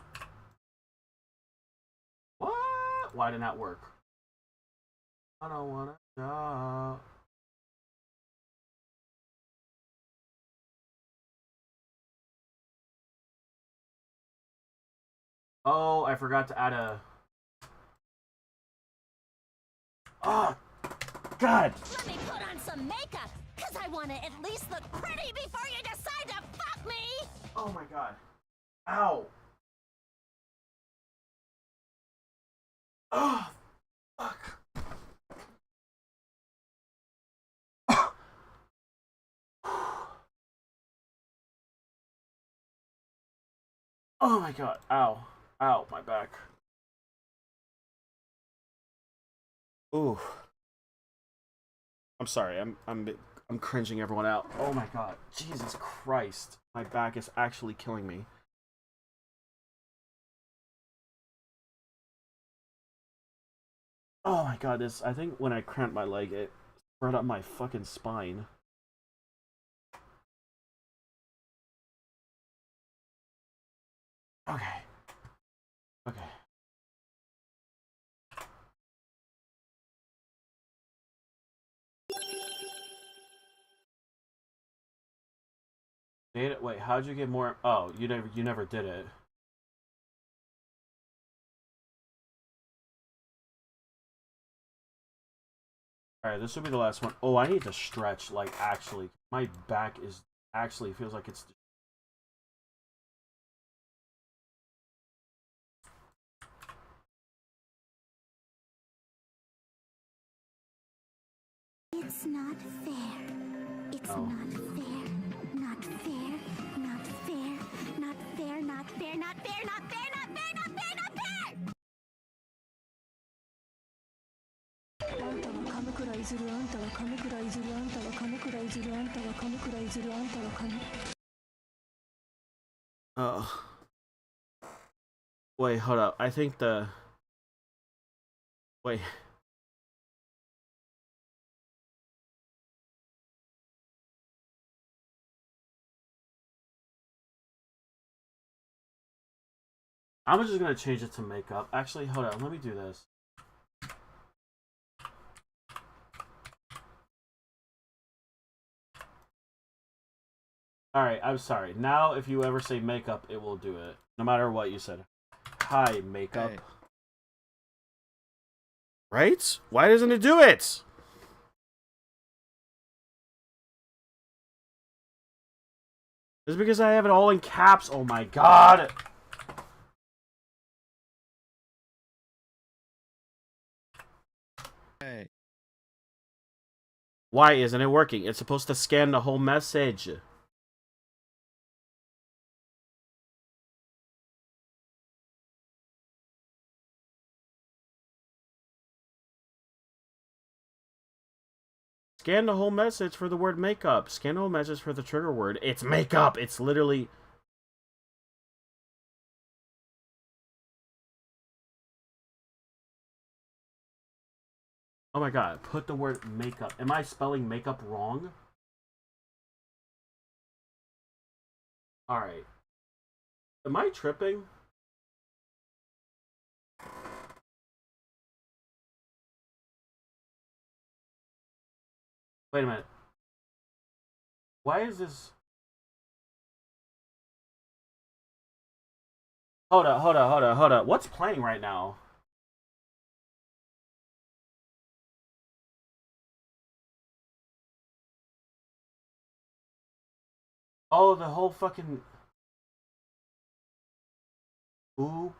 What? Why didn't that work? I don't wanna stop. Oh, I forgot to add a... Oh, God! Let me put on some makeup, because I want to at least look pretty before you decide to fuck me! Oh my God. Ow! Oh, fuck. Oh my God. Ow. Ow, my back. Ooh. I'm sorry. I'm cringing everyone out. Oh my God. Jesus Christ. My back is actually killing me. Oh my God, I think when I cramped my leg, it spread up my fucking spine. Okay. Okay. Wait, how'd you get more? Oh, you never did it. Alright, this will be the last one. Oh, I need to stretch, like, actually. My back is actually feels like it's... It's not fair. It's not fair. Not fair. Not fair. Not fair. Not fair. Not fair. Not fair. Not fair. Not fair. Not fair. あんたは噛むくらいずるあんたは噛むくらいずるあんたは噛むくらいずるあんたは噛むくらいずるあんたは噛む Wait, hold up. I think the... Wait. I'm just gonna change it to makeup. Actually, hold on. Let me do this. Alright, I'm sorry. Now, if you ever say makeup, it will do it. No matter what you said. Hi, makeup. Hey. Right? Why doesn't it do it? It's because I have it all in caps. Oh my god. Hey. Why isn't it working? It's supposed to scan the whole message. Scan the whole message for the word makeup. Scan the whole message for the trigger word. It's makeup. It's literally... Oh my god. Put the word makeup. Am I spelling makeup wrong? Alright. Am I tripping? Wait a minute. Why is this... Hold up. What's playing right now? Oh, the whole fucking... Ooh.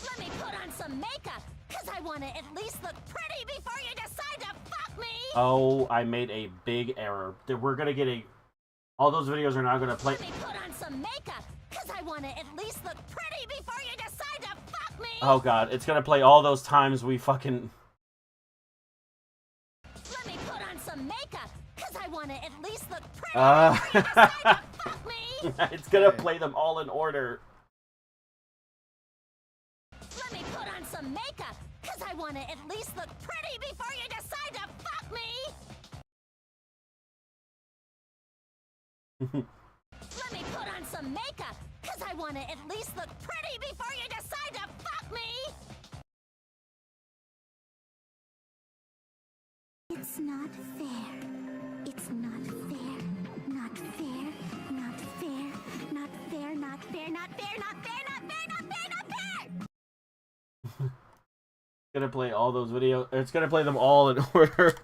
Let me put on some makeup, because I want to at least look pretty before you decide to fuck me! Oh, I made a big error. We're gonna get a... All those videos are now gonna play... Let me put on some makeup, because I want to at least look pretty before you decide to fuck me! Oh god, it's gonna play all those times we fucking... Let me put on some makeup, because I want to at least look pretty before you decide to fuck me! It's gonna play them all in order. Let me put on some makeup, because I want to at least look pretty before you decide to fuck me! Let me put on some makeup, because I want to at least look pretty before you decide to fuck me! It's not fair. It's not fair. Not fair. Not fair. Not fair. Not fair. Not fair. Not fair. Not fair. Not fair. Not fair. It's gonna play all those videos. It's gonna play them all in order.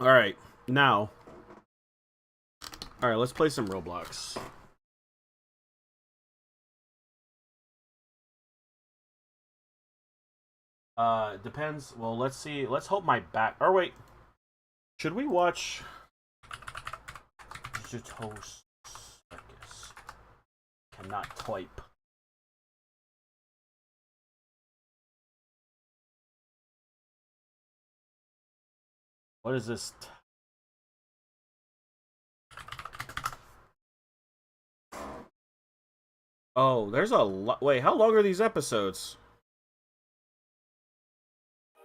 Alright, now. Alright, let's play some Roblox. Depends. Well, let's see. Let's hope my back... Or wait. Should we watch... Digital Circus. Cannot type. What is this? Oh, there's a lot. Wait, how long are these episodes?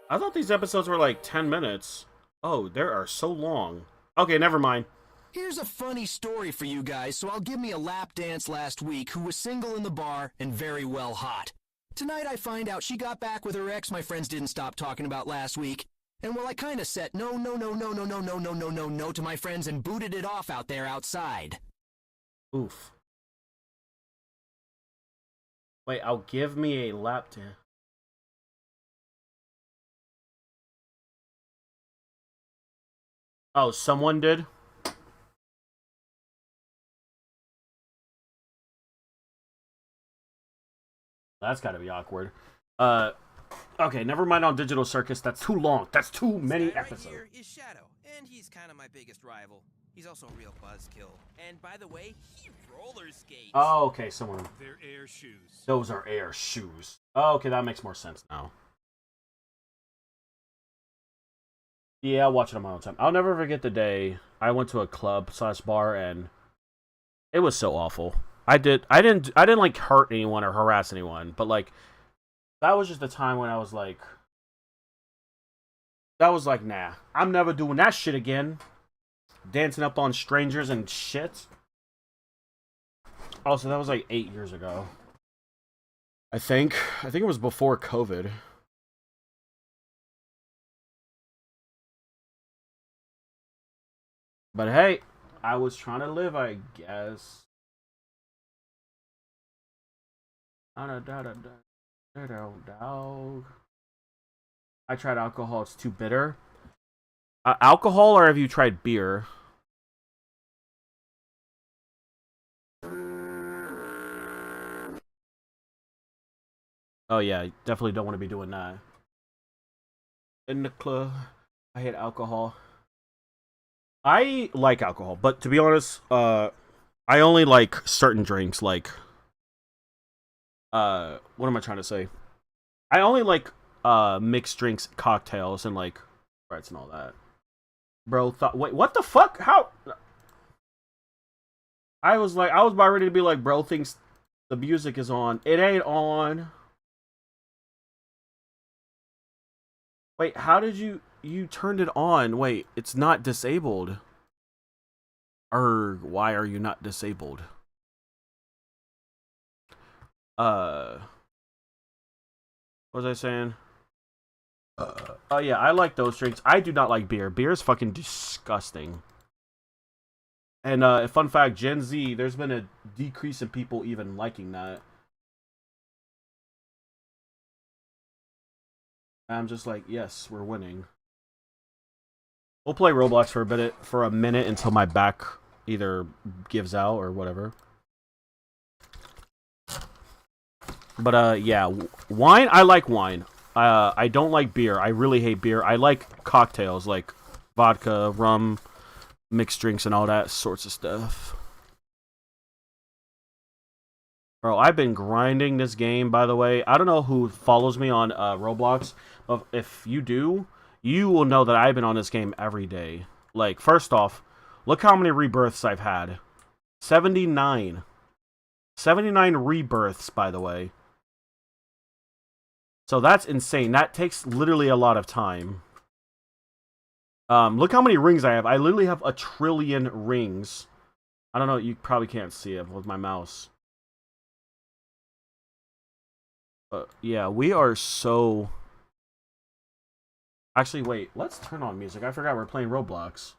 I thought these episodes were like 10 minutes. Oh, they are so long. Okay, never mind. Here's a funny story for you guys, so I'll give me a lap dance last week who was single in the bar and very well hot. Tonight I find out she got back with her ex my friends didn't stop talking about last week. And well, I kind of said no to my friends and booted it off out there outside. Oof. Wait, I'll give me a lap dance. Oh, someone did? That's gotta be awkward. Okay, never mind on Digital Circus. That's too long. That's too many episodes. Here is Shadow, and he's kind of my biggest rival. He's also a real buzzkill. And by the way, he roller skates. Oh, okay, someone. They're air shoes. Those are air shoes. Oh, okay, that makes more sense now. Yeah, I'll watch it on my own time. I'll never forget the day I went to a club/bar and it was so awful. I didn't like hurt anyone or harass anyone, but like that was just the time when I was like, nah, I'm never doing that shit again. Dancing up on strangers and shit. Also, that was like 8 years ago. I think it was before COVID. But hey, I was trying to live, I guess. I tried alcohol, it's too bitter. Alcohol, or have you tried beer? Oh yeah, definitely don't want to be doing that. In the club, I hate alcohol. I like alcohol, but to be honest, I only like certain drinks. Like, what am I trying to say? I only like mixed drinks, cocktails, and like Sprites and all that. Bro, wait, what the fuck? How? I was about ready to be like, bro thinks the music is on. It ain't on. Wait, how did you turned it on? Wait, it's not disabled. Why are you not disabled? What was I saying? Oh yeah, I like those drinks. I do not like beer. Beer is fucking disgusting. And fun fact, Gen Z, there's been a decrease in people even liking that. I'm just like, yes, we're winning. We'll play Roblox for a minute until my back either gives out or whatever. But yeah, wine. I like wine. I don't like beer. I really hate beer. I like cocktails, like vodka, rum, mixed drinks, and all that sorts of stuff. Bro, I've been grinding this game, by the way. I don't know who follows me on Roblox, but if you do, you will know that I've been on this game every day. Like, first off, look how many rebirths I've had. 79. 79 rebirths, by the way. So that's insane. That takes literally a lot of time. Look how many rings I have. I literally have 1 trillion rings. I don't know. You probably can't see it with my mouse. But yeah, we are so... Actually, wait. Let's turn on music. I forgot we're playing Roblox.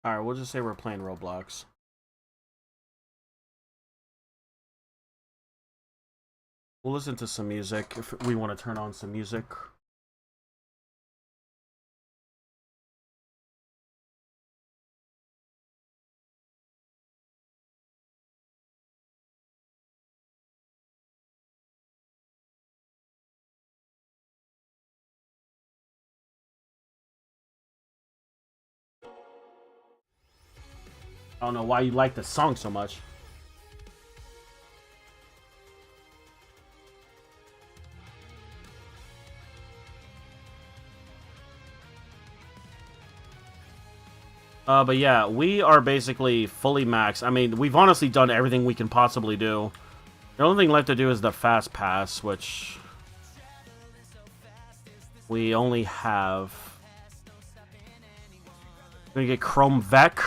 Alright, we'll just say we're playing Roblox. We'll listen to some music if we want to turn on some music. I don't know why you like the song so much. But yeah, we are basically fully maxed. I mean, we've honestly done everything we can possibly do. The only thing left to do is the fast pass, which we only have. We're gonna get Chrome Vec.